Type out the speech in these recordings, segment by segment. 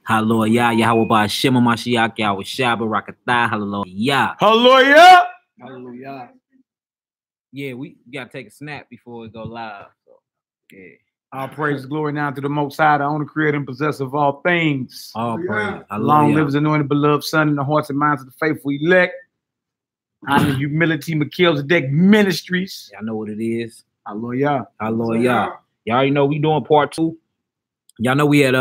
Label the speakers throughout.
Speaker 1: Hallelujah, Yahweh Shema Mashiach, Yahweh Shabbat Rakatah, hallelujah.
Speaker 2: Hallelujah. Hallelujah.
Speaker 1: Yeah, we gotta take a snap before we go live. So, yeah.
Speaker 2: All praise, glory now to the Most High, the owner, creator, and possessor of all things.
Speaker 1: All praise.
Speaker 2: Long lives anointed, beloved Son, in the hearts and minds of the faithful elect. I'm in Humility Melchizedek Ministries.
Speaker 1: Y'all know what it is.
Speaker 2: Hallelujah.
Speaker 1: Hallelujah. Y'all already know we doing part 2. Y'all know we had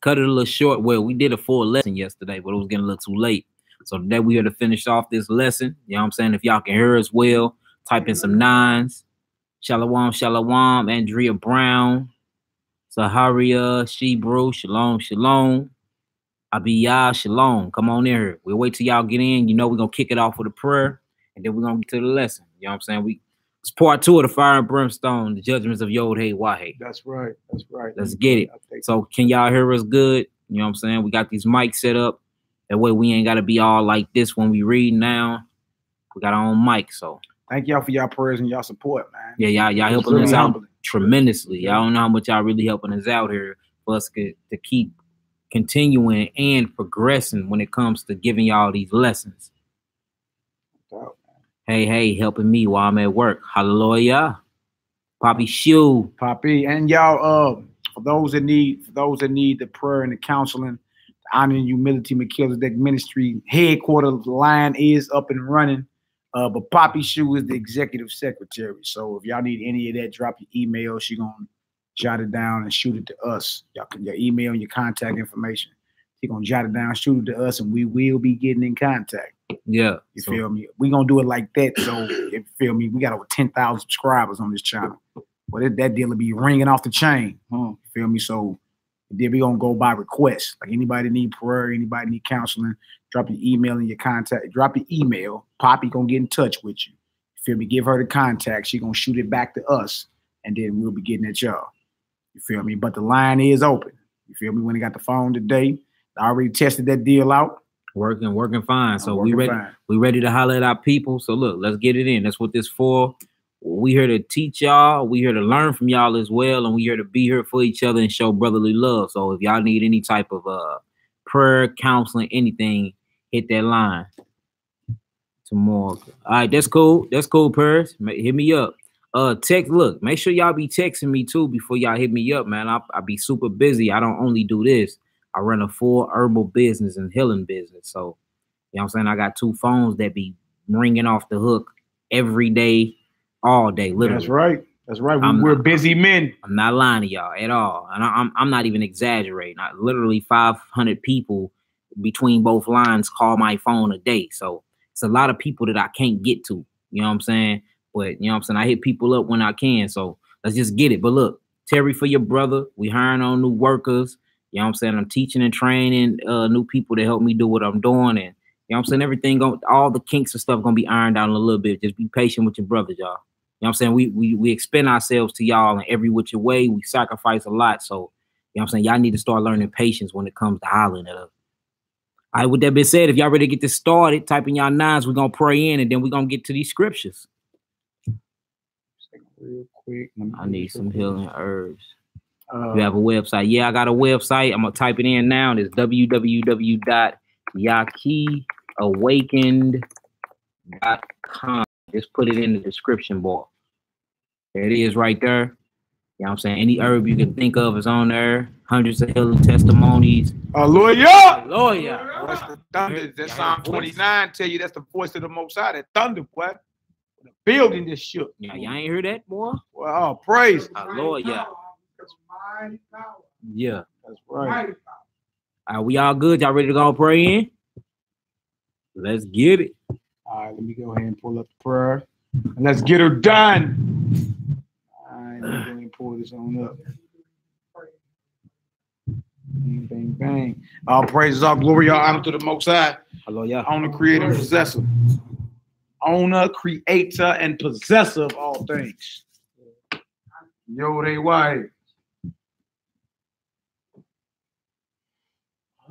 Speaker 1: cut it a little short. Well, we did a full lesson yesterday, but it was getting a little too late. So today we had to finish off this lesson. You know what I'm saying? If y'all can hear us well, type in some 9s. Shalom, shalom, Andrea Brown, Saharia, Shebrew, shalom, shalom. Abiyah, shalom. Come on in here. We'll wait till y'all get in. You know we're going to kick it off with a prayer, and then we're going to get to the lesson. You know what I'm saying? It's part 2 of the Fire and Brimstone, the Judgements of Yhwh.
Speaker 2: That's right. That's right.
Speaker 1: Let's get it. So can y'all hear us good? You know what I'm saying? We got these mics set up. That way we ain't got to be all like this when we read now. We got our own mic, so.
Speaker 2: Thank y'all for y'all prayers and y'all support, man.
Speaker 1: Yeah, y'all helping us out tremendously. Y'all don't know how much y'all really helping us out here for us to keep continuing and progressing when it comes to giving y'all these lessons. Hey, helping me while I'm at work. Hallelujah. Poppy Shoe.
Speaker 2: Poppy. And y'all, for those that need the prayer and the counseling, the Honor and Humility Melchizedek Ministry headquarters line is up and running. But Poppy Shoe is the executive secretary. So if y'all need any of that, drop your email. She gonna jot it down and shoot it to us. Y'all can your email and your contact information. She gonna jot it down, shoot it to us, and we will be getting in contact.
Speaker 1: Yeah.
Speaker 2: You feel me? We gonna do it like that. So you feel me? We got over 10,000 subscribers on this channel. Well, that deal will be ringing off the chain. You feel me? So then we gonna go by request. Like anybody need prayer, anybody need counseling, drop your email and your contact. Drop your email. Poppy gonna get in touch with you. You feel me? Give her the contact. She gonna shoot it back to us, and then we'll be getting at y'all. You feel me? But the line is open. You feel me? When they got the phone today, I already tested that deal out.
Speaker 1: Working fine. So we ready to holler at our people. So look, let's get it in. That's what this for. We here to teach y'all. We here to learn from y'all as well, and we here to be here for each other and show brotherly love. So if y'all need any type of prayer, counseling, anything, hit that line. Tomorrow. All right, that's cool. That's cool, Paris. Hit me up. Text. Look, make sure y'all be texting me too before y'all hit me up, man. I be super busy. I don't only do this. I run a full herbal business and healing business. So, you know what I'm saying? I got 2 phones that be ringing off the hook every day, all day, literally.
Speaker 2: That's right. That's right. We're busy men.
Speaker 1: I'm not lying to y'all at all. And I'm not even exaggerating. Literally 500 people between both lines call my phone a day. So it's a lot of people that I can't get to. You know what I'm saying? But, you know what I'm saying? I hit people up when I can. So let's just get it. But look, Terry for your brother. We hiring on new workers. You know what I'm saying? I'm teaching and training new people to help me do what I'm doing. And, you know what I'm saying? Everything, all the kinks and stuff going to be ironed out in a little bit. Just be patient with your brothers, y'all. You know what I'm saying? We expend ourselves to y'all in every which way. We sacrifice a lot. So, you know what I'm saying? Y'all need to start learning patience when it comes to hollering at us. All right, with that being said, if y'all ready to get this started, type in y'all 9s. We're going to pray in, and then we're going to get to these scriptures.
Speaker 2: Real quick.
Speaker 1: I need some healing herbs. You have a website? Yeah, I got a website. I'm gonna type it in now. It's www.yakiawakened.com. Just put it in the description bar. There it is right there. You know what I'm saying? Any herb you can think of is on there. Hundreds of healing testimonies.
Speaker 2: Hallelujah!
Speaker 1: Hallelujah!
Speaker 2: That's the thunder. That Psalm 29 tell you that's the voice of the Most High. That thunder, boy. The building just shook.
Speaker 1: Yeah, y'all ain't heard that, boy?
Speaker 2: Well, praise.
Speaker 1: Hallelujah. Yeah,
Speaker 2: that's right.
Speaker 1: All right, we all good? Y'all ready to go pray in? Let's get it.
Speaker 2: All right, let me go ahead and pull up the prayer. And let's get her done. All right, let me go ahead and pull this on up. Bang, bang, bang. All praises, all glory, all honor to the Most High.
Speaker 1: Hallelujah.
Speaker 2: Owner, creator, and possessor. Owner, creator, and possessor of all things. Yhwh.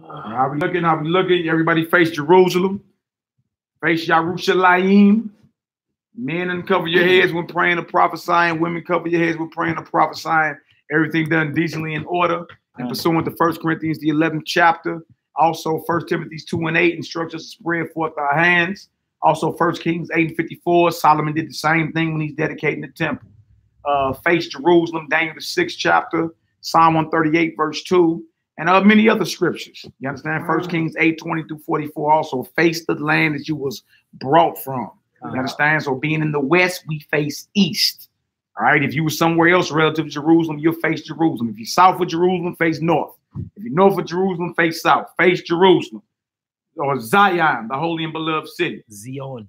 Speaker 2: I'll be looking. Everybody face Jerusalem. Face Yerushalayim.
Speaker 3: Men uncover your heads when praying or prophesying. Women cover your heads when praying or prophesying. Everything done decently in order and pursuant to 1 Corinthians, the 11th chapter. Also, 1 Timothy 2:8 instructs us to spread forth our hands. Also, 1 Kings 8:54. Solomon did the same thing when he's dedicating the temple. Face Jerusalem, Daniel the 6th chapter, Psalm 138 verse 2, and many other scriptures. You understand? 1 Kings 8:20-44. Also, face the land that you was brought from. You understand? So being in the west, we face east. All right. If you were somewhere else relative to Jerusalem, you'll face Jerusalem. If you're south of Jerusalem, face north. If you're north of Jerusalem, face south. Face Jerusalem. Or Zion, the holy and beloved city.
Speaker 1: Zion.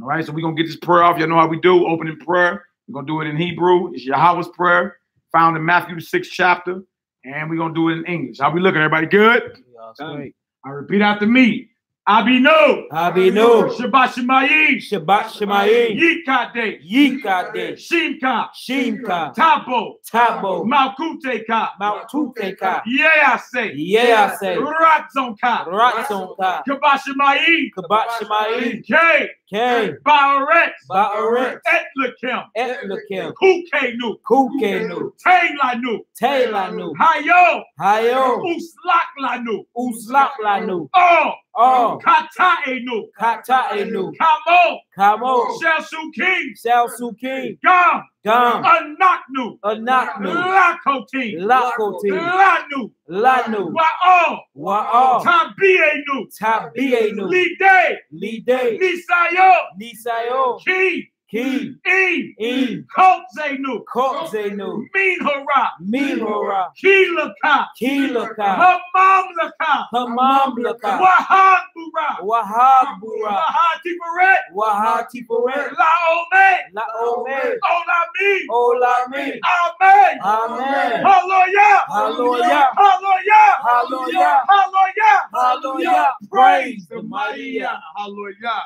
Speaker 3: All right. So we're going to get this prayer off. Y'all know how we do. Opening prayer. We're going to do it in Hebrew. It's Yahweh's prayer, found in Matthew the 6th chapter. And we're going to do it in English. How we looking? Everybody good?
Speaker 1: Great.
Speaker 3: I repeat after me. Abino.
Speaker 4: Abino.
Speaker 3: Shabbat Shemayim.
Speaker 4: Shabbat Shemayim.
Speaker 3: Yikade.
Speaker 4: Yikade.
Speaker 3: Shimka.
Speaker 4: Shimka.
Speaker 3: Tabo.
Speaker 4: Tabo.
Speaker 3: Malkuteka.
Speaker 4: Maltuteka.
Speaker 3: Yease.
Speaker 4: Yease.
Speaker 3: Ratzonka.
Speaker 4: Ratzonka.
Speaker 3: Shabbat Shemayim.
Speaker 4: Shabbat Shemayim.
Speaker 3: K.
Speaker 4: K.
Speaker 3: Baaret.
Speaker 4: Baaret.
Speaker 3: Etlakim.
Speaker 4: Etlakim.
Speaker 3: Kukenu.
Speaker 4: Kukenu.
Speaker 3: Taylanu.
Speaker 4: Taylanu.
Speaker 3: Hayo.
Speaker 4: Hayo.
Speaker 3: Uslaklanu.
Speaker 4: Uslaklanu.
Speaker 3: Oh. Kataenu.
Speaker 4: Kataenu.
Speaker 3: Kamo.
Speaker 4: Kamo.
Speaker 3: Shelsukim.
Speaker 4: Selsukim.
Speaker 3: Gam.
Speaker 4: Gam.
Speaker 3: Anaknu.
Speaker 4: Anaknu.
Speaker 3: Lakoti.
Speaker 4: Lakoti.
Speaker 3: Lanu.
Speaker 4: Lanu.
Speaker 3: Wa'o.
Speaker 4: Wa'o.
Speaker 3: Tabienu.
Speaker 4: Tabienu.
Speaker 3: Lide.
Speaker 4: Lide.
Speaker 3: Nisayo.
Speaker 4: Nisayo.
Speaker 3: Ki.
Speaker 4: Ki.
Speaker 3: E. Kotzenu.
Speaker 4: Kotzenu.
Speaker 3: Minhora.
Speaker 4: Minhora.
Speaker 3: Kilaka.
Speaker 4: Kilaka.
Speaker 3: Hamamlaka.
Speaker 4: Hamamlaka.
Speaker 3: Wahabura.
Speaker 4: Wahabura.
Speaker 3: Wahatiparet.
Speaker 4: Wahatiparet.
Speaker 3: Laome.
Speaker 4: Laome.
Speaker 3: Olami.
Speaker 4: Olami.
Speaker 3: Amen.
Speaker 4: Amen.
Speaker 3: Hallelujah.
Speaker 4: Hallelujah.
Speaker 3: Hallelujah.
Speaker 4: Hallelujah.
Speaker 3: Hallelujah.
Speaker 4: Hallelujah. Praise the mighty.
Speaker 3: Hallelujah.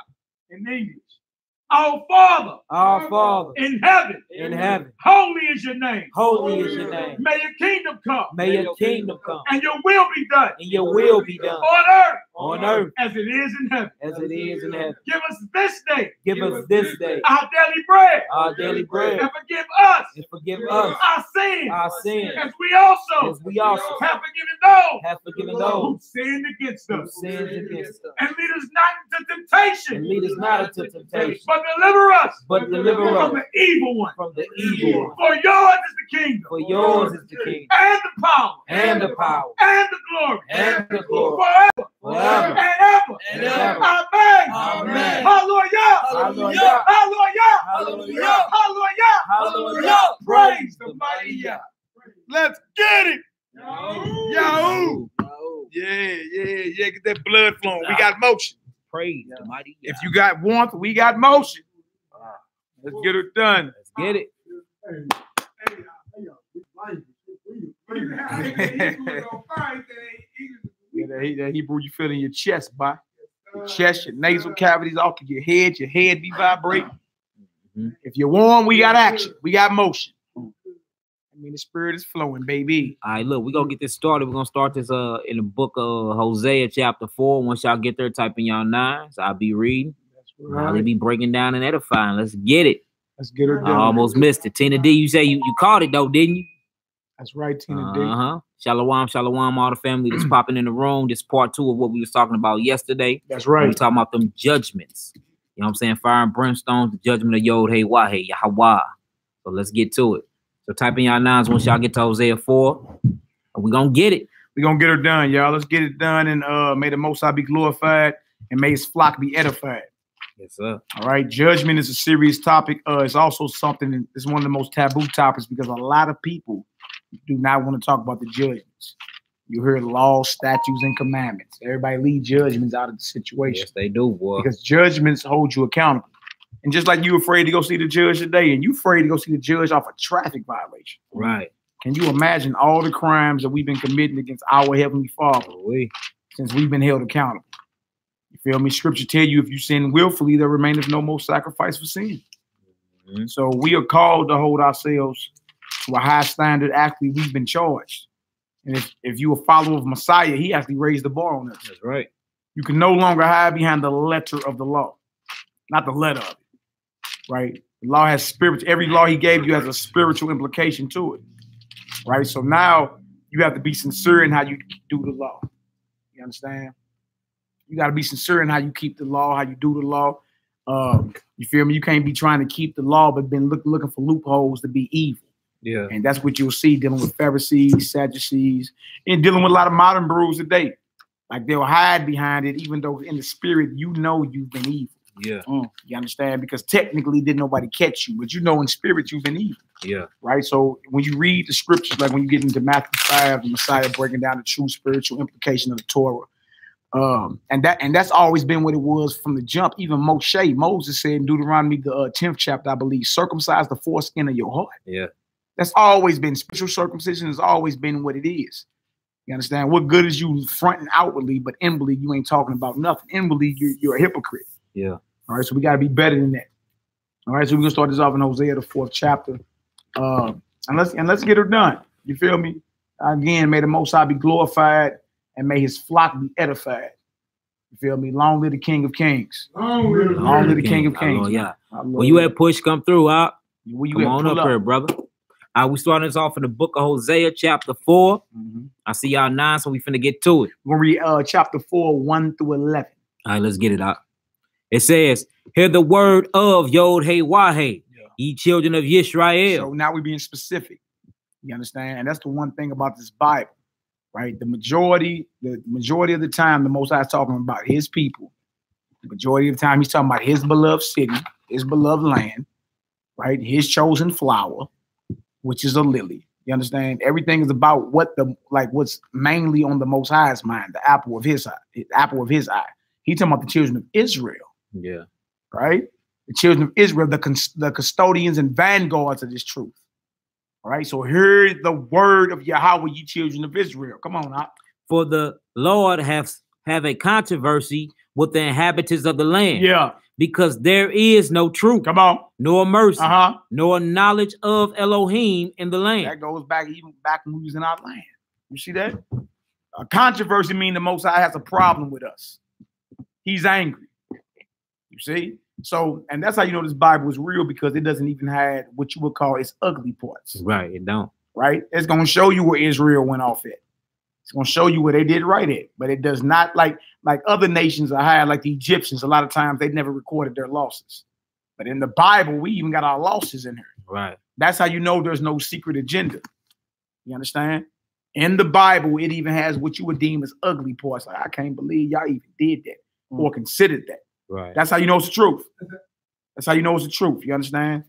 Speaker 3: In English. Our Father, in heaven, holy is your name.
Speaker 4: Holy is your name.
Speaker 3: May your kingdom come.
Speaker 4: May your kingdom come.
Speaker 3: And your will be done.
Speaker 4: And your will be done.
Speaker 3: On earth. As it is in heaven.
Speaker 4: As it is in heaven.
Speaker 3: Give us this day.
Speaker 4: Give us this day.
Speaker 3: Our daily bread.
Speaker 4: Our daily bread.
Speaker 3: And forgive us.
Speaker 4: And forgive us.
Speaker 3: Our sins.
Speaker 4: Our sins.
Speaker 3: As we also. Have forgiven those.
Speaker 4: Have forgiven those.
Speaker 3: Who sinned against us.
Speaker 4: Who sinned against us.
Speaker 3: And lead us not into temptation.
Speaker 4: And lead us not into temptation.
Speaker 3: But deliver us.
Speaker 4: But deliver us
Speaker 3: from the evil one.
Speaker 4: From the evil one.
Speaker 3: For yours is the kingdom.
Speaker 4: For yours is the kingdom.
Speaker 3: And the power.
Speaker 4: And the power.
Speaker 3: And the glory.
Speaker 4: And the glory.
Speaker 3: Forever.
Speaker 4: Forever.
Speaker 3: And ever.
Speaker 4: And ever.
Speaker 3: Amen.
Speaker 4: Amen.
Speaker 3: Hallelujah.
Speaker 4: Hallelujah.
Speaker 3: Hallelujah.
Speaker 4: Hallelujah.
Speaker 3: Hallelujah.
Speaker 4: Hallelujah.
Speaker 3: Praise the mighty Yah. Let's get it. Yahoo. Yeah. Get that blood flowing. We got motion.
Speaker 1: Praise the mighty Yah.
Speaker 3: If you got warmth, we got motion. Let's get it done.
Speaker 1: Let's get it.
Speaker 3: That Hebrew you feel in your chest, boy. Your chest, your nasal cavities, all to your head be vibrating. If you're warm, we got action. We got motion. I mean, the spirit is flowing, baby.
Speaker 1: All right, look, we're going to get this started. We're going to start this in the book of Hosea, chapter 4. Once y'all get there, type in y'all 9s. I'll be reading. I'll be breaking down and edifying. Let's get it.
Speaker 3: Let's get her done.
Speaker 1: I almost missed it. Tina D, you say you caught it, though, didn't you?
Speaker 3: That's right, Tina D.
Speaker 1: Shalom, all the family that's popping in the room. This part 2 of what we was talking about yesterday.
Speaker 3: That's right.
Speaker 1: We were talking about them judgments. You know what I'm saying? Fire and brimstone, the judgment of Yhwh, Yahweh. So let's get to it. So type in y'all 9s once y'all get to Hosea 4. We're going to get it.
Speaker 3: We're going to get her done, y'all. Let's get it done. And may the Most High be glorified and may his flock be edified.
Speaker 1: Yes, sir.
Speaker 3: All right. Judgment is a serious topic. It's also something, it's one of the most taboo topics because a lot of people do not want to talk about the judgments. You hear laws, statutes, and commandments. Everybody leave judgments out of the situation.
Speaker 1: Yes, they do, boy.
Speaker 3: Because judgments hold you accountable. And just like you afraid to go see the judge today, and you afraid to go see the judge off a traffic violation.
Speaker 1: Right.
Speaker 3: Can you imagine all the crimes that we've been committing against our Heavenly Father since we've been held accountable? You feel me? Scripture tell you if you sin willfully, there remaineth no more sacrifice for sin. So we are called to hold ourselves to a high standard. Actually, we've been charged. And if you're a follower of Messiah, he actually raised the bar on us.
Speaker 1: That's right.
Speaker 3: You can no longer hide behind the letter of the law, not the letter of it.
Speaker 2: right? The law has spirit. Every law he gave you has a spiritual implication to it, right? So now you have to be sincere in how you do the law. You understand? You got to be sincere in how you keep the law, how you do the law. You feel me? You can't be trying to keep the law, but been looking for loopholes to be evil.
Speaker 1: Yeah.
Speaker 2: And that's what you'll see dealing with Pharisees, Sadducees, and dealing with a lot of modern brews today. Like they'll hide behind it, even though in the spirit, you know you've been evil.
Speaker 1: Yeah.
Speaker 2: You understand? Because technically didn't nobody catch you, but you know in spirit you've been evil.
Speaker 1: Yeah.
Speaker 2: Right? So when you read the scriptures, like when you get into Matthew 5, the Messiah breaking down the true spiritual implication of the Torah. And that's always been what it was from the jump. Even Moses said in Deuteronomy, the 10th chapter, I believe, circumcise the foreskin of your heart.
Speaker 1: Yeah.
Speaker 2: That's always been spiritual circumcision has always been what it is. You understand? What good is you fronting outwardly, but inwardly you ain't talking about nothing. Inwardly, you're a hypocrite.
Speaker 1: Yeah.
Speaker 2: All right, so we got to be better than that. All right, so we're gonna start this off in Hosea, the 4th chapter. And let's get her done. You feel me? Again, may the Most High be glorified and may his flock be edified. You feel me? Long live the King of Kings. Long live the King of Kings.
Speaker 1: Yeah. When you at push, come through, Op.
Speaker 2: Where you
Speaker 1: come on up here, brother. We starting this off in the book of Hosea, chapter 4. I see y'all 9, so we finna get to it.
Speaker 2: We're gonna read chapter 4, 1 through 11.
Speaker 1: All right, let's get it out. It says, hear the word of Yhwh, ye children of Yisrael.
Speaker 2: So now we're being specific. You understand? And that's the one thing about this Bible, right? The majority of the time, the Most High is talking about his people. The majority of the time, he's talking about his beloved city, his beloved land, right? His chosen flower, which is a lily. You understand? Everything is about what's mainly on the Most High's mind, the apple of his eye. He's talking about the children of Israel.
Speaker 1: Yeah.
Speaker 2: Right? The children of Israel, the custodians and vanguards of this truth. All right. So hear the word of Yahweh, ye children of Israel. Come on now.
Speaker 1: For the Lord have a controversy with the inhabitants of the land.
Speaker 2: Yeah.
Speaker 1: Because there is no truth.
Speaker 2: Come on.
Speaker 1: Nor mercy. Nor knowledge of Elohim in the land.
Speaker 2: That goes back when we was in our land. You see that? A controversy means the Most High has a problem with us. He's angry. You see? So, and that's how you know this Bible is real, because it doesn't even have what you would call its ugly parts.
Speaker 1: Right, it don't.
Speaker 2: Right? It's going to show you where Israel went off at. It's going to show you where they did right at. But it does not, like other nations are higher, like the Egyptians. A lot of times they never recorded their losses. But in the Bible, we even got our losses in here.
Speaker 1: Right.
Speaker 2: That's how you know there's no secret agenda. You understand? In the Bible, it even has what you would deem as ugly parts. Like, I can't believe y'all even did that or considered that.
Speaker 1: Right.
Speaker 2: That's how you know it's the truth. That's how you know it's the truth. You understand?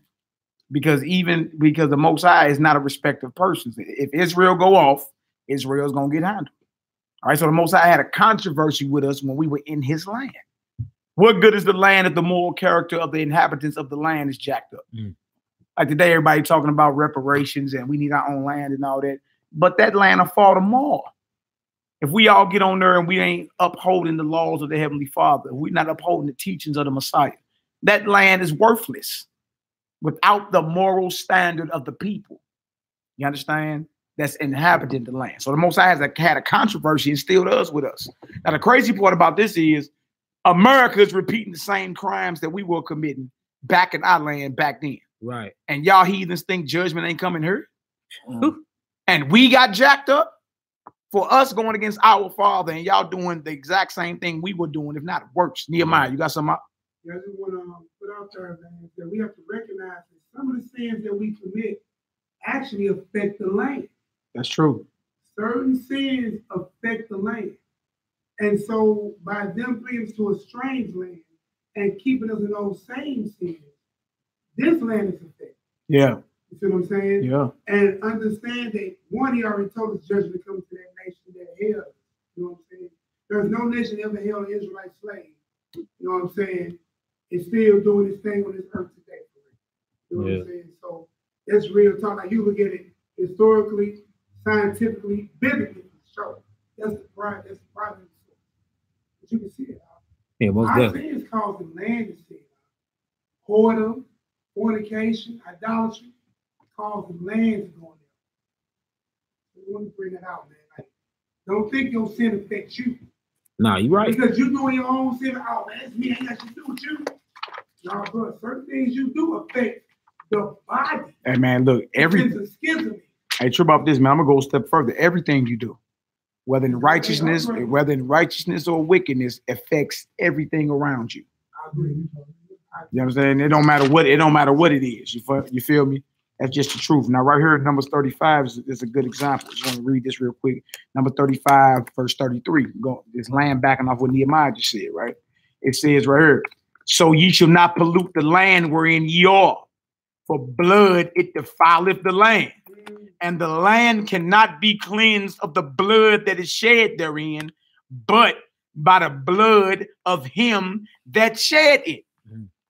Speaker 2: Because the Most High is not a respecter of persons. If Israel go off, Israel's going to get handled. All right. So the Most High had a controversy with us when we were in his land. What good is the land if the moral character of the inhabitants of the land is jacked up? Like today, everybody talking about reparations and we need our own land and all that. But that land will fall tomorrow. If we all get on there and we ain't upholding the laws of the Heavenly Father, we're not upholding the teachings of the Messiah, that land is worthless without the moral standard of the people. You understand? That's inhabiting the land. So the Most High had a controversy and still does with us. Now, the crazy part about this is America is repeating the same crimes that we were committing back in our land back then.
Speaker 1: Right.
Speaker 2: And y'all heathens think judgment ain't coming here. And we got jacked up for us going against our Father, and y'all doing the exact same thing we were doing, if not worse. Nehemiah, you got something up?
Speaker 5: Yeah, I just want to put out there, man, that we have to recognize that some of the sins that we commit actually affect the land.
Speaker 2: That's true.
Speaker 5: Certain sins affect the land. And so by them bringing us to a strange land and keeping us in those same sins, this land is affected.
Speaker 2: Yeah.
Speaker 5: You see what I'm saying?
Speaker 2: Yeah.
Speaker 5: And understand that, one, he already told us judgment comes to that nation that held us. You know what I'm saying? There's no nation ever held an Israelite slave. You know what I'm saying? It's still doing its thing on this earth today. You know what I'm saying? So that's real talk. Like, you look at it historically, scientifically, biblically, so that's the pride. That's the pride of the soul. But you can see it.
Speaker 1: Yeah, most
Speaker 5: our
Speaker 1: definitely.
Speaker 5: sins cause the land to sin. Whoredom, fornication, idolatry, cause the land to go there. We want to bring that out, man. Like, don't think your sin affects you.
Speaker 1: Nah, you right.
Speaker 5: Because you doing your own sin. Oh, man, that's me. I ain't got to do with you. No, bro, certain things you do affect the body.
Speaker 2: Hey man, look,
Speaker 5: It's a schism.
Speaker 2: hey, trip off this, man. I'm gonna go a step further. Everything you do, whether in righteousness or wickedness, affects everything around you.
Speaker 5: I agree.
Speaker 2: You know what I'm saying? It don't matter what it is. You feel me? That's just the truth. Now, right here, Numbers 35 is a good example. Just want to read this real quick. Number 35, verse 33. This land backing off what Nehemiah just said, right? It says right here, so ye shall not pollute the land wherein ye are, for blood it defileth the land, and the land cannot be cleansed of the blood that is shed therein, but by the blood of him that shed it.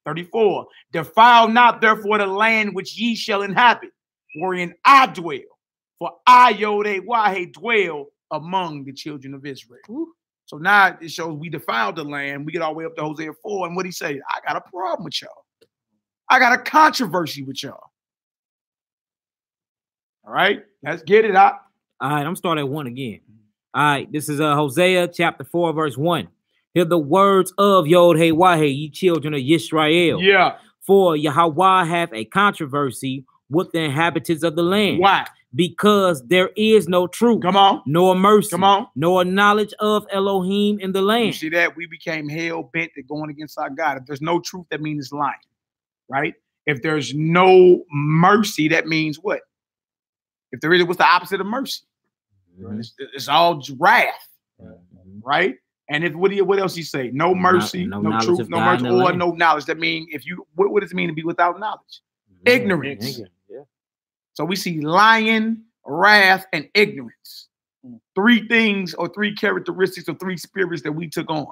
Speaker 2: 34. Defile not therefore the land which ye shall inhabit, wherein I dwell, for I, Yhwh, dwell among the children of Israel. Ooh. So now it shows we defiled the land. We get all the way up to Hosea 4, and what he say? I got a problem with y'all. I got a controversy with y'all. All right, let's get it out.
Speaker 1: All right, I'm starting at 1 again. All right, this is Hosea chapter 4, verse 1. Hear the words of Yhwh, ye children of Yisrael.
Speaker 2: Yeah.
Speaker 1: For Yahweh hath a controversy with the inhabitants of the land.
Speaker 2: Why?
Speaker 1: Because there is no truth.
Speaker 2: Come on.
Speaker 1: Nor mercy.
Speaker 2: Come on.
Speaker 1: Nor knowledge of Elohim in the land.
Speaker 2: You see that? We became hell-bent at going against our God. If there's no truth, that means it's lying. Right? If there's no mercy, that means what? If there is, what's the opposite of mercy? Mm-hmm. It's all wrath. Mm-hmm. Right? And if what else he say? No mercy, no truth, no mercy, or no knowledge. That means what does it mean to be without knowledge? Ignorance.
Speaker 1: Yeah.
Speaker 2: So we see lying, wrath, and ignorance. 3 things or 3 characteristics of 3 spirits that we took on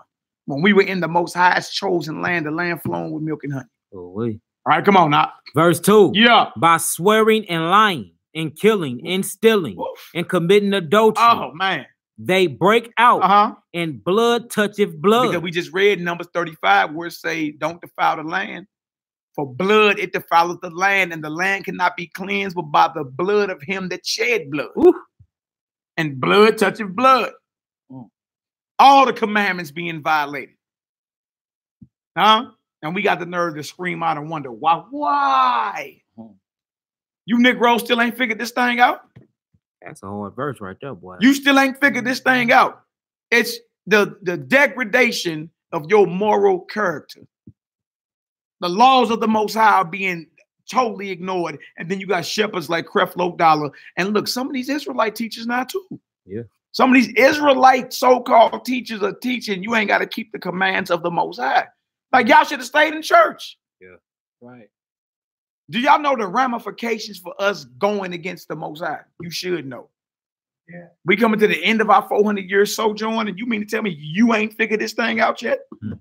Speaker 2: when we were in the Most High's chosen land, the land flowing with milk and honey.
Speaker 1: Oh, wait.
Speaker 2: All right, come on now.
Speaker 1: Verse 2.
Speaker 2: Yeah.
Speaker 1: By swearing and lying and killing and stealing and committing adultery.
Speaker 2: Oh, man.
Speaker 1: They break out and blood toucheth blood.
Speaker 2: Because we just read Numbers 35 where it say, don't defile the land. For blood, it defileth the land, and the land cannot be cleansed but by the blood of him that shed blood. Ooh. And blood toucheth blood. All the commandments being violated. And we got the nerve to scream out and wonder, why? You Negroes still ain't figured this thing out?
Speaker 1: That's a hard verse right there, boy.
Speaker 2: You still ain't figured this thing out. It's the degradation of your moral character. The laws of the Most High are being totally ignored. And then you got shepherds like Creflo Dollar. And look, some of these Israelite teachers now too.
Speaker 1: Yeah.
Speaker 2: Some of these Israelite so-called teachers are teaching you ain't got to keep the commands of the Most High. Like y'all should have stayed in church.
Speaker 1: Yeah. Right.
Speaker 2: Do y'all know the ramifications for us going against the Most High? You should know.
Speaker 5: Yeah.
Speaker 2: We coming to the end of our 400-year sojourn, and you mean to tell me you ain't figured this thing out yet? Mm-hmm.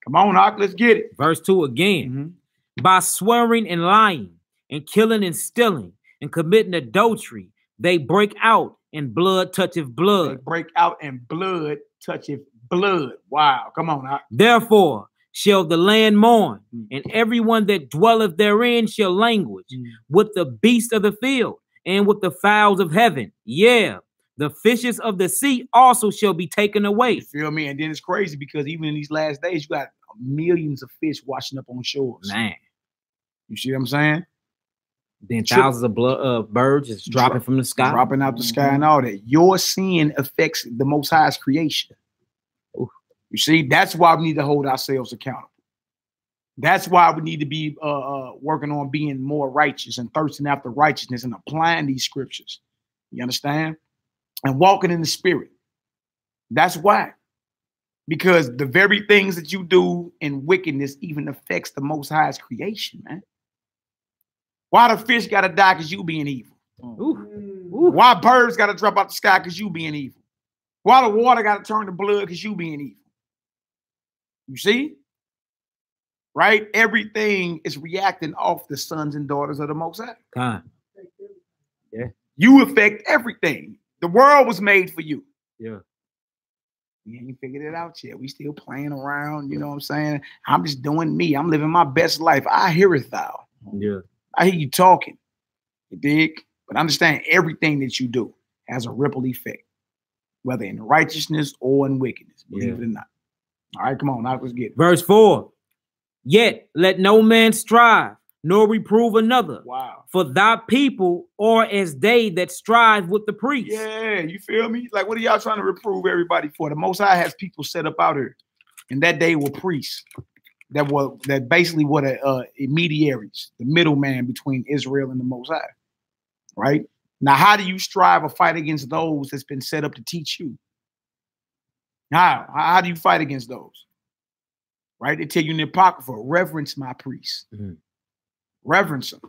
Speaker 2: Come on, Hawk, let's get it.
Speaker 1: Verse 2 again. Mm-hmm. By swearing and lying and killing and stealing and committing adultery, they break out and blood toucheth blood.
Speaker 2: They break out and blood toucheth blood. Wow. Come on, Hawk.
Speaker 1: Therefore shall the land mourn, and everyone that dwelleth therein shall languish with the beasts of the field and with the fowls of heaven. Yeah, the fishes of the sea also shall be taken away.
Speaker 2: You feel me? And then it's crazy because even in these last days, you got millions of fish washing up on shores.
Speaker 1: Man.
Speaker 2: You see what I'm saying?
Speaker 1: Then thousands of birds is dropping from the sky.
Speaker 2: Dropping out the sky and all that. Your sin affects the Most High's creation. Ooh. You see, that's why we need to hold ourselves accountable. That's why we need to be working on being more righteous and thirsting after righteousness and applying these scriptures. You understand? And walking in the spirit. That's why. Because the very things that you do in wickedness even affects the Most High's creation, man. Why the fish got to die because you being evil? Ooh. Why birds got to drop out the sky because you being evil? Why the water got to turn to blood because you being evil? You see? Right? Everything is reacting off the sons and daughters of the Most High.
Speaker 1: Time. Yeah.
Speaker 2: You affect everything. The world was made for you.
Speaker 1: Yeah.
Speaker 2: We ain't figured it out yet. We still playing around. You know what I'm saying? I'm just doing me. I'm living my best life. I hear it, thou.
Speaker 1: Yeah.
Speaker 2: I hear you talking. You dig? But understand everything that you do has a ripple effect, whether in righteousness or in wickedness. Believe it or not. All right, come on. Now let's get it.
Speaker 1: Verse 4. Yet let no man strive, nor reprove another.
Speaker 3: Wow.
Speaker 1: For thy people are as they that strive with the priest.
Speaker 3: Yeah, you feel me? Like, what are y'all trying to reprove everybody for? The Most High has people set up out here, and that day were priests that basically were the intermediaries, the middleman between Israel and the Most High. Right? Now, how do you strive or fight against those that's been set up to teach you? How do you fight against those? Right? They tell you in the Apocrypha, reverence my priests.
Speaker 1: Mm-hmm.
Speaker 3: Reverence them.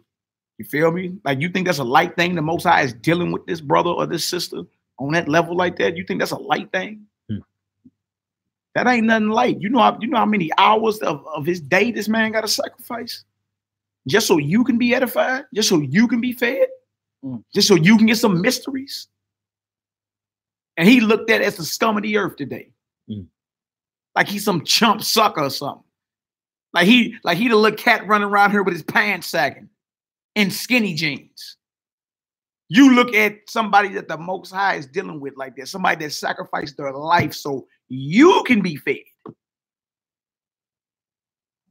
Speaker 3: You feel me? Like, you think that's a light thing? The Most High is dealing with this brother or this sister on that level like that? You think that's a light thing?
Speaker 1: Mm-hmm.
Speaker 3: That ain't nothing light. You know how many hours of his day this man got to sacrifice? Just so you can be edified? Just so you can be fed? Just so you can get some mysteries? And he looked at it as the scum of the earth today. Like he's some chump sucker or something. Like he the little cat running around here with his pants sagging in skinny jeans. You look at somebody that the Most High is dealing with like that, somebody that sacrificed their life so you can be fed.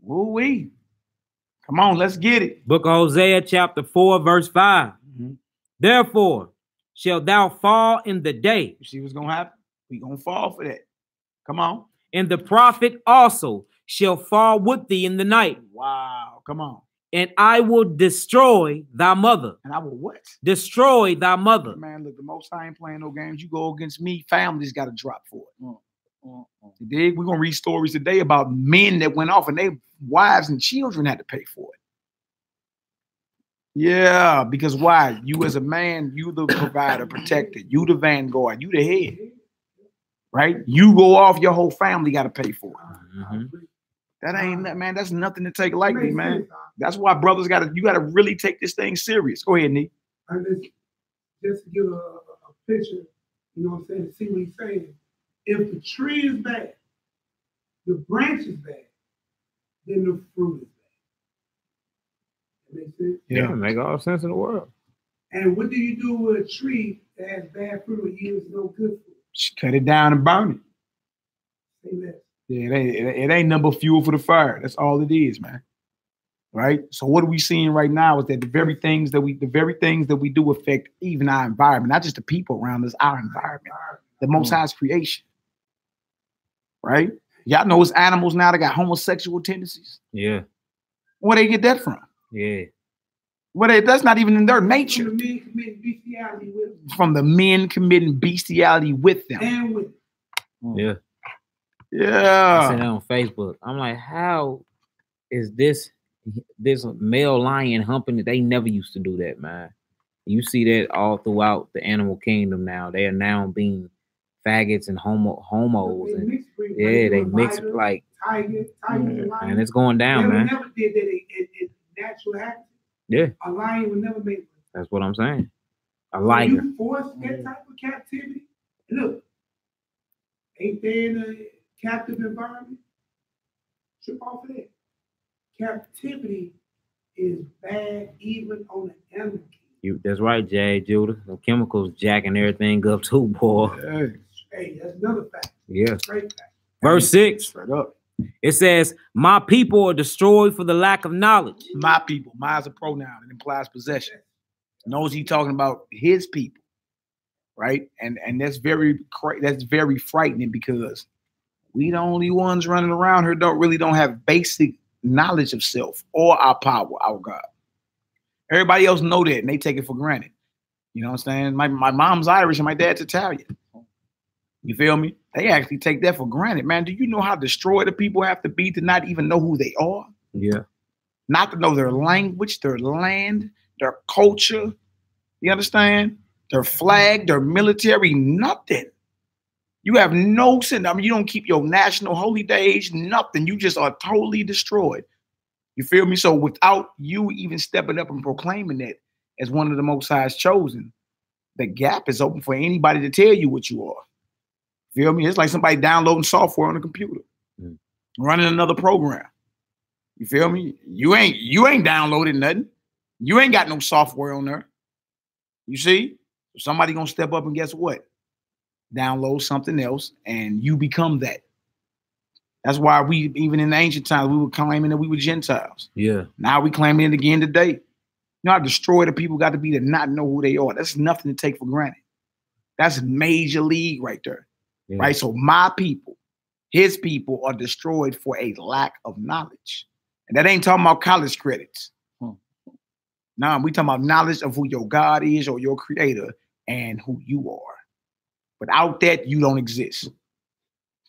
Speaker 3: Woo-wee. Come on, let's get it.
Speaker 1: Book of Hosea, chapter 4, verse 5. Therefore shalt thou fall in the day.
Speaker 3: You see what's going to happen? We're going to fall for that. Come on.
Speaker 1: And the prophet also shall fall with thee in the night.
Speaker 3: Wow. Come on.
Speaker 1: And I will destroy thy mother.
Speaker 3: And I will what?
Speaker 1: Destroy thy mother.
Speaker 3: Man, look, the Most High ain't playing no games. You go against me, families got to drop for it. You dig? We're going to read stories today about men that went off and their wives and children had to pay for it. Yeah, because why? You as a man, you the provider, protector. You the vanguard. You the head. Right? You go off, your whole family got to pay for it. That ain't that, man. That's nothing to take lightly, man. That's why brothers you got to really take this thing serious. Go ahead, Nick.
Speaker 5: Just to give a picture, you know what I'm saying, to see what he's saying. If the tree is bad, the branch is bad, then the fruit is bad. That makes sense?
Speaker 1: Yeah, make all sense in the world.
Speaker 5: And what do you do with a tree that has bad fruit or yields no good fruit?
Speaker 3: Just cut it down and burn it.
Speaker 5: Say less.
Speaker 3: Yeah, it ain't number fuel for the fire. That's all it is, man. Right? So what are we seeing right now is that the very things that we do affect even our environment, not just the people around us, our environment, the Most High's creation. Right? Y'all know it's animals now that got homosexual tendencies.
Speaker 1: Yeah.
Speaker 3: Where they get that from?
Speaker 1: Yeah.
Speaker 3: That's not even in their nature.
Speaker 5: From the men committing bestiality with them.
Speaker 3: From the men committing bestiality with them.
Speaker 5: And with them.
Speaker 1: Yeah.
Speaker 3: Yeah.
Speaker 1: I said that on Facebook. I'm like, how is this male lion humping it? They never used to do that, man. You see that all throughout the animal kingdom now. They are now being faggots and homos. And yeah, they mix like
Speaker 5: tiger and lion.
Speaker 1: And it's going down, man.
Speaker 5: Never did that in natural habitat.
Speaker 1: Yeah.
Speaker 5: A lion would never make one.
Speaker 1: That's what I'm saying. A liger.
Speaker 5: You force that type of captivity. Look, ain't they in a captive environment? Trip off of that. Captivity is bad even on an animal kingdom.
Speaker 1: That's right, Jay, Judah. The chemicals jacking everything up too, boy.
Speaker 5: Hey, that's another fact.
Speaker 1: Yeah.
Speaker 5: Straight fact.
Speaker 1: Verse 6.
Speaker 3: Straight up.
Speaker 1: It says, my people are destroyed for the lack of knowledge.
Speaker 3: My people. My is a pronoun. It implies possession. Knows he talking about his people, right? And that's very frightening because we the only ones running around here don't have basic knowledge of self or our power, our God. Everybody else know that and they take it for granted. You know what I'm saying? My mom's Irish and my dad's Italian. You feel me? They actually take that for granted, man. Do you know how destroyed the people have to be to not even know who they are?
Speaker 1: Yeah.
Speaker 3: Not to know their language, their land, their culture. You understand? Their flag, their military, nothing. You have no sense. I mean, you don't keep your national holy days, nothing. You just are totally destroyed. You feel me? So without you even stepping up and proclaiming that as one of the Most High's chosen, the gap is open for anybody to tell you what you are. Feel me? It's like somebody downloading software on a computer, running another program. You feel me? You ain't downloading nothing. You ain't got no software on there. You see? Somebody gonna step up and guess what? Download something else and you become that.
Speaker 2: That's why we, even in the ancient times, we were claiming that we were Gentiles.
Speaker 1: Yeah.
Speaker 2: Now we claiming it again today. You know how destroyed the people got to be to not know who they are. That's nothing to take for granted. That's major league right there.
Speaker 1: Yeah.
Speaker 2: Right? So my people, his people are destroyed for a lack of knowledge. And that ain't talking about college credits. Nah, we talking about knowledge of who your God is or your creator and who you are. Without that, you don't exist.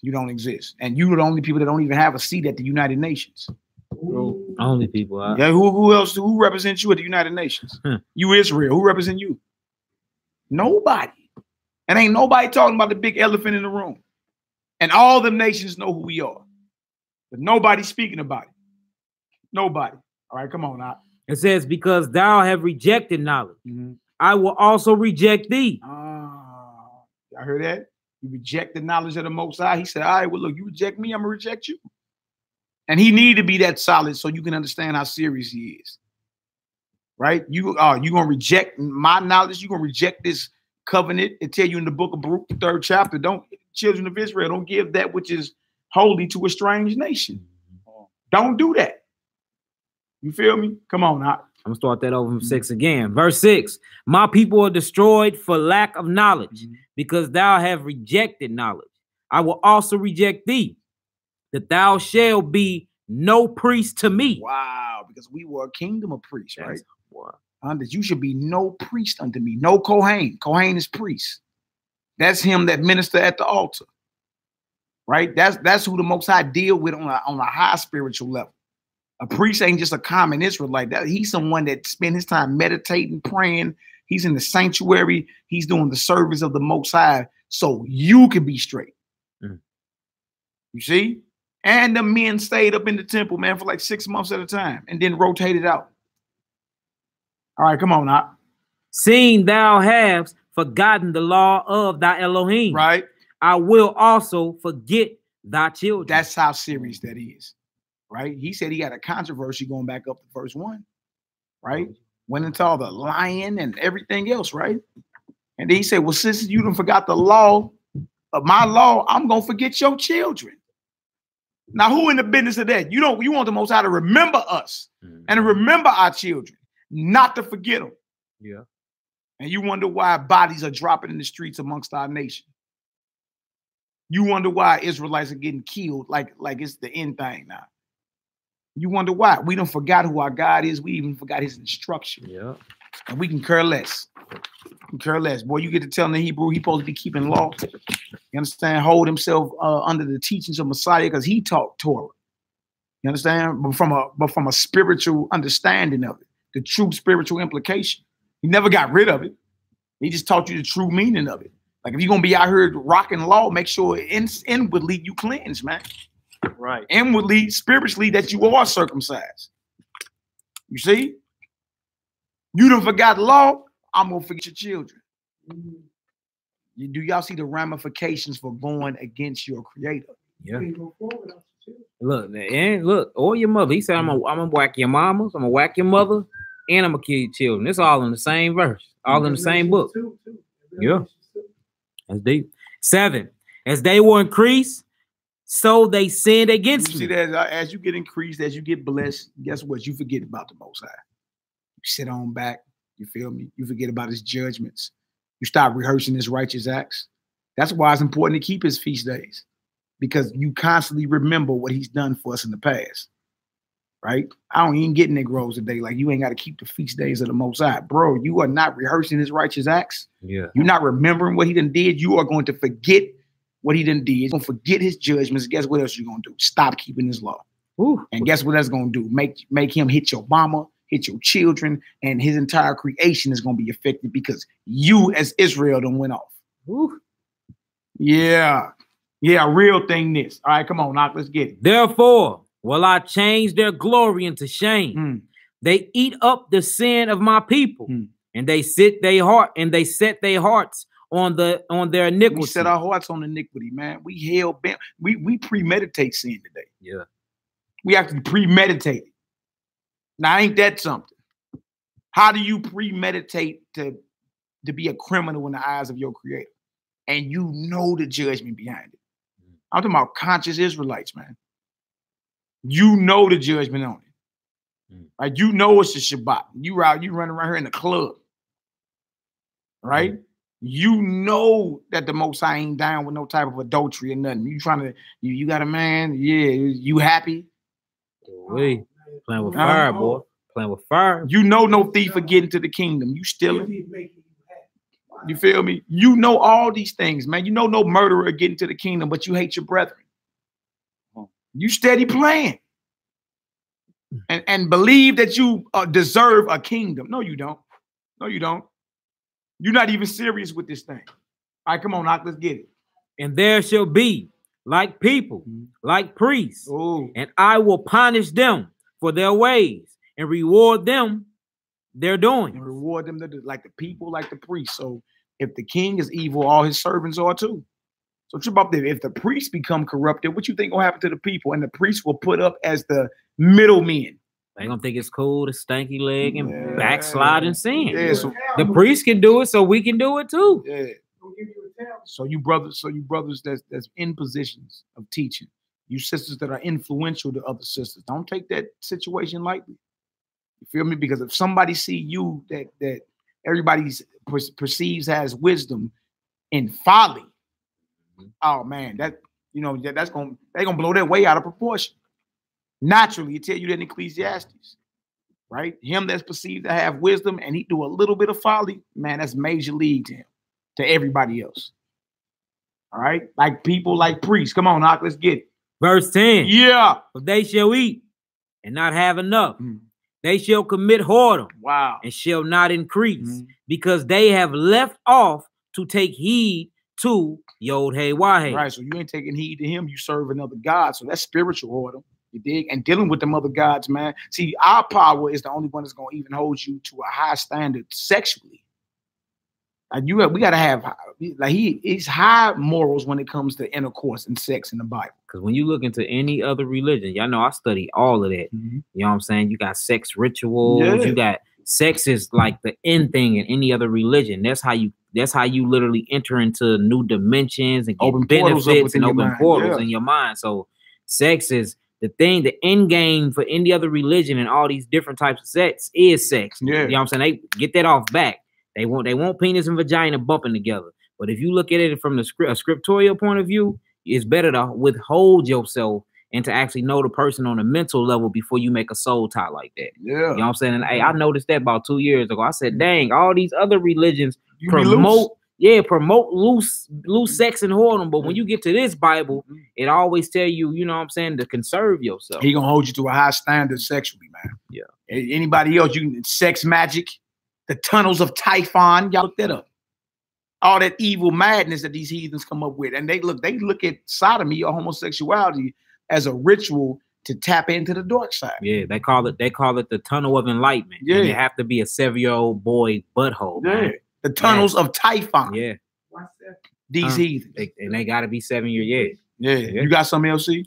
Speaker 2: You don't exist. And you're the only people that don't even have a seat at the United Nations.
Speaker 1: Only people.
Speaker 2: Yeah, who else? Who represents you at the United Nations? You, Israel. Who represents you? Nobody. And ain't nobody talking about the big elephant in the room. And all the nations know who we are. But nobody's speaking about it. Nobody. All right, come on now.
Speaker 1: It says, because thou have rejected knowledge, I will also reject thee.
Speaker 2: I heard that. You reject the knowledge of the Most High. He said, all right, well, look, you reject me, I'm going to reject you. And he needed to be that solid so you can understand how serious he is. Right? You going to reject my knowledge. You're going to reject this covenant. It tell you in the book of Baruch, the 3rd chapter, children of Israel, don't give that which is holy to a strange nation. Don't do that. You feel me? Come on now.
Speaker 1: I'm going to start that over from 6 again. Verse 6, my people are destroyed for lack of knowledge, because thou have rejected knowledge. I will also reject thee, that thou shalt be no priest to me.
Speaker 2: Wow, because we were a kingdom of priests, right?
Speaker 1: Wow.
Speaker 2: That you should be no priest unto me. No Kohen. Kohen is priest. That's him that minister at the altar. Right? That's who the Most High deal with on a high spiritual level. A priest ain't just a common Israelite. He's someone that spend his time meditating, praying. He's in the sanctuary. He's doing the service of the Most High so you can be straight. You see? And the men stayed up in the temple, man, for like 6 months at a time and then rotated out. All right, come on now.
Speaker 1: Seeing thou hast forgotten the law of thy Elohim,
Speaker 2: right?
Speaker 1: I will also forget thy children.
Speaker 2: That's how serious that is. Right? He said he had a controversy going back up to verse 1, right? Went into all the lying and everything else, right? And then he said, well, since you done forgot the law of my law, I'm going to forget your children. Now, who in the business of that? You want the Most High to remember us and to remember our children, not to forget them.
Speaker 1: Yeah.
Speaker 2: And you wonder why bodies are dropping in the streets amongst our nation. You wonder why Israelites are getting killed like it's the end thing now. You wonder why. We done forgot who our God is. We even forgot his instruction.
Speaker 1: Yeah.
Speaker 2: And we can care less. Care less. Boy, you get to tell the Hebrew, he's supposed to be keeping law. You understand? Hold himself under the teachings of Messiah because he taught Torah. You understand? But from a spiritual understanding of it, the true spiritual implication. He never got rid of it. He just taught you the true meaning of it. Like if you're going to be out here rocking law, make sure inwardly you cleanse, man. Right. Inwardly, spiritually, that you are circumcised. You see? You done forgot law, I'm going to forget your children. Do y'all see the ramifications for going against your creator?
Speaker 1: Yeah. Look, or your mother. He said, I'm gonna whack your mamas, I'm gonna whack your mother, and I'm gonna kill your children. It's all in the same verse, all in the same book. Yeah. That's deep. 7. As they will increase, so they sinned against
Speaker 2: me. See that as you get increased, as you get blessed, guess what? You forget about the Most High. You sit on back. You feel me? You forget about his judgments. You start rehearsing his righteous acts. That's why it's important to keep his feast days, because you constantly remember what he's done for us in the past. Right? I don't even get Negroes today. Like, you ain't got to keep the feast days of the Most High. Bro, you are not rehearsing his righteous acts.
Speaker 1: Yeah.
Speaker 2: You're not remembering what he done did. You are going to forget what he done did. You're going to forget his judgments. Guess what else you're going to do? Stop keeping his law.
Speaker 1: Ooh. And
Speaker 2: guess what that's going to do? Make him hit your mama, hit your children, and his entire creation is going to be affected because you as Israel done went off.
Speaker 1: Ooh.
Speaker 2: Yeah. Yeah, real thing this. All right, come on, now let's get it.
Speaker 1: Therefore, will I change their glory into shame? They eat up the sin of my people, and they set their hearts on their iniquity.
Speaker 2: We set our hearts on iniquity, man. We hell bent. We premeditate sin today.
Speaker 1: Yeah.
Speaker 2: We actually premeditate it. Now, ain't that something? How do you premeditate to be a criminal in the eyes of your creator? And you know the judgment behind it. I'm talking about conscious Israelites, man.
Speaker 3: You know the judgment on it. Like, you know it's a Shabbat. You running around here in the club. Right? You know that the Most High ain't down with no type of adultery or nothing. You trying to, you got a man, yeah, you happy?
Speaker 1: Wait, playing with fire, boy. Playing with fire.
Speaker 3: You know no thief are getting to the kingdom. You stealing. You feel me? You know all these things, man. You know no murderer getting to the kingdom, but you hate your brethren. You steady playing. And believe that you deserve a kingdom. No, you don't. No, you don't. You're not even serious with this thing. All right, come on, Knock, let's get it.
Speaker 1: And there shall be like people, like priests, and I will punish them for their ways and reward them their doing.
Speaker 3: And reward them like the people, like the priests. So if the king is evil, all his servants are too. So trip up there. If the priests become corrupted, what you think will happen to the people? And the priests will put up as the middlemen.
Speaker 1: They gonna think it's cool to stanky leg and backslide and sin.
Speaker 3: Yeah, so
Speaker 1: the priest can do it, so we can do it too.
Speaker 3: Yeah. So you brothers that's in positions of teaching, you sisters that are influential to other sisters, don't take that situation lightly. You feel me? Because if somebody see you that everybody perceives as wisdom in folly, oh man, they're gonna blow their way out of proportion. Naturally, it tell you that in Ecclesiastes, right? Him that's perceived to have wisdom and he do a little bit of folly, man, that's major league to him, to everybody else. All right, like people, like priests. Come on, Knock, let's get it.
Speaker 1: Verse 10.
Speaker 3: Yeah.
Speaker 1: But they shall eat and not have enough. They shall commit whoredom.
Speaker 3: Wow.
Speaker 1: And shall not increase, because they have left off to take heed to Yhwh.
Speaker 3: Right, so you ain't taking heed to him, you serve another God. So that's spiritual whoredom. You dig? And dealing with them other gods, man. See, our power is the only one that's gonna even hold you to a high standard sexually. Like we gotta have he's high morals when it comes to intercourse and sex in the Bible.
Speaker 1: Because when you look into any other religion, y'all know I study all of that. You know what I'm saying? You got sex rituals. You got sex is like the end thing in any other religion. That's how you literally enter into new dimensions and get
Speaker 3: open
Speaker 1: benefits and open portals in your mind. So sex is the thing, the end game for any other religion and all these different types of sex is sex. You know what I'm saying? They get that off back. They want penis and vagina bumping together. But if you look at it from the scriptorial point of view, it's better to withhold yourself and to actually know the person on a mental level before you make a soul tie like that. You know what I'm saying? And hey, I noticed that about 2 years ago. I said, dang, all these other religions promote loose sex and whoredom. But when you get to this Bible, it always tell you, you know what I'm saying, to conserve yourself.
Speaker 3: He gonna hold you to a high standard sexually, man. Yeah. Anybody else, sex magic, the tunnels of Typhon, y'all look that up. All that evil madness that these heathens come up with. And they look at sodomy or homosexuality as a ritual to tap into the dark side.
Speaker 1: Yeah, they call it the tunnel of enlightenment. Yeah. And you have to be a 7-year-old boy butthole. Yeah. Man.
Speaker 3: The tunnels of Typhon.
Speaker 1: Yeah.
Speaker 3: These heathens.
Speaker 1: And they gotta be 7 years.
Speaker 3: Yeah. You got something else, LC?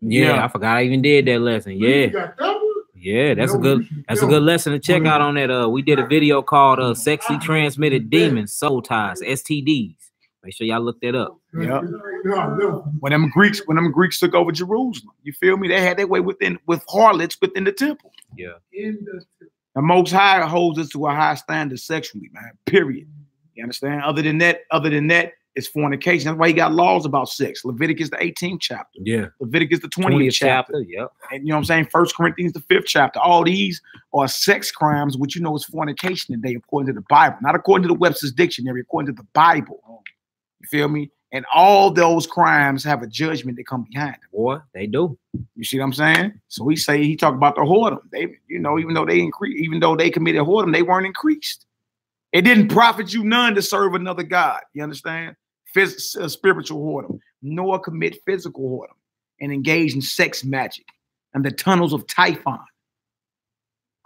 Speaker 1: Yeah, I forgot I even did that lesson. Yeah, that's a good lesson to check out on that. We did a video called Sexually Transmitted Demons, Soul Ties, STDs. Make sure y'all look that up.
Speaker 3: Yeah. When them Greeks took over Jerusalem, you feel me? They had their way with harlots within the temple.
Speaker 1: Yeah.
Speaker 3: The Most High holds us to a high standard sexually, man. Period. You understand? Other than that, it's fornication. That's why he got laws about sex. Leviticus the 18th chapter.
Speaker 1: Yeah.
Speaker 3: Leviticus the 20th chapter.
Speaker 1: Yep.
Speaker 3: And you know what I'm saying? 1 Corinthians the 5th chapter. All these are sex crimes, which you know is fornication today, according to the Bible. Not according to the Webster's Dictionary, according to the Bible. You feel me? And all those crimes have a judgment that come behind them.
Speaker 1: Boy, they do.
Speaker 3: You see what I'm saying? So he talked about the whoredom. They, even though they committed whoredom, they weren't increased. It didn't profit you none to serve another God. You understand? Spiritual whoredom, nor commit physical whoredom, and engage in sex magic and the tunnels of Typhon.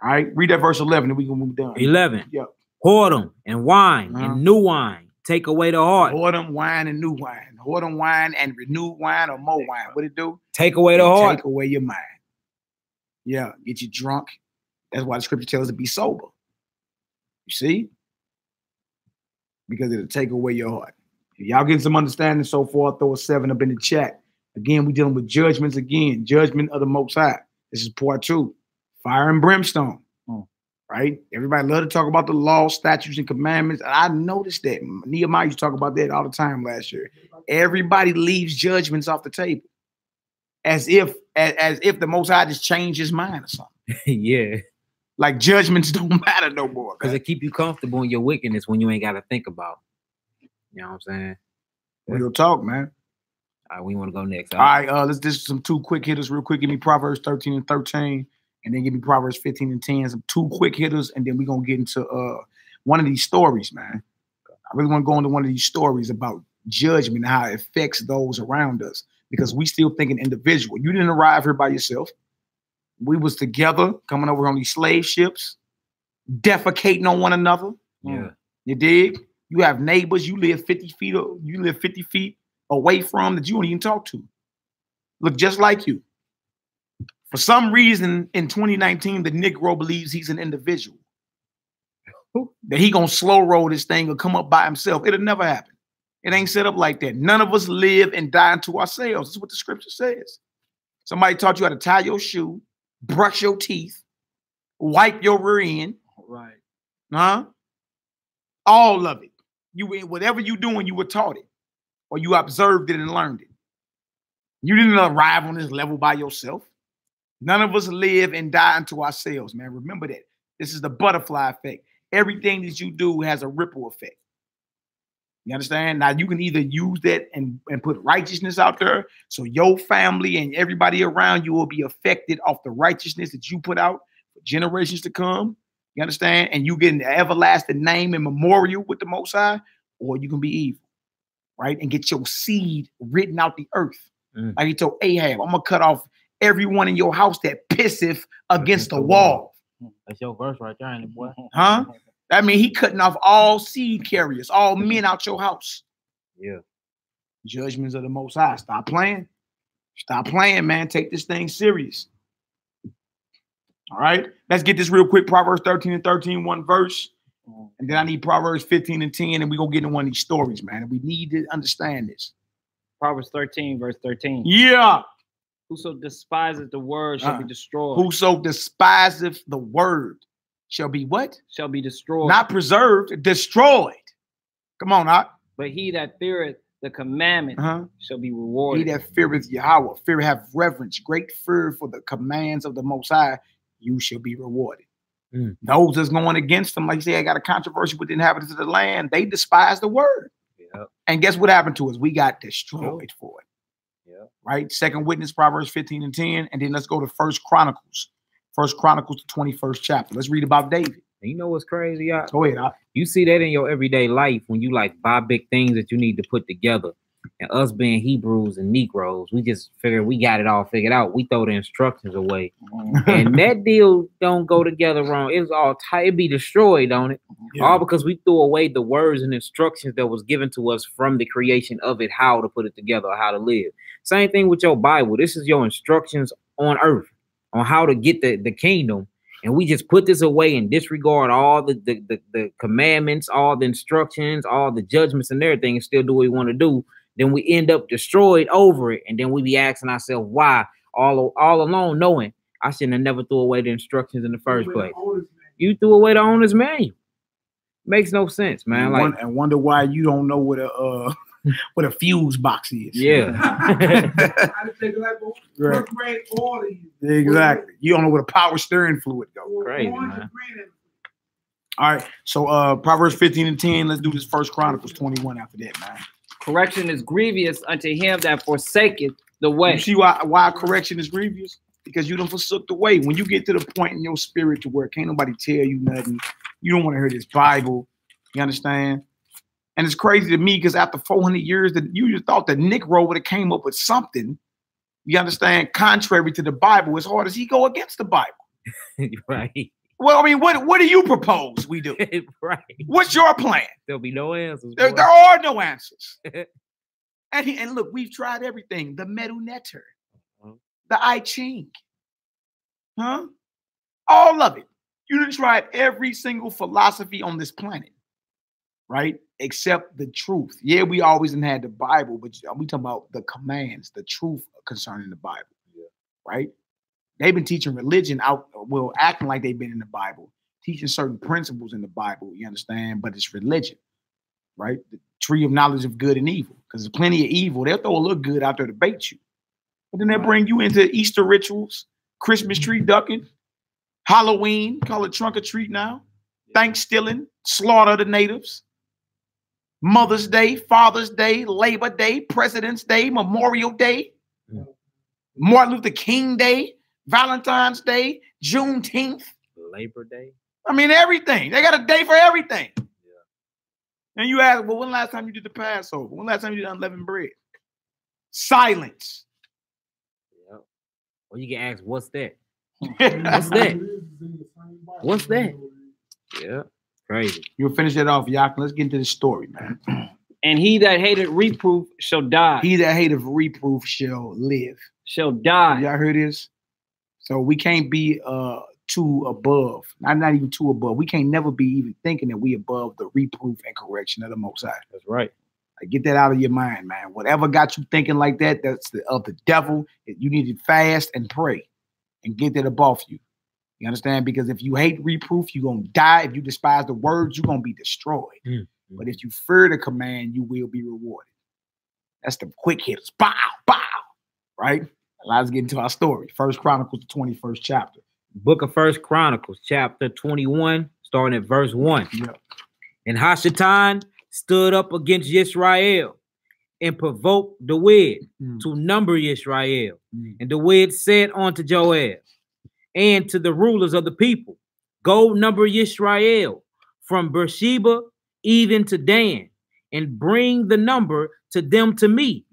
Speaker 3: All right, read that verse 11 and we can move down.
Speaker 1: 11.
Speaker 3: Yep.
Speaker 1: Whoredom and wine and new wine take away the heart.
Speaker 3: Whoredom, wine, and new wine. Whoredom, wine, and renewed wine or more wine. What it do?
Speaker 1: Take away the heart.
Speaker 3: Take away your mind. Yeah, get you drunk. That's why the scripture tells us to be sober. You see? Because it'll take away your heart. If y'all getting some understanding so far, throw a 7 up in the chat. Again, we dealing with judgments again. Judgment of the Most High. This is part 2. Fire and brimstone. Right? Everybody love to talk about the law, statutes, and commandments. And I noticed that. Nehemiah used to talk about that all the time last year. Everybody leaves judgments off the table. As if the Most High just changed his mind or something.
Speaker 1: Yeah.
Speaker 3: Like judgments don't matter no more.
Speaker 1: Because it keep you comfortable in your wickedness when you ain't got to think about it. You know what I'm saying?
Speaker 3: Real talk, man.
Speaker 1: All right, we want to go next.
Speaker 3: All right, let's do some 2 quick hitters real quick. Give me Proverbs 13 and 13, and then give me Proverbs 15 and 10. Some 2 quick hitters, and then we're going to get into one of these stories, man. I really want to go into one of these stories about judgment and how it affects those around us, because we still thinking individual. You didn't arrive here by yourself. We was together coming over on these slave ships, defecating on one another.
Speaker 1: Yeah.
Speaker 3: You dig? You have neighbors you live 50 feet away from that you don't even talk to. Look just like you. For some reason in 2019, the Negro believes he's an individual. That he gonna slow roll this thing or come up by himself. It'll never happen. It ain't set up like that. None of us live and die unto ourselves. That's what the scripture says. Somebody taught you how to tie your shoe, brush your teeth, wipe your rear end.
Speaker 2: Right.
Speaker 3: Huh? All of it. Whatever you doing, you were taught it. Or you observed it and learned it. You didn't arrive on this level by yourself. None of us live and die unto ourselves, man. Remember that. This is the butterfly effect. Everything that you do has a ripple effect. You understand? Now, you can either use that and put righteousness out there so your family and everybody around you will be affected off the righteousness that you put out for generations to come. You understand? And you get an everlasting name and memorial with the Most High, or you can be evil. Right? And get your seed written out the earth. Like he told Ahab, I'm going to cut off everyone in your house that pisseth against the wall.
Speaker 1: That's your verse right there, ain't it, boy?
Speaker 3: Huh? That means he cutting off all seed carriers, all men out your house.
Speaker 1: Yeah.
Speaker 3: Judgments of the Most High. Stop playing. Stop playing, man. Take this thing serious. All right? Let's get this real quick. Proverbs 13 and 13, 1 verse. And then I need Proverbs 15 and 10, and we're going to get into one of these stories, man. And we need to understand this.
Speaker 6: Proverbs 13, verse 13.
Speaker 3: Yeah.
Speaker 6: Whoso despises the word shall be destroyed.
Speaker 3: Whoso despiseth the word shall be what?
Speaker 6: Shall be destroyed.
Speaker 3: Not preserved, destroyed. Come on, Doc.
Speaker 6: But he that feareth the commandment shall be rewarded.
Speaker 3: He that feareth Yhwh, fear, have reverence, great fear for the commands of the Most High, you shall be rewarded. Those that's going against them, like you say, I got a controversy with the inhabitants of the land. They despise the word.
Speaker 1: Yep.
Speaker 3: And guess what happened to us? We got destroyed for it.
Speaker 1: Yep.
Speaker 3: Right? Second witness, Proverbs 15 and 10. And then let's go to First Chronicles. First Chronicles, the 21st chapter. Let's read about David.
Speaker 1: You know what's crazy, y'all?
Speaker 3: Go ahead, Doc.
Speaker 1: You see that in your everyday life when you like buy big things that you need to put together. And us being Hebrews and Negroes, we just figure we got it all figured out. We throw the instructions away. And that deal don't go together wrong. It was all tight. It be destroyed, don't it? Yeah. All because we threw away the words and instructions that was given to us from the creation of it, how to put it together, or how to live. Same thing with your Bible. This is your instructions on earth on how to get the kingdom. And we just put this away and disregard all the commandments, all the instructions, all the judgments and everything, and still do what we want to do. Then we end up destroyed over it. And then we be asking ourselves why all alone, knowing I shouldn't have never threw away the instructions in the first place. You threw away the owner's manual. Makes no sense, man.
Speaker 2: And wonder why you don't know what a fuse box is.
Speaker 1: Yeah.
Speaker 2: Right. Exactly. You don't know what a power steering fluid goes.
Speaker 1: Crazy, man.
Speaker 3: All right. So Proverbs 15 and 10. Let's do this First Chronicles 21 after that, man.
Speaker 6: Correction is grievous unto him that forsaketh the way.
Speaker 3: You see why correction is grievous? Because you done forsook the way. When you get to the point in your spirit to where can't nobody tell you nothing, you don't want to hear this Bible. You understand? And it's crazy to me because after 400 years, that you just thought the Negro would have came up with something, you understand, contrary to the Bible, as hard as he go against the Bible.
Speaker 1: Right.
Speaker 3: Well, I mean, what do you propose we do?
Speaker 1: Right.
Speaker 3: What's your plan?
Speaker 1: There'll be no answers.
Speaker 3: There are no answers. and look, we've tried everything. The Medunetter, the I Ching, all of it. You done tried every single philosophy on this planet, right?
Speaker 2: accept the truth. Yeah, we always done had the Bible, but we talking about the commands, the truth concerning the Bible. Yeah. Right? They've been teaching religion out, well, acting like they've been in the Bible, teaching certain principles in the Bible, you understand? But it's religion, right? The tree of knowledge of good and evil. Because there's plenty of evil. They'll throw a little good out there to bait you. But then they'll bring you into Easter rituals, Christmas tree ducking, Halloween, call it trunk or treat now, Thanksgiving, slaughter the natives, Mother's Day, Father's Day, Labor Day, President's Day, Memorial Day, Martin Luther King Day, Valentine's Day, Juneteenth,
Speaker 1: Labor Day.
Speaker 2: I mean, everything. They got a day for everything. Yeah. And you ask, well, when last time you did the Passover? When last time you did unleavened bread? Silence.
Speaker 1: Yeah. Well, you can ask, what's that? What's that? What's that? Yeah. Crazy.
Speaker 2: You'll finish that off, y'all. Let's get into the story, man.
Speaker 6: And he that hated reproof shall die.
Speaker 2: He that hated reproof shall live.
Speaker 6: Shall die.
Speaker 2: Y'all heard this? So we can't be too above. Not even too above. We can't never be even thinking that we above the reproof and correction of the Most High.
Speaker 1: That's right.
Speaker 2: Like, get that out of your mind, man. Whatever got you thinking like that, that's of the devil. You need to fast and pray and get that up off you. You understand? Because if you hate reproof, you're going to die. If you despise the words, you're going to be destroyed. But if you fear the command, you will be rewarded. That's the quick hitters. Bow, bow. Right? Let's get into our story. First Chronicles, the 21st chapter.
Speaker 1: Book of First Chronicles, chapter 21, starting at verse 1.
Speaker 2: Yeah.
Speaker 1: And Hashatan stood up against Yisrael and provoked Dawid to number Yisrael. And Dawid said unto Joab and to the rulers of the people, go number Yisrael from Beersheba even to Dan, and bring the number to them to me,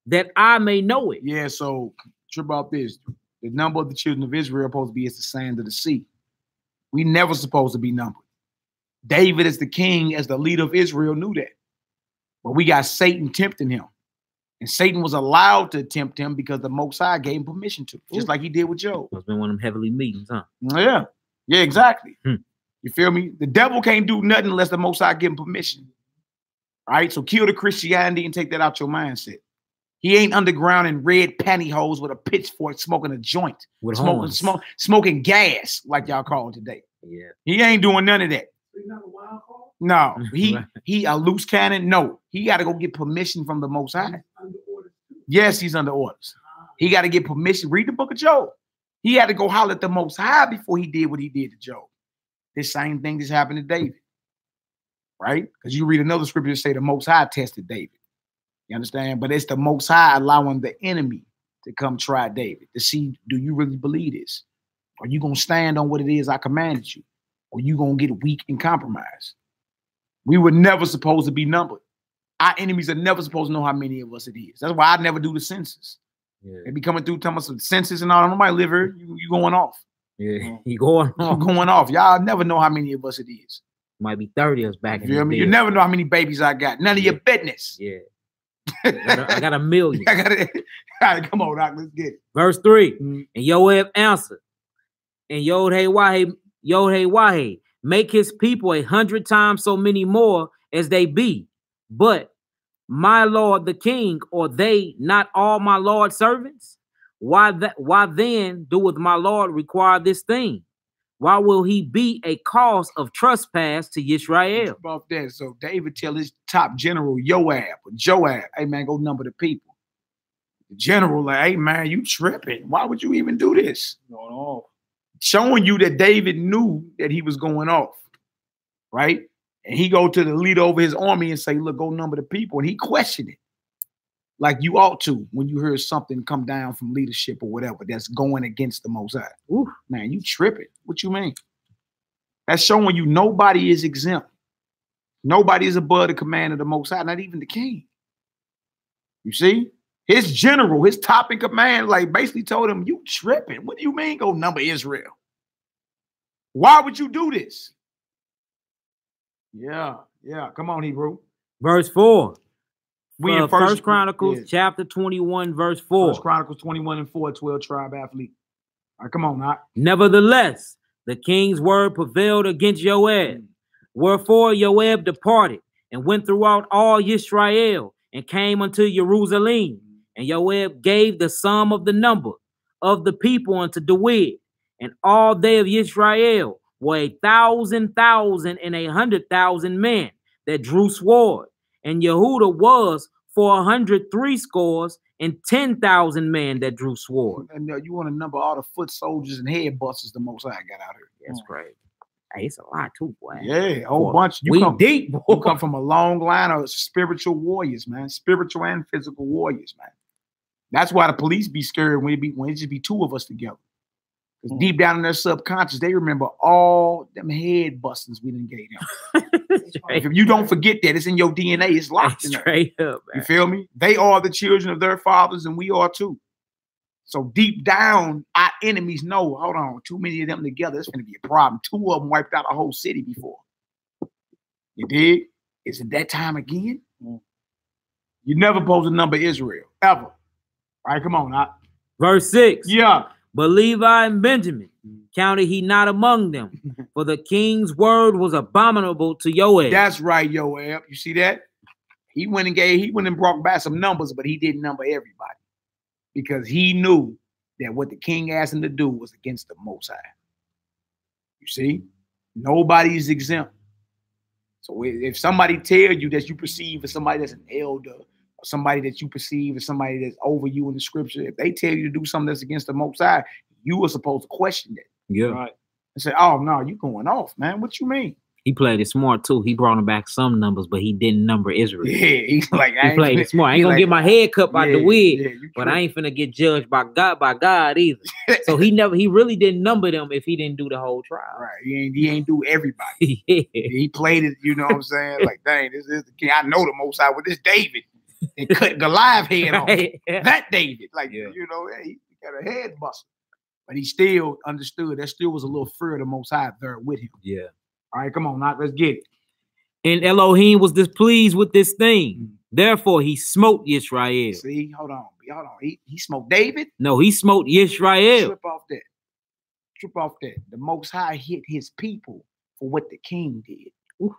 Speaker 1: that I may know it.
Speaker 2: Yeah, so trip about this. The number of the children of Israel supposed to be as the sand of the sea. We never supposed to be numbered. David as the king, as the leader of Israel, knew that. But we got Satan tempting him. And Satan was allowed to tempt him because the Most High gave him permission to, just like he did with Job.
Speaker 1: It's been one of them heavenly meetings, huh?
Speaker 2: Yeah. Yeah, exactly. You feel me? The devil can't do nothing unless the Most High give him permission. All right? So kill the Christianity and take that out your mindset. He ain't underground in red pantyhose with a pitchfork smoking a joint. With smoking gas, like y'all call it today.
Speaker 1: Yeah.
Speaker 2: He ain't doing none of that.
Speaker 5: He's not a wild card?
Speaker 2: No. He a loose cannon? No. He got to go get permission from the Most High.
Speaker 5: Under orders too.
Speaker 2: Yes, he's under orders. He got to get permission. Read the book of Job. He had to go holler at the Most High before he did what he did to Job. This same thing just happened to David. Right? Because you read another scripture that say the Most High tested David. You understand? But it's the Most High allowing the enemy to come try David to see, do you really believe this? Are you going to stand on what it is I commanded you? Or you going to get weak and compromised? We were never supposed to be numbered. Our enemies are never supposed to know how many of us it is. That's why I never do the census. Yeah. They be coming through telling us the census and all. Nobody live here. You going off.
Speaker 1: Yeah, you going off.
Speaker 2: Going off. Y'all never know how many of us it is.
Speaker 1: Might be 30 of us back in the day.
Speaker 2: You never know how many babies I got. None of your business.
Speaker 1: Yeah. I got a million.
Speaker 2: All right, come on, Doc, let's get it.
Speaker 1: Verse 3. And Joab answered, and Yhwh, make his people 100 times so many more as they be. But my lord the king, are they not all my lord's servants? Why then doeth my lord require this thing? Why will he be a cause of trespass to Yisrael?
Speaker 2: About that. So David tell his top general, Joab, hey man, go number the people. The general, like, hey man, you tripping. Why would you even do this? Going off. Showing you that David knew that he was going off. Right? And he go to the leader over his army and say, look, go number the people. And he questioned it. Like you ought to when you hear something come down from leadership or whatever that's going against the Most High. Ooh, man, you tripping. What you mean? That's showing you nobody is exempt. Nobody is above the command of the Most High, not even the king. You see? His general, his top in command, like basically told him, you tripping. What do you mean go number Israel? Why would you do this? Yeah. Come on, Hebrew.
Speaker 1: Verse 4.
Speaker 2: We in
Speaker 1: First Chronicles, chapter 21, verse 4.
Speaker 2: First Chronicles 21 and 4, 12 tribe athlete. All right, come on, Knock.
Speaker 1: Nevertheless, the king's word prevailed against Joab. Wherefore Joab departed and went throughout all Israel, and came unto Jerusalem. And Yhwh gave the sum of the number of the people unto Dawid, and all they of Israel were 1,000,000 and 100,000 men that drew sword. And Yehuda was 460 and 10,000 men that drew sword.
Speaker 2: And you want to number all the foot soldiers and head busters the Most High got out here.
Speaker 1: That's great. Hey, it's a lot too, boy.
Speaker 2: Yeah, a whole
Speaker 1: Boy,
Speaker 2: bunch.
Speaker 1: we deep, boy.
Speaker 2: You come from a long line of spiritual warriors, man. Spiritual and physical warriors, man. That's why the police be scared when it just be two of us together. Because deep down in their subconscious, they remember all them head bustings we done gave them. If you don't forget that, it's in your DNA. It's locked in there.
Speaker 1: Straight up, man.
Speaker 2: You feel me? They are the children of their fathers, and we are too. So deep down, our enemies know, hold on, too many of them together, it's going to be a problem. 2 of them wiped out a whole city before. You dig? Is it that time again? You never supposed to number Israel, ever. All right, come on.
Speaker 1: Verse 6.
Speaker 2: Yeah.
Speaker 1: But Levi and Benjamin counted he not among them, for the king's word was abominable to Yhwh.
Speaker 2: That's right, Yoab. You see that? He went and brought back some numbers, but he didn't number everybody. Because he knew that what the king asked him to do was against the Most High. You see? Nobody's exempt. So if somebody tell you that you perceive as somebody that's an elder, or somebody that you perceive as somebody that's over you in the scripture, if they tell you to do something that's against the Most High, you are supposed to question it.
Speaker 1: Yeah.
Speaker 2: Right. And say, oh, no, you going off, man. What you mean?
Speaker 1: He played it smart too. He brought him back some numbers, but he didn't number Israel.
Speaker 2: Yeah, he's like,
Speaker 1: he played it smart. I ain't gonna get my head cut by the wig, but
Speaker 2: true.
Speaker 1: I ain't finna get judged by God either. So he really didn't number them if he didn't do the whole trial.
Speaker 2: Right. He ain't do everybody.
Speaker 1: Yeah.
Speaker 2: He played it, you know what I'm saying? Like, dang, this is the king. I know the Most High with this David. They cut Goliath head off. That David. Like, you know, he got a head buster. But he still understood. There still was a little fear of the Most High there with him. Yeah. All right, come on, now let's get it.
Speaker 1: And Elohim was displeased with this thing. Therefore, he smote Israel.
Speaker 2: See, hold on. He smoked David?
Speaker 1: No, he smote Israel.
Speaker 2: Trip off that. The Most High hit his people for what the king did. Ooh.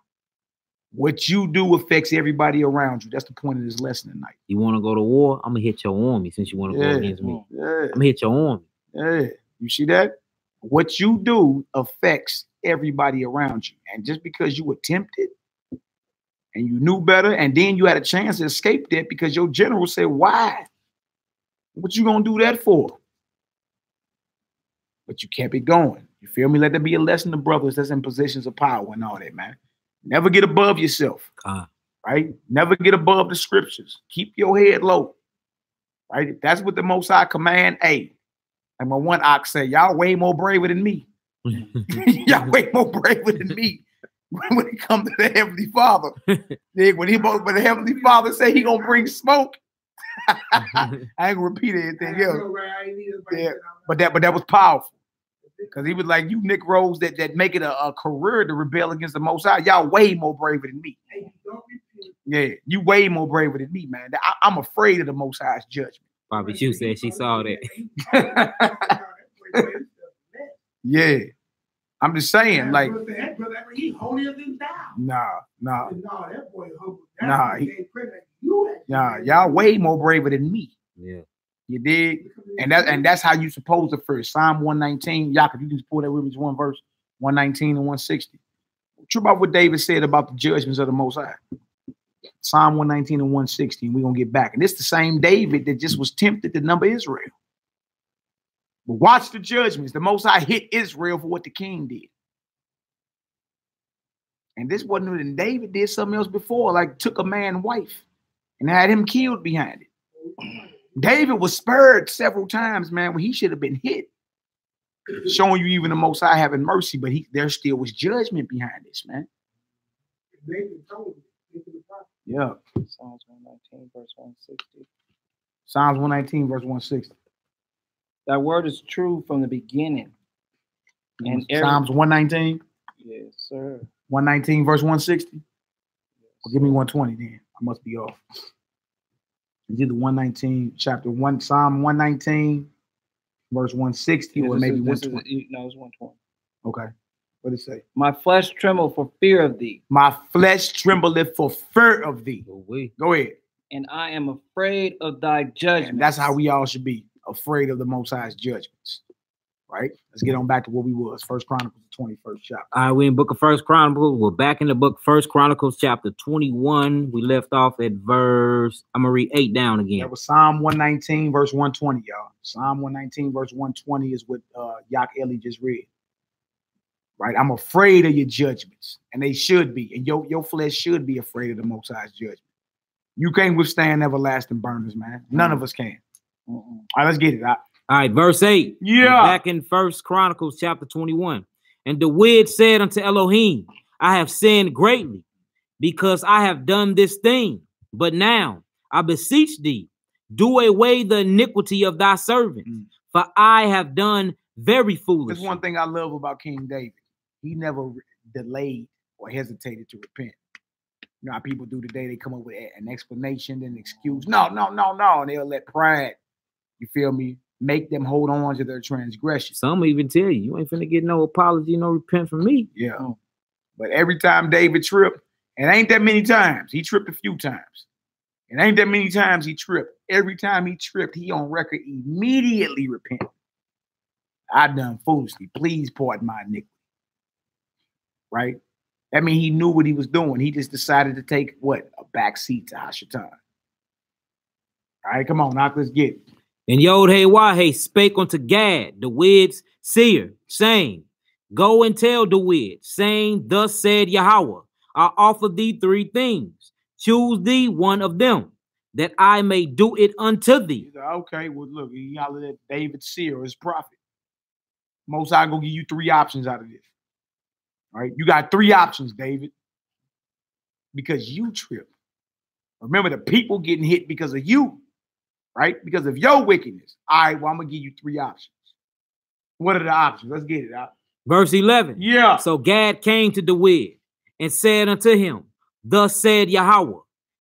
Speaker 2: What you do affects everybody around you. That's the point of this lesson tonight.
Speaker 1: You want to go to war? I'm going to hit your army since you want to go against me. Yeah. I'm going to hit your army.
Speaker 2: Yeah. You see that? What you do affects everybody around you. And just because you attempted and you knew better, and then you had a chance to escape that because your general said, why? What you gonna do that for? But you kept it going. You feel me? Let there be a lesson to brothers that's in positions of power and all that, man. Never get above yourself. Right? Never get above the scriptures. Keep your head low. Right? If that's what the Most High command, hey, like my one ox said, y'all way more braver than me. Y'all way more braver than me when it comes to the Heavenly Father. When the Heavenly Father say he gonna bring smoke, I ain't gonna repeat anything else. Yeah, but that was powerful. Because he was like, you Nick Rose that make it a career to rebel against the Most High. Y'all way more braver than me. Yeah, you way more braver than me, man. I'm afraid of the Most High's judgment.
Speaker 1: Bobby Chu said she saw that.
Speaker 2: Yeah. I'm just saying, like,
Speaker 5: he holier than thou.
Speaker 2: Nah,
Speaker 5: that boy humble.
Speaker 2: Y'all way more braver than me.
Speaker 1: Yeah.
Speaker 2: You dig? And that's how you supposed to first. Psalm 119. Y'all, if you can just pull that with me, one verse, 119 and 160. True about what David said about the judgments of the Most High. Psalm 119 and 160, and we're gonna get back. And it's the same David that just was tempted to number Israel. But watch the judgments. The Most High hit Israel for what the king did. And this wasn't when David did something else before, like took a man's wife and had him killed behind it. David was spared several times, man, when he should have been hit. Showing you even the Most High having mercy, but there still was judgment behind this, man. Yeah.
Speaker 6: Psalms 119, verse 160.
Speaker 2: Psalms 119, verse 160.
Speaker 6: That word is true from the beginning. And
Speaker 2: Psalms 119?
Speaker 6: Yes, sir.
Speaker 2: 119, verse 160? Yes, well, give me 120 then. I must be off. It's either 119, chapter 1, Psalm 119, verse 160, or maybe 120.
Speaker 6: No, it's 120.
Speaker 2: Okay.
Speaker 3: What did it say?
Speaker 6: My flesh trembled for fear of thee,
Speaker 3: My flesh trembleth for fear of thee. Go ahead.
Speaker 6: and I am afraid of thy judgment.
Speaker 3: And that's how we all should be, afraid of the Most High's judgments. Right? Let's get on back to what we was. First Chronicles, 21st chapter.
Speaker 1: All right, we're in book of First Chronicles. We're back in the book First Chronicles, chapter 21. We left off at verse, I'm going to read 8 down again.
Speaker 3: That was Psalm 119, verse 120, y'all. Psalm 119, verse 120 is what Yhwh just read. Right? I'm afraid of your judgments. And they should be. And your flesh should be afraid of the Most High's judgment. You can't withstand everlasting burners, man. None of us can. All right, let's get it out.
Speaker 1: All right, verse 8.
Speaker 3: Yeah.
Speaker 1: Back in First Chronicles chapter 21. And David said unto Elohim, I have sinned greatly, because I have done this thing. But now I beseech thee, do away the iniquity of thy servant, for I have done very foolish.
Speaker 3: That's one thing I love about King David. He never delayed or hesitated to repent. You know how people do today, they come up with an explanation and an excuse. No. And they'll let pride, you feel me, make them hold on to their transgression.
Speaker 1: Some even tell you ain't finna get no apology, no repent from me.
Speaker 3: Yeah. But every time David tripped, and ain't that many times, he tripped a few times. And ain't that many times he tripped. Every time he tripped, he on record immediately repented. I done foolishly. Please pardon my iniquity. Right? That means he knew what he was doing. He just decided to take what? A backseat to Hashatan. All right, come on, now let's get it.
Speaker 1: And Yhwh spake unto Gad, David's seer, saying, Go and tell David, saying, Thus said Yahweh, I offer thee 3 things. Choose thee one of them, that I may do it unto thee.
Speaker 3: He said, okay, well, look, he hollered at David's seer, his prophet. Most High gonna give you 3 options out of this. All right, you got 3 options, David, because you tripped. Remember, the people getting hit because of you, right? Because of your wickedness. All right, well, I'm gonna give you 3 options. What are the options? Let's get it out.
Speaker 1: Verse 11.
Speaker 3: Yeah.
Speaker 1: So Gad came to David and said unto him, Thus said Yahweh,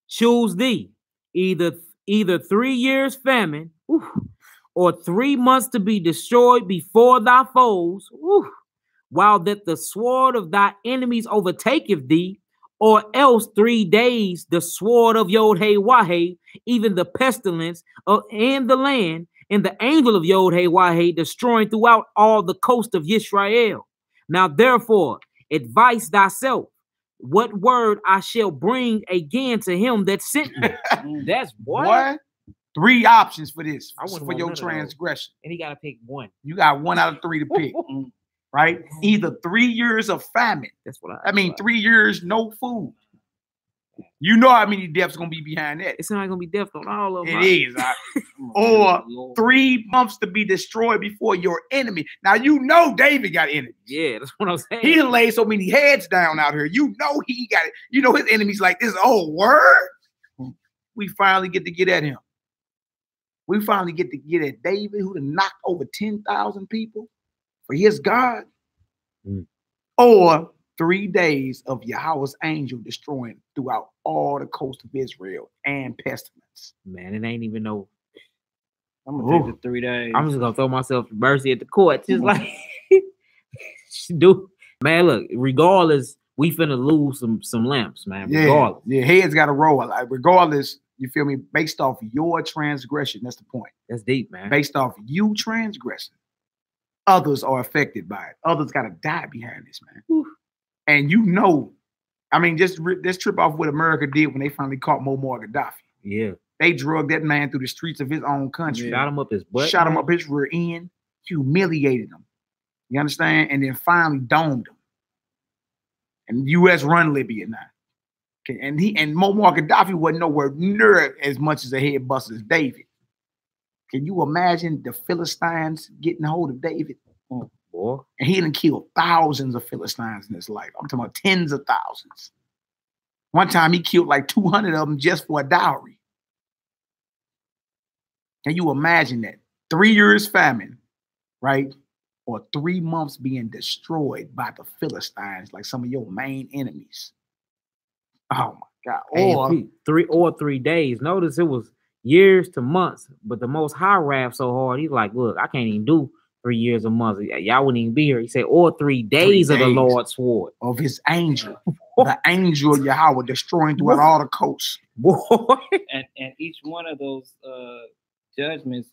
Speaker 1: choose thee either 3 years famine, or 3 months to be destroyed before thy foes, while that the sword of thy enemies overtaketh thee, or else 3 days the sword of Yhwh, even the pestilence in the land, and the angel of Yhwh destroying throughout all the coast of Israel. Now therefore advise thyself what word I shall bring again to him that sent me. That's what?
Speaker 3: 3 options for this,
Speaker 1: I wouldn't
Speaker 3: for
Speaker 1: want
Speaker 3: your
Speaker 1: none of those.
Speaker 3: transgression.
Speaker 1: And he got to pick one.
Speaker 3: You got 1 out of 3 to pick, right? Either 3 years of famine.
Speaker 1: That's what
Speaker 3: I mean, 3 years, no food. You know how many deaths gonna be behind that.
Speaker 1: It's not going to be death on all of them.
Speaker 3: It is. Or 3 months to be destroyed before your enemy. Now, you know David got enemies.
Speaker 1: Yeah, that's what I'm saying.
Speaker 3: He done laid so many heads down out here. You know he got it. You know his enemies like this. Oh, word. We finally get to get at him. We finally get to get at David, who done knocked over 10,000 people for his God. Or 3 days of Yahweh's angel destroying throughout all the coast of Israel and pestilence.
Speaker 1: Man, it ain't even no.
Speaker 6: I'm gonna take the 3 days.
Speaker 1: I'm just gonna throw myself to mercy at the court. Just like do, man. Look, regardless, we finna lose some lamps, man. Regardless.
Speaker 3: Yeah, heads gotta roll. Like, regardless, you feel me? Based off your transgression, that's the point.
Speaker 1: That's deep, man.
Speaker 3: Based off you transgressing, others are affected by it. Others gotta die behind this, man. Whew. And you know, I mean, just trip off what America did when they finally caught Muammar Gaddafi.
Speaker 1: Yeah.
Speaker 3: They drugged that man through the streets of his own country.
Speaker 1: Shot him up his butt.
Speaker 3: Shot him up his rear end. Humiliated him. You understand? And then finally domed him. And the U.S. run Libya now. Okay, and Muammar Gaddafi wasn't nowhere near as much as a head buster as David. Can you imagine the Philistines getting hold of David?
Speaker 1: Boy.
Speaker 3: And he done killed thousands of Philistines in his life. I'm talking about tens of thousands. One time he killed like 200 of them just for a dowry. Can you imagine that? 3 years famine, right? Or 3 months being destroyed by the Philistines, like some of your main enemies. Oh my God.
Speaker 1: Or 3 days. Notice it was years to months, but the Most High wrath so hard. He's like, look, I can't even do 3 years a month. Y'all wouldn't even be here. He said, or 3 days of the Lord's sword.
Speaker 2: Of his angel. The angel of Yhwh destroying throughout all the coasts.
Speaker 1: Boy.
Speaker 6: And each one of those judgments,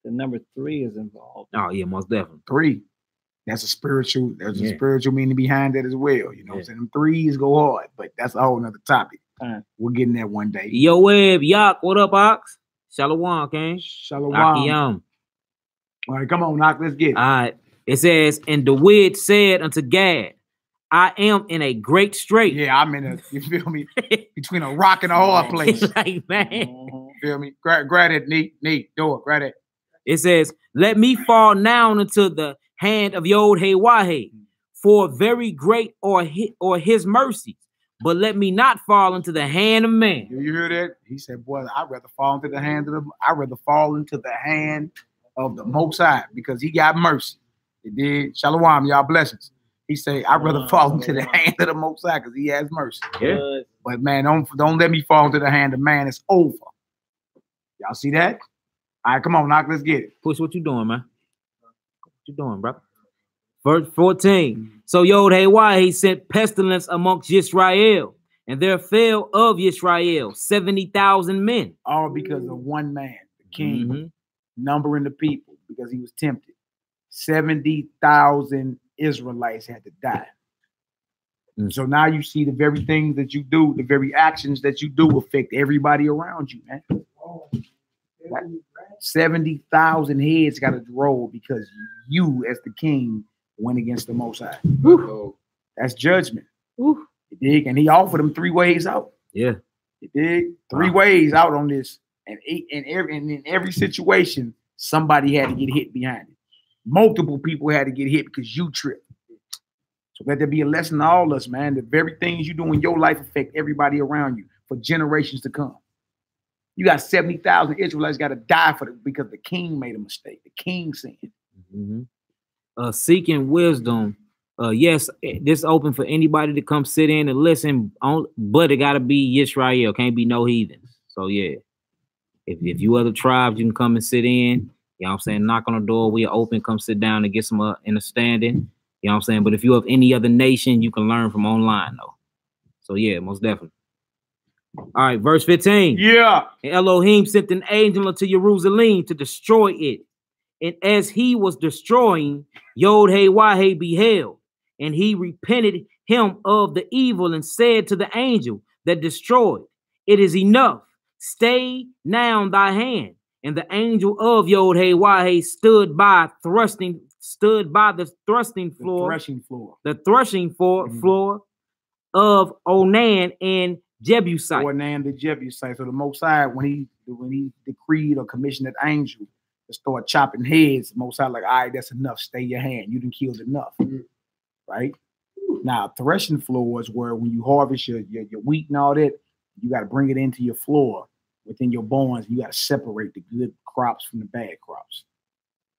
Speaker 6: the number 3 is involved.
Speaker 1: Oh, yeah, most definitely.
Speaker 2: 3. There's a spiritual meaning behind that as well. You know what I'm saying? Them 3s go hard, but that's a whole nother topic. We'll get in there one day.
Speaker 1: Yhwh, Yak, what up, Ox? Shalom, King.
Speaker 2: Shalom.
Speaker 1: Akiyam.
Speaker 2: All right, come on, Knock. Let's get it.
Speaker 1: All right. It says, and Yhwh said unto Gad, I am in a great strait.
Speaker 2: Yeah, I'm in a, you feel me? Between a rock and a hard place.
Speaker 1: Like, man.
Speaker 2: You feel me? Grab it, neat, do it, grab it.
Speaker 1: It says, let me fall now into the hand of Yhwh, for very great or his mercies, but let me not fall into the hand of man.
Speaker 2: You hear that? He said, boy, I'd rather fall into the hand of the Most High, because he got mercy. He did. Shalom, y'all blessings. He said, I'd rather fall into the hand of the Most High because he has mercy.
Speaker 1: Yeah.
Speaker 2: But man, don't let me fall into the hand of man. It's over. Y'all see that? All right, come on, Knock. Let's get it.
Speaker 1: Push, what you doing, man? What you doing, bro? Verse 14. So Yhwh sent pestilence amongst Yisrael, and there fell of Yisrael 70,000 men.
Speaker 2: All because of one man, the king, numbering the people because he was tempted. 70,000 Israelites had to die. So now you see the very things that you do, the very actions that you do affect everybody around you, man. 70,000 heads got to roll because you, as the king, went against the Most High. That's judgment. You dig? And he offered them 3 ways out.
Speaker 1: Yeah.
Speaker 2: You dig? 3 ways out on this. And in every situation, somebody had to get hit behind it. Multiple people had to get hit because you tripped. So let there be a lesson to all of us, man. The very things you do in your life affect everybody around you for generations to come. You got 70,000 Israelites got to die because the king made a mistake. The king sinned.
Speaker 1: Seeking wisdom. Yes, this open for anybody to come sit in and listen, but it got to be Yisrael. Can't be no heathens. So yeah, if you other tribes, you can come and sit in. You know what I'm saying? Knock on the door. We are open. Come sit down and get some understanding. You know what I'm saying? But if you have any other nation, you can learn from online though. So yeah, most definitely. All right, verse 15.
Speaker 3: Yeah.
Speaker 1: And Elohim sent an angel unto Jerusalem to destroy it. And as he was destroying, Yhwh beheld, and he repented him of the evil and said to the angel that destroyed, it is enough. Stay now thy hand. And the angel of Yhwh stood by the threshing floor of Onan and Jebusite.
Speaker 2: Onan the Jebusite. So the Most High, when he decreed or commissioned that angel to start chopping heads, the Most High like, all right, that's enough. Stay your hand. You done killed enough. Right? Now, threshing floor is where when you harvest your wheat and all that, you got to bring it into your floor within your barns. You got to separate the good crops from the bad crops.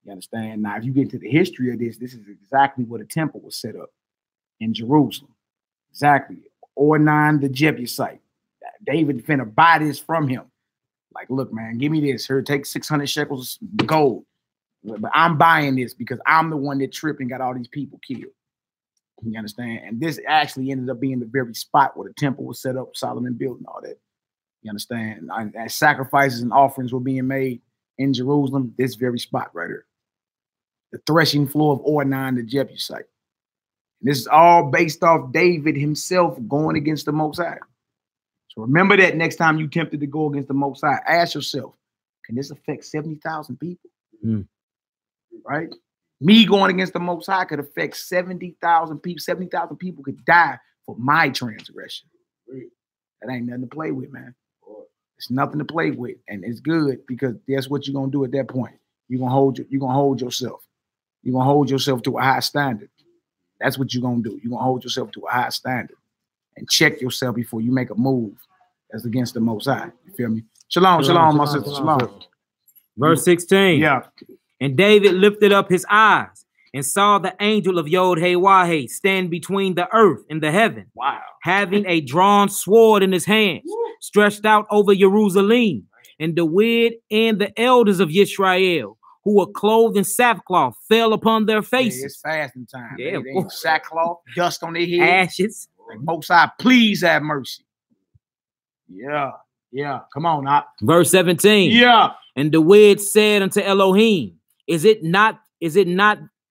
Speaker 2: You understand? Now, if you get into the history of this is exactly where the temple was set up in Jerusalem. Exactly. Ornan the Jebusite. David finna buy this from him. Like, look, man, give me this. Here, take 600 shekels gold. But I'm buying this because I'm the one that tripped and got all these people killed. You understand? And this actually ended up being the very spot where the temple was set up, Solomon built and all that. You understand? And sacrifices and offerings were being made in Jerusalem, this very spot right here. The threshing floor of Ornan the Jebusite. And this is all based off David himself going against the Most High. So remember that next time you tempted to go against the Most High, ask yourself, can this affect 70,000 people? Right? Me going against the Most High could affect 70,000 people. 70,000 people could die for my transgression. That ain't nothing to play with, man. It's nothing to play with. And it's good because that's what you're going to do at that point. You're going to hold yourself. You're going to hold yourself to a high standard. That's what you're going to do. You're going to hold yourself to a high standard and check yourself before you make a move that's against the Most High. You feel me? Shalom, my sister. Shalom.
Speaker 1: Verse 16.
Speaker 2: Yeah.
Speaker 1: And David lifted up his eyes and saw the angel of Yhwh stand between the earth and the heaven.
Speaker 2: Wow.
Speaker 1: Having a drawn sword in his hands, stretched out over Jerusalem. And Yhwh and the elders of Yisrael who were clothed in sackcloth fell upon their
Speaker 2: Yeah, it's
Speaker 1: faces.
Speaker 2: fasting time.
Speaker 1: Yeah,
Speaker 2: They ain't sackcloth, dust on their head.
Speaker 1: Ashes.
Speaker 2: Like, Most High, please have mercy. Yeah, yeah. Come on, now.
Speaker 1: Verse 17.
Speaker 2: Yeah.
Speaker 1: And the word said unto Elohim, is it not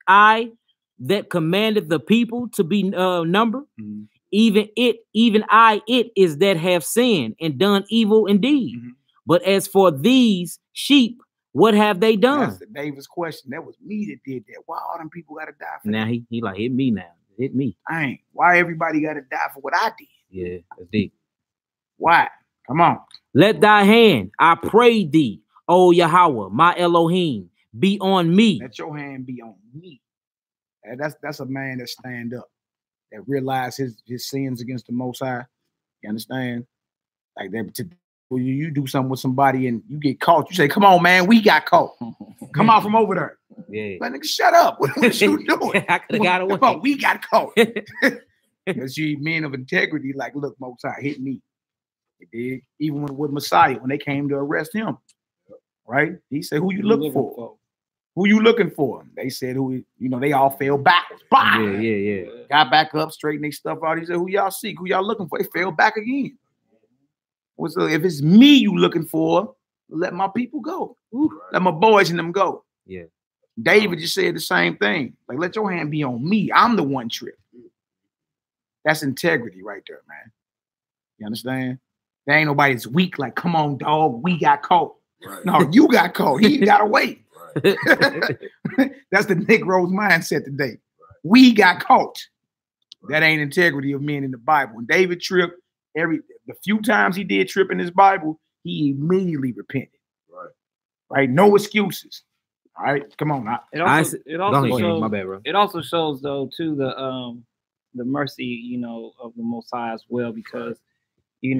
Speaker 1: I that commanded the people to be numbered?
Speaker 2: Mhm.
Speaker 1: Even I it is that have sinned and done evil indeed.
Speaker 2: Mhm.
Speaker 1: But as for these sheep, what have they done?
Speaker 2: That's the David's question. That was me that did that. Why all them people gotta die for
Speaker 1: Now
Speaker 2: that?
Speaker 1: he like, hit me now. Hit me.
Speaker 2: Dang. Why everybody gotta die for what I did?
Speaker 1: Yeah, that's deep.
Speaker 2: Why? Come on.
Speaker 1: Let thy hand, I pray thee, O Yhwh, my Elohim, be on me.
Speaker 2: Let your hand be on me. And that's a man that stand up, that realize his sins against the Most High. You understand? Like that. When you do something with somebody and you get caught, you say, "Come on, man, we got caught. Come out from over there."
Speaker 1: Yeah.
Speaker 2: Like, nigga, shut up. What you doing?
Speaker 1: I could have got away.
Speaker 2: Come on, we got caught. Because you men of integrity, like, look, Most High hit me. It did. Even with Messiah, when they came to arrest him, right? He said, "Who you looking for? Who you looking for?" They said, "Who?" They all fell backwards. Bah!
Speaker 1: Yeah.
Speaker 2: Got back up, straightened their stuff out. He said, "Who y'all seek? Who y'all looking for?" They fell back again. So if it's me you looking for, let my people go. Let my boys and them go.
Speaker 1: Yeah.
Speaker 2: David just said the same thing. Like, let your hand be on me. I'm the one tripped. That's integrity right there, man. You understand? There ain't nobody that's weak. Like, come on, dog. We got caught. Right. No, you got caught. He got away. Right. That's the Negro's mindset today. Right. We got caught. Right. That ain't integrity of men in the Bible. When David tripped, the few times he did trip in his Bible, he immediately repented. Right. Right. No excuses. All right. Come on.
Speaker 6: It also shows though too the mercy, of the Most High as well, because he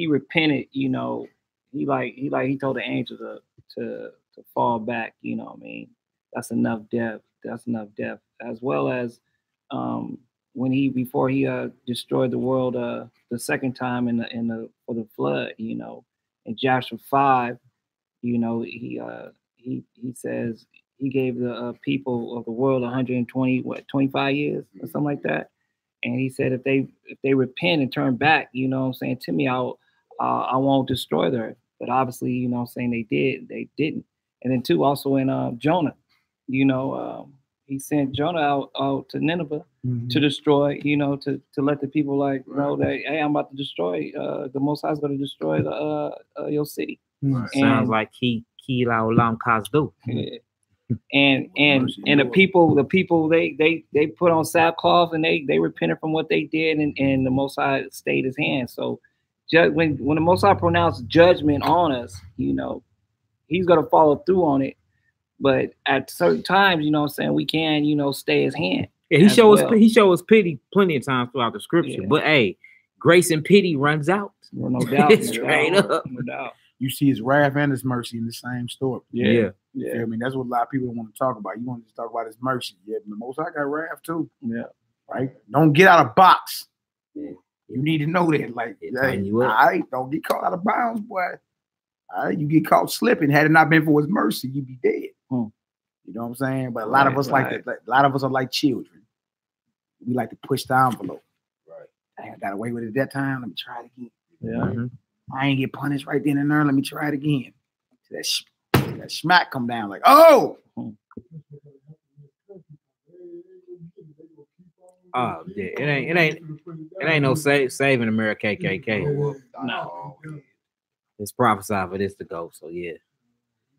Speaker 6: repented, he told the angel to fall back, what I mean? That's enough death. As well as before he destroyed the world the second time for the flood, in Joshua 5, he says he gave the people of the world 25 years or something like that. And he said, if they repent and turn back, to me, I won't destroy the earth. But obviously, they didn't. And then too, also in Jonah, he sent Jonah out to Nineveh to destroy, to let the people know that, hey, I'm about to destroy, the Most High is going to destroy your city.
Speaker 1: Right. Sounds like he Olam Kazdu.
Speaker 6: Yeah. And the people they put on sackcloth and they repented from what they did, and the Most High stayed his hand. So when the Most High pronounced judgment on us, he's gonna follow through on it. But at certain times, we can, stay his hand.
Speaker 1: Yeah, he shows us pity plenty of times throughout the scripture. Yeah. But hey, grace and pity runs out.
Speaker 6: Well, no doubt.
Speaker 1: Straight up.
Speaker 6: No doubt.
Speaker 2: You see his wrath and his mercy in the same story.
Speaker 1: Yeah.
Speaker 2: You feel me? That's what a lot of people want to talk about. You want to talk about his mercy. Yeah, the Most High got wrath too.
Speaker 6: Yeah.
Speaker 2: Right? Don't get out of box. Yeah. You need to know that. Like, don't get caught out of bounds, boy. You get caught slipping. Had it not been for his mercy, you'd be dead. You know what I'm saying? But a lot of us a lot of us are like children. We like to push the envelope. Right. I got away with it at that time. Let me try it again.
Speaker 6: Yeah.
Speaker 2: I ain't get punished right then and there. Let me try it again. That smack come down like, oh.
Speaker 1: Oh yeah, it ain't no saving America KKK.
Speaker 6: No.
Speaker 1: It's prophesied for this to go. So yeah.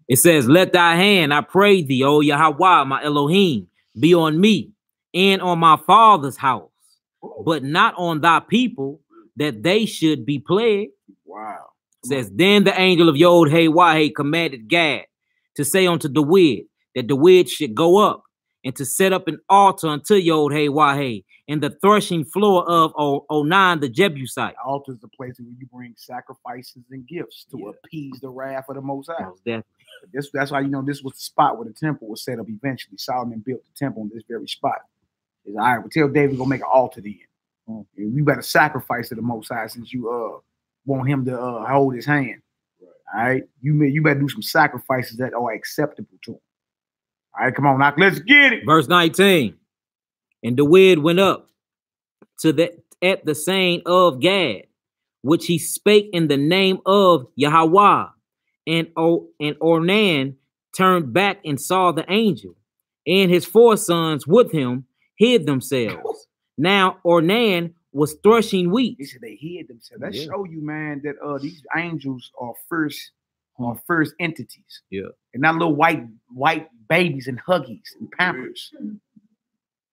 Speaker 1: It says, let thy hand, I pray thee, O Yhwh, my Elohim, be on me and on my father's house, but not on thy people, that they should be plagued.
Speaker 2: Wow.
Speaker 1: It says, then the angel of Yhwh commanded Gad to say unto the wid, that the wid should go up and to set up an altar unto Yhwh in the threshing floor of Onan the Jebusite.
Speaker 2: The altar is the place where you bring sacrifices and gifts to appease the wrath of the Most High. That's why this was the spot where the temple was set up eventually. Solomon built the temple on this very spot. All right, we'll tell David go make an altar then. You better sacrifice to the Most High since you want him to hold his hand. Right. All right, you better do some sacrifices that are acceptable to him. All right, come on, now let's get it.
Speaker 1: Verse 19. And Dawid went up to at the saying of Gad, which he spake in the name of Yhwh. And Ornan turned back and saw the angel, and his 4 sons with him hid themselves. Now Ornan was threshing wheat.
Speaker 2: He said they hid themselves. That show you, man, that these angels are first entities.
Speaker 1: Yeah.
Speaker 2: And not little white babies and huggies and pampers.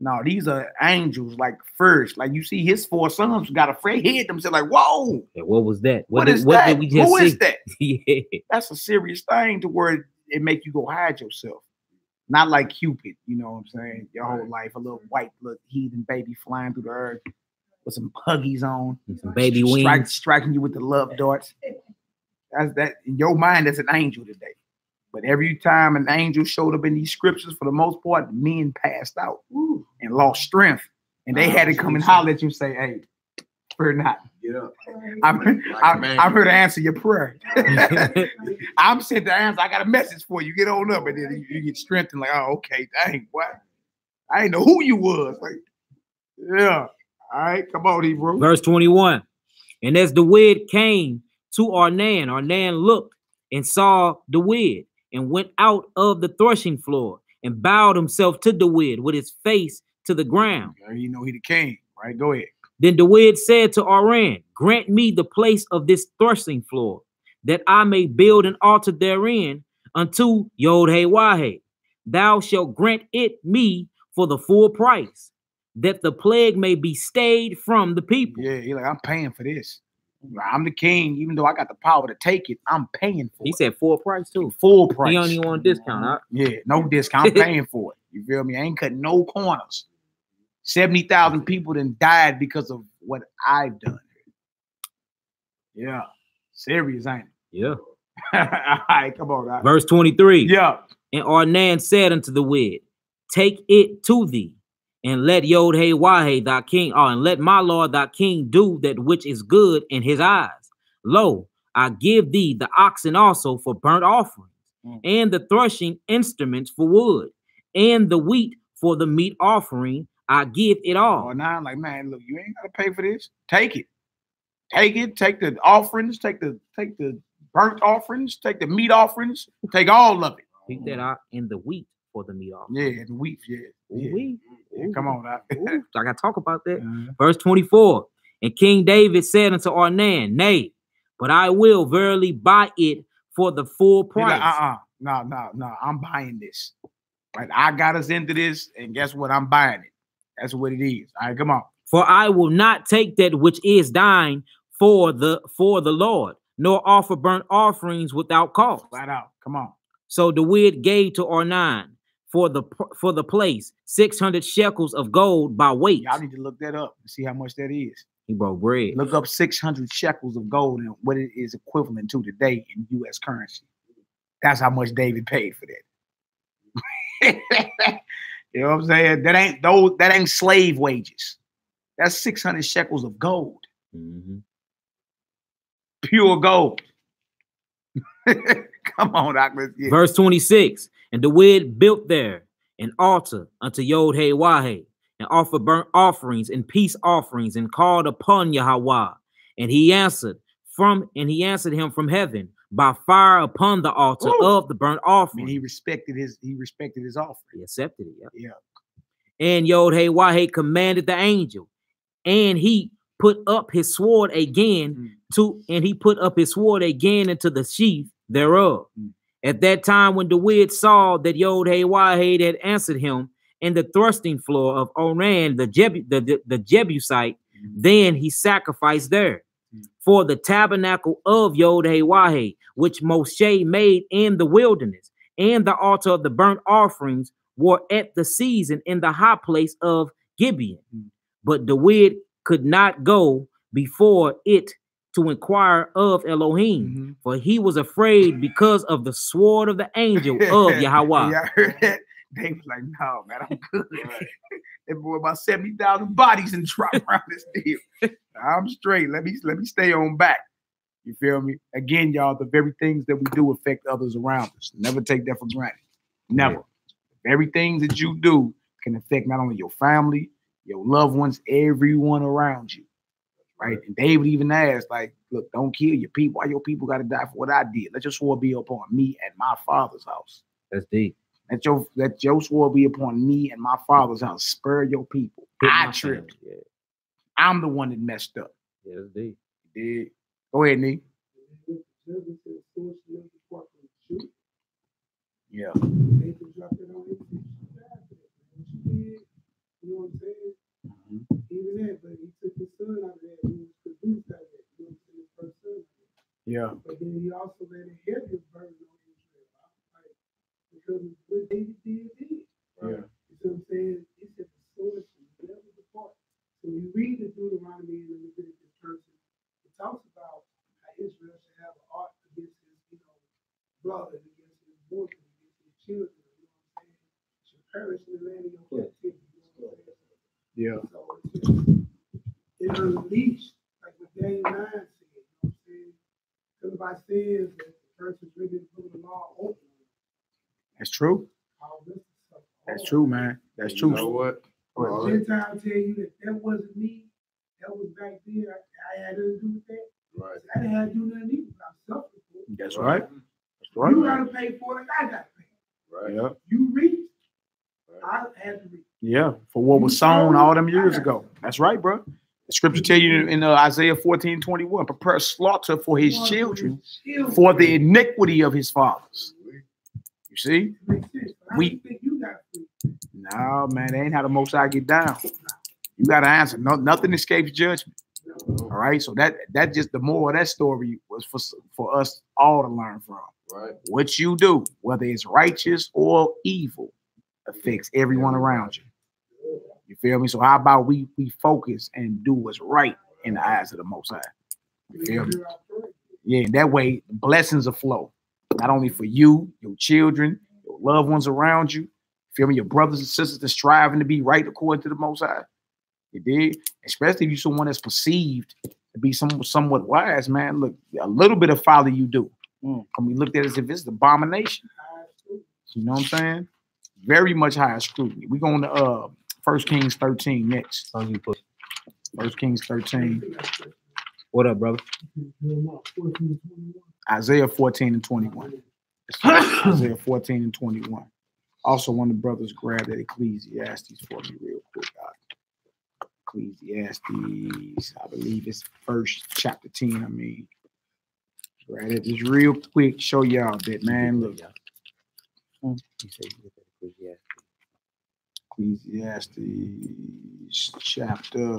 Speaker 2: No, these are angels like first. Like you see his 4 sons got afraid, hid themselves like, whoa.
Speaker 1: Yeah, what was that?
Speaker 2: What is that?
Speaker 1: Did we just
Speaker 2: Who
Speaker 1: see?
Speaker 2: is that?
Speaker 1: Yeah.
Speaker 2: That's a serious thing to where it make you go hide yourself. Not like Cupid, you know what I'm saying? Your whole life, a little white little heathen baby flying through the earth with some huggies on,
Speaker 1: Some baby wings.
Speaker 2: striking you with the love darts. That's that in your mind. That's an angel today. But every time an angel showed up in these scriptures, for the most part, men passed out and lost strength, and they had to come and holler at you and say, "Hey, fear not.
Speaker 3: Get up.
Speaker 2: I'm here to answer your prayer. I'm sent to answer. I got a message for you. Get on up." And then you get strengthened, like, "Oh, okay, dang, what? I didn't know who you was." Like, yeah. All right, come on, Hebrew.
Speaker 1: Verse 21. And as Dawid came to Ornan, Ornan looked and saw Dawid, and went out of the threshing floor and bowed himself to Dawid with his face to the ground.
Speaker 2: You know he the king, right? Go ahead.
Speaker 1: Then Dawid said to Ornan, grant me the place of this threshing floor, that I may build an altar therein unto Yhwh. Thou shalt grant it me for the full price, that the plague may be stayed from the people.
Speaker 2: Yeah, he's like, I'm paying for this. I'm the king, even though I got the power to take it. I'm paying for it.
Speaker 1: He said full price too.
Speaker 2: Full price.
Speaker 1: He only want discount, huh?
Speaker 2: Yeah, no discount. I'm paying for it. You feel me? I ain't cutting no corners. 70,000 people then died because of what I've done. Yeah. Serious, ain't it?
Speaker 1: Yeah.
Speaker 2: All right, come on. Right.
Speaker 1: Verse 23.
Speaker 2: Yeah.
Speaker 1: And Ornan said unto the Wid, take it to thee, and let Yhwh thy king, and let my Lord thy king do that which is good in his eyes. Lo, I give thee the oxen also for burnt offerings, and the threshing instruments for wood, and the wheat for the meat offering. I give it all.
Speaker 2: Oh, now I'm like, man, look, you ain't gotta pay for this. Take it. Take it. Take the offerings. Take the burnt offerings. Take the meat offerings. Take all of it.
Speaker 1: Take that out in the wheat for the meat offering.
Speaker 2: Yeah, the wheat. Yeah.
Speaker 1: Ooh,
Speaker 2: Yeah, come on now.
Speaker 1: Ooh, I gotta talk about that. Verse 24. And King David said unto Ornan, nay, but I will verily buy it for the full price.
Speaker 2: Like, no, I'm buying this. Right, I got us into this, and guess what? I'm buying it. That's what it is. All right, come on.
Speaker 1: For I will not take that which is thine for the Lord, nor offer burnt offerings without cost.
Speaker 2: Flat out. Come on.
Speaker 1: So the Wid gave to Ornan for the place 600 shekels of gold by weight.
Speaker 2: Y'all need to look that up and see how much that is.
Speaker 1: He broke bread.
Speaker 2: Look up 600 shekels of gold and what it is equivalent to today in U.S. currency. That's how much David paid for that. You know what I'm saying? That ain't slave wages. That's 600 shekels of gold. Pure gold. Come on, Doc.
Speaker 1: Verse 26. And Dawid built there an altar unto Yhwh, and offered burnt offerings and peace offerings, and called upon Yahweh. And he answered him from heaven by fire upon the altar of the burnt offering.
Speaker 2: He respected his offering.
Speaker 1: He accepted it.
Speaker 2: Yeah.
Speaker 1: And Yhwh commanded the angel, and he put up his sword again into the sheath thereof. At that time, when Dawid saw that Yhwh had answered him in the threshing floor of Ornan the Jebusite, then he sacrificed there. For the tabernacle of Yhwh, which Moshe made in the wilderness, and the altar of the burnt offerings were at the season in the high place of Gibeon. But Dawid could not go before it to inquire of Elohim, for he was afraid because of the sword of the angel of Yahweh.
Speaker 2: Yeah, I heard that. They was like, no, man, I'm good. That boy about 70,000 bodies and drop around this deal. I'm straight. Let me stay on back. You feel me? Again, y'all, the very things that we do affect others around us. Never take that for granted. Never. The very things that you do can affect not only your family, your loved ones, everyone around you. Right? And David even asked, like, look, don't kill your people. Why your people got to die for what I did? Let your sword be upon me and my father's house.
Speaker 1: That's deep.
Speaker 2: Let your sword be upon me and my father's house. Spare your people. I tripped.
Speaker 1: Yeah.
Speaker 2: I'm the one that messed up.
Speaker 1: Yeah, that's deep.
Speaker 2: Yeah. Go ahead, Nick. Yeah. Yeah.
Speaker 5: But then he also let a heavier burden on Israel. Like, because what David did. Right? Yeah. You see what I'm saying? He said the sword should never depart. So when you read the Deuteronomy and the Leviticus verses, it talks about how Israel should have an art against his, brother, against his woman, against his children. You know what I'm saying? Should perish in the land of your captivity. You know what I'm saying?
Speaker 2: Yeah.
Speaker 5: So it's unleashed, like what Daniel 9 said. You know what I'm saying? Because by sins, that the person's written in the book of the law open.
Speaker 2: That's true. That's true, man. That's true.
Speaker 3: You know what?
Speaker 5: But Gentile tell you that wasn't me. That was back there. I had nothing to do with that.
Speaker 3: Right.
Speaker 5: I didn't have to do nothing either. I'm suffering.
Speaker 2: That's right. That's right.
Speaker 5: You gotta pay for it. I gotta pay.
Speaker 3: Right.
Speaker 2: Yeah.
Speaker 5: You reap.
Speaker 3: Right.
Speaker 5: I had to reap.
Speaker 2: Yeah. For what was sown all them years ago. That's right, bro. The scripture tell you in Isaiah 14:21, prepare slaughter for his children for the iniquity of his fathers. You see? We
Speaker 5: think you got free.
Speaker 2: no, man, that ain't how the Most High get down. You got to answer. No, nothing escapes judgment. All right. So that just the moral of that story was for us all to learn from.
Speaker 3: Right.
Speaker 2: What you do, whether it's righteous or evil, affects everyone around you. You feel me? So how about we focus and do what's right in the eyes of the Most High? You feel me? Yeah, that way blessings will flow. Not only for you, your children, your loved ones around you. Feel me? Your brothers and sisters that's striving to be right according to the Most High. You dig? Especially if you're someone that's perceived to be somewhat wise, man. Look, a little bit of folly you do. Can we look at it as if it's an abomination? You know what I'm saying? Very much higher scrutiny. We're going to 1 Kings 13 next.
Speaker 1: On you put
Speaker 2: 1 Kings 13.
Speaker 1: what up, brother?
Speaker 2: Isaiah 14 and 21. Isaiah 14 and 21. Also, one of the brothers grab that Ecclesiastes for me real quick. Ecclesiastes, I believe it's chapter 10. I mean, grab it just real quick. Show y'all that, man. Look. Ecclesiastes chapter.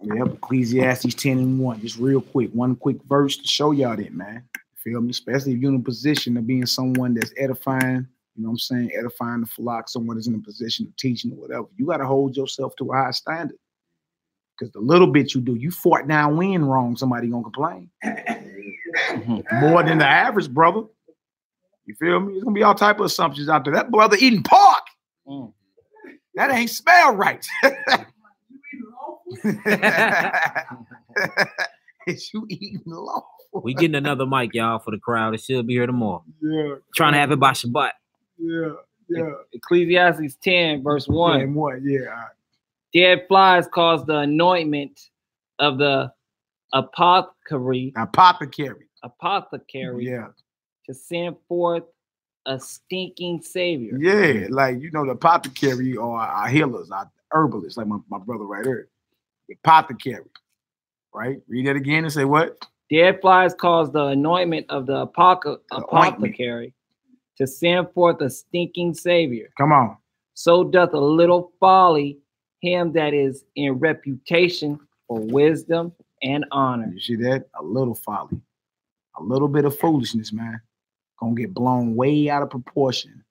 Speaker 2: Yep, Ecclesiastes 10 and 1. Just real quick, one quick verse to show y'all that, man. Feel me? Especially if you're in a position of being someone that's edifying, you know what I'm saying, edifying the flock, someone that's in a position of teaching or whatever. You got to hold yourself to a high standard. Because the little bit you do, you fought down wind wrong, somebody gonna complain. More than the average, brother. You feel me? There's gonna be all type of assumptions out there. That brother eating pork. That ain't smell right. Is you eating lawful?
Speaker 1: We getting another mic, y'all, for the crowd. It should be here tomorrow.
Speaker 2: Yeah.
Speaker 1: Trying to have it by Shabbat.
Speaker 2: Yeah.
Speaker 6: Ecclesiastes 10, verse 1.
Speaker 2: And what? Yeah.
Speaker 6: Dead flies cause the anointment of the apothecary
Speaker 2: Yeah.
Speaker 6: to send forth a stinking savior.
Speaker 2: Yeah, like, you know, the apothecary or our healers, our herbalists, like my brother right here. The apothecary, right? Read that again and say what?
Speaker 6: Dead flies cause the anointment of the apothecary to send forth a stinking savior.
Speaker 2: Come on.
Speaker 6: So doth a little folly him that is in reputation for wisdom and honor.
Speaker 2: You see that? A little folly. A little bit of foolishness, man. Gonna get blown way out of proportion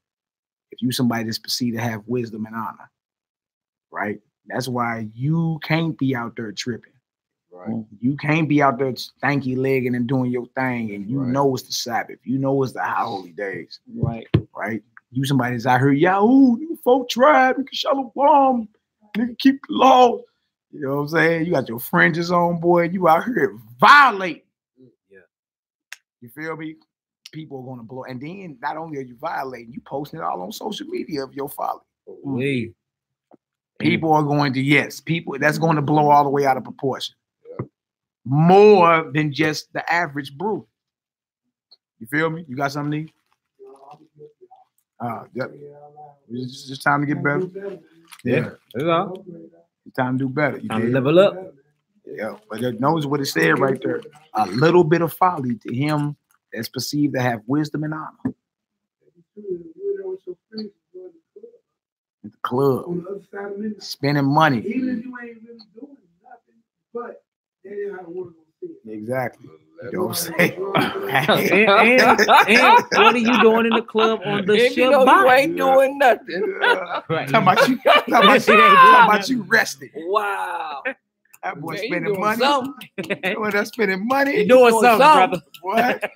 Speaker 2: if you somebody that's perceived to have wisdom and honor. Right? That's why you can't be out there tripping.
Speaker 3: Right.
Speaker 2: You can't be out there stanky legging and doing your thing, and you know it's the Sabbath. You know it's the high holy days.
Speaker 6: Right.
Speaker 2: Right. You somebody's out here, Yahoo, you folk tribe, you can shalom, nigga keep the law. You know what I'm saying? You got your fringes on, boy. You out here violating.
Speaker 1: Yeah.
Speaker 2: You feel me? People are gonna blow. And then not only are you violating, you posting it all on social media of your folly.
Speaker 1: We.
Speaker 2: People are going to, that's going to blow all the way out of proportion. More than just the average brew. You feel me? You got something, Nick? Yep. It's just time to get better. Yeah.
Speaker 1: That's all.
Speaker 2: It's time to do better. You
Speaker 1: Time to
Speaker 2: dig?
Speaker 1: level up.
Speaker 2: Yeah. But it knows what it said right there. A little bit of folly to him that's perceived to have wisdom and honor. At the club.
Speaker 5: On the other side of midnight.
Speaker 2: Spending money.
Speaker 5: Even if you ain't really doing nothing, but that ain't how the world gonna see it.
Speaker 2: Exactly. You know what I'm saying?
Speaker 1: And what are you doing in the club on the
Speaker 6: If you know you
Speaker 1: Shabbat?
Speaker 6: ain't doing nothing.
Speaker 1: Right.
Speaker 2: Talking about you rested.
Speaker 6: Wow.
Speaker 2: That boy
Speaker 6: Man, you
Speaker 2: spending
Speaker 6: doing
Speaker 2: money.
Speaker 6: something.
Speaker 2: Boy, that's spending money.
Speaker 1: You doing something, brother.
Speaker 2: What?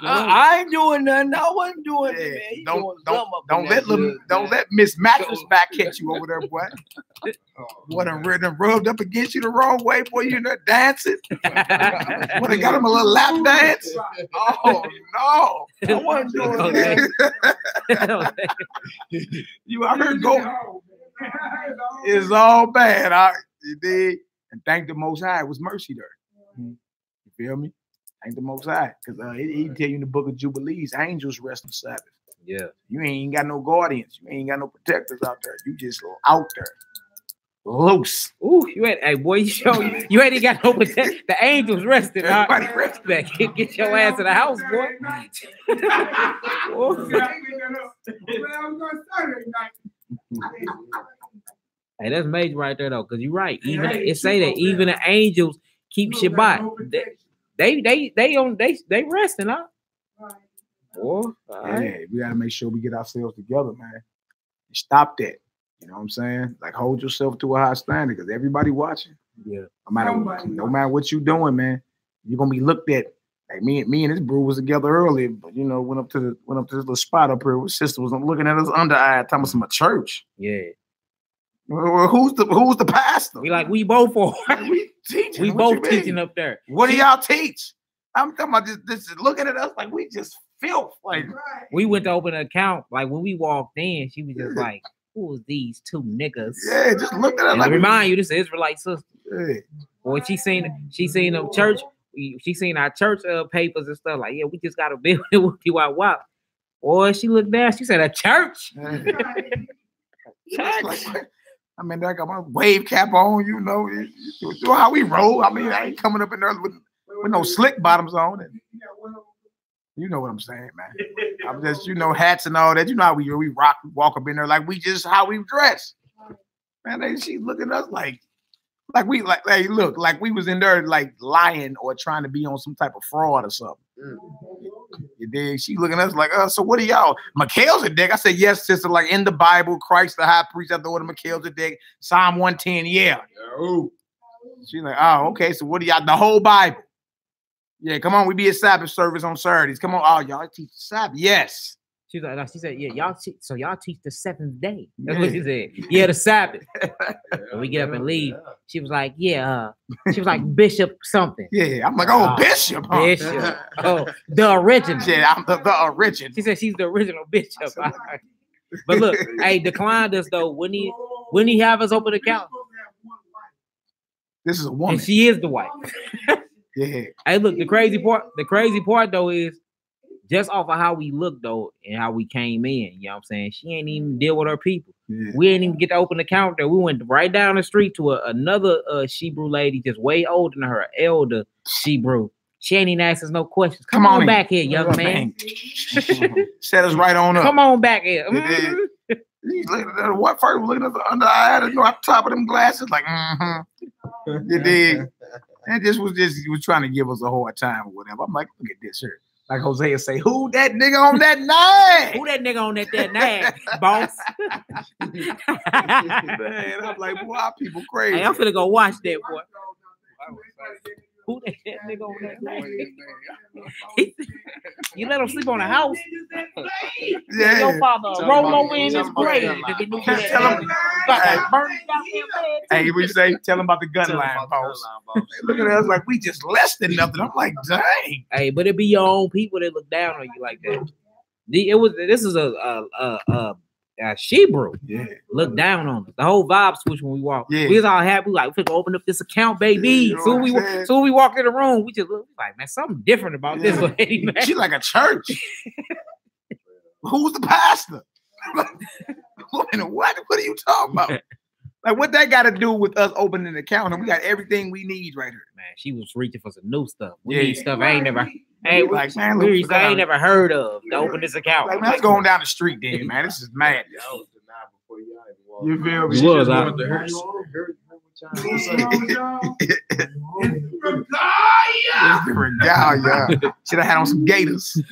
Speaker 6: I ain't doing nothing. I wasn't doing
Speaker 2: Yeah.
Speaker 6: it, man. You
Speaker 2: Don't
Speaker 6: doing something up
Speaker 2: don't
Speaker 6: in
Speaker 2: let
Speaker 6: that
Speaker 2: them
Speaker 6: judge,
Speaker 2: don't
Speaker 6: man.
Speaker 2: let Miss Mattress back hit you over there, boy. What done rubbed up against you the wrong way, boy. You in there dancing. What they got him a little lap dance? Oh no. I wasn't doing that. You out here go. It's all bad. All right. You did. And thank the Most High, it was mercy there. You feel me? Thank the Most High. Because he tell you in the book of Jubilees, angels rest on Sabbath.
Speaker 1: Yeah.
Speaker 2: You ain't got no guardians. You ain't got no protectors out there. You just out there. Loose.
Speaker 1: Ooh, you ain't, hey boy, you ain't got no protect. The angels rested.
Speaker 2: Everybody rested.
Speaker 1: Back. Get your ass in the house, boy. Hey, that's major right there though, because you're right. Even it say that even the angels keep Shabbat. They resting, huh? Boy,
Speaker 2: Yeah, we gotta make sure we get ourselves together, man. Stop that. You know what I'm saying? Like hold yourself to a high standard because everybody watching.
Speaker 1: Yeah.
Speaker 2: No matter what you doing, man, you're gonna be looked at. Like me and this brew was together earlier, but you know, went up to this little spot up here. His sister was looking at us under eye, talking about some a church.
Speaker 1: Yeah.
Speaker 2: Well, who's the pastor?
Speaker 1: We both are.
Speaker 2: We teaching.
Speaker 1: We
Speaker 2: What you
Speaker 1: both teaching
Speaker 2: mean?
Speaker 1: up there.
Speaker 2: What do y'all teach? I'm talking about this looking at us like we just filth. Like
Speaker 1: We went to open an account. Like when we walked in, she was just like, "Who is these two niggas?"
Speaker 2: yeah, just look at us
Speaker 1: And
Speaker 2: like
Speaker 1: I remind you, this is Israelite sister.
Speaker 2: yeah.
Speaker 1: Boy, she seen the church. She seen our church papers and stuff. Like, yeah, we just got a building with you out wild. Boy, she looked down. She said, "A church."
Speaker 2: Like, I mean, I got my wave cap on, you know. You know how we roll. I mean, I ain't coming up in there with no slick bottoms on. And you know what I'm saying, man. I'm just, hats and all that. You know how we walk up in there like we just how we dress. Man, she looking at us like we was in there like lying or trying to be on some type of fraud or something. You dig? She looking at us like, so what are y'all? Melchizedek? I said, yes, sister, like in the Bible, Christ the high priest at the order of Melchizedek, Psalm 110, yeah. She's like, oh, okay, so what are y'all? The whole Bible. Yeah, come on, we be at Sabbath service on Saturdays. Come on, oh, y'all teach the Sabbath. Yes.
Speaker 1: She said, yeah, y'all teach the seventh day. That's what she said. Yeah, the Sabbath. So we get up and leave. She was like, yeah, she was like Bishop something.
Speaker 2: Yeah, I'm like, oh, Bishop. Huh?
Speaker 1: Bishop. Oh, the original.
Speaker 2: Yeah, I'm the original.
Speaker 1: She said she's the original Bishop. But look, hey, declined us though. When he have us open account?
Speaker 2: This is a woman.
Speaker 1: And she is the wife.
Speaker 2: Yeah.
Speaker 1: Hey, look, the crazy part though is just off of how we look though and how we came in, you know what I'm saying? She ain't even deal with her people.
Speaker 2: Yeah.
Speaker 1: We ain't even get to open the account there. We went right down the street to another Shebrew lady just way older than her, elder Shebrew. She ain't even asked us no questions. Come on back here, young man.
Speaker 2: Set us right on up.
Speaker 1: Come on back here.
Speaker 2: He's looking at the what first, looking at the under eye, at the top of them glasses, like, You dig? And he was trying to give us a hard time or whatever. I'm like, look at this here. Like Hosea say, who that nigga on that nine?
Speaker 1: Who that nigga on that nine, boss?
Speaker 2: Man, I'm like, boy, our people crazy.
Speaker 1: Hey, I'm finna go watch that, boy. Who that nigga over there? You let him sleep on the house.
Speaker 3: Yeah.
Speaker 1: Your father Rolo in his grave.
Speaker 3: Tell him. Hey, we say, tell him about the gun line, boss. Look at us like we just less than nothing. I'm like, dang.
Speaker 1: Hey, but it be your own people that look down on you like that. This is a Shebrew.
Speaker 3: Yeah.
Speaker 1: Look down on us. The whole vibe switch when we walk.
Speaker 3: Yeah.
Speaker 1: We was all happy. Like, we finna open up this account, baby.
Speaker 3: Yeah, you know
Speaker 1: So we walk in the room, we just look like, man, something different about this lady, man.
Speaker 3: She like a church. Who's the pastor? What are you talking about? Like, what that got to do with us opening an account? And we got everything we need right here.
Speaker 1: Man, she was reaching for some new stuff. We
Speaker 3: Yeah.
Speaker 1: need stuff I ain't never.
Speaker 3: Like, man,
Speaker 1: I
Speaker 3: look,
Speaker 1: ain't never heard of to open this account.
Speaker 3: like, man, let's go on down the street then, man. This is mad. You feel me?
Speaker 1: It was,
Speaker 3: Should have had on some gators.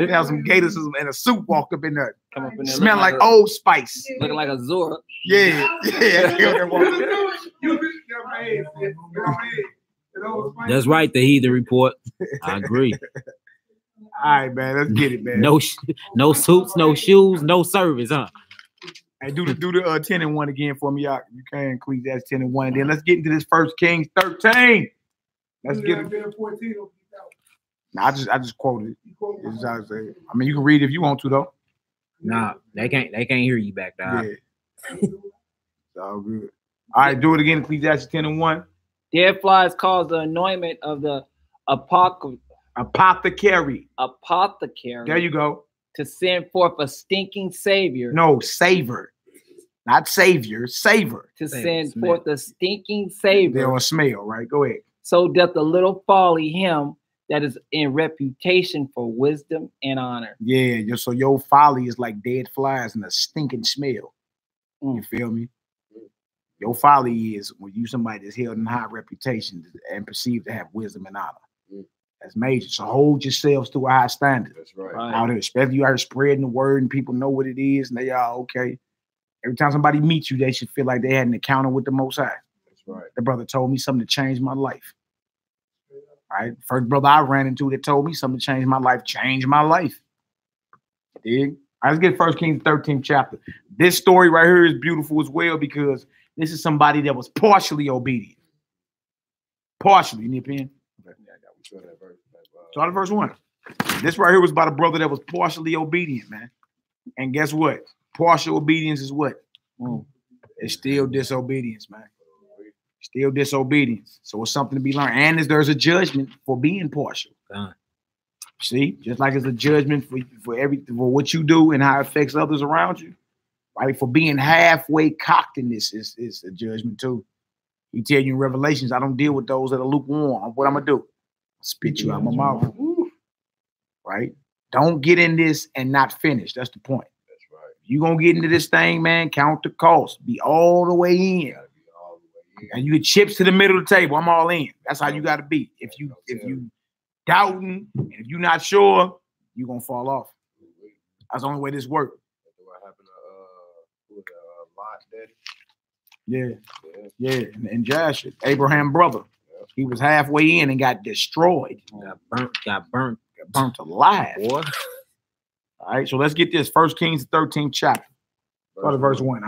Speaker 3: Have some gators and a suit walk up in there.
Speaker 6: Come up in there
Speaker 3: Smell like
Speaker 6: looking
Speaker 3: Old Spice.
Speaker 6: looking like a Zora.
Speaker 3: Yeah.
Speaker 1: That's right, the Heathen Report. I agree.
Speaker 3: All right, man. Let's get it, man.
Speaker 1: No suits, no shoes, no service, huh?
Speaker 3: Hey, do the 10 and 1 again for me, y'all. You can include that 10 and 1. And then let's get into this 1 Kings 13. Let's get it. Nah, I just quoted it. This is how I say it. I mean, you can read it if you want to, though.
Speaker 1: Nah, they can't hear you back there.
Speaker 3: Yeah. It's all good. All right, do it again, Ecclesiastes 10 and 1.
Speaker 6: Dead flies cause the anointment of the
Speaker 3: Apothecary.
Speaker 6: apothecary
Speaker 3: There you go.
Speaker 6: to send forth a stinking savior.
Speaker 3: No, savor. Not savior, savor.
Speaker 6: To
Speaker 1: Savor,
Speaker 6: send
Speaker 1: smell.
Speaker 6: forth a stinking savior.
Speaker 3: They're on smell, right? Go ahead.
Speaker 6: So doth the little folly him that is in reputation for wisdom and honor.
Speaker 3: Yeah, so your folly is like dead flies and a stinking smell. You feel me? Your folly is when you somebody that's held in high reputation and perceived to have wisdom and honor. That's major. So hold yourselves to a high standard.
Speaker 7: That's right.
Speaker 3: Out here, especially you out here spreading the word and people know what it is and they are okay. Every time somebody meets you, they should feel like they had an encounter with the Most High.
Speaker 7: That's right.
Speaker 3: The brother told me something to change my life. All right. First brother I ran into that told me something to change my life, changed my life. Dig? All right, let's get 1 Kings 13th chapter. This story right here is beautiful as well because this is somebody that was partially obedient. Partially, you need a pen? Okay.
Speaker 7: Yeah, I got we saw that verse.
Speaker 3: Start at verse 1. This right here was about a brother that was partially obedient, man. And guess what? Partial obedience is what? It's still disobedience, man. Still disobedience. So it's something to be learned. And there's a judgment for being partial. See, just like it's a judgment for what you do and how it affects others around you, right? For being halfway cocked in this is a judgment too. He tell you in Revelations, I don't deal with those that are lukewarm. What I'm gonna do? Spit you out my mouth, right? Don't get in this and not finish. That's the point.
Speaker 7: That's right.
Speaker 3: You gonna get into this thing, man? Count the cost. Be all the way in.
Speaker 7: You gotta be all the way in.
Speaker 3: And you get chips to the middle of the table. I'm all in. That's how you got to be. If you doubting and if you're not sure, you're gonna fall off. That's the only way this works.
Speaker 7: What happened to Lot, daddy?
Speaker 3: Yeah. And Joshua, Abraham's brother, he was halfway in and got destroyed.
Speaker 1: Got burnt.
Speaker 3: Got burnt alive.
Speaker 1: Boy.
Speaker 3: All right, so let's get this. 1 Kings 13th chapter. Start at verse 1.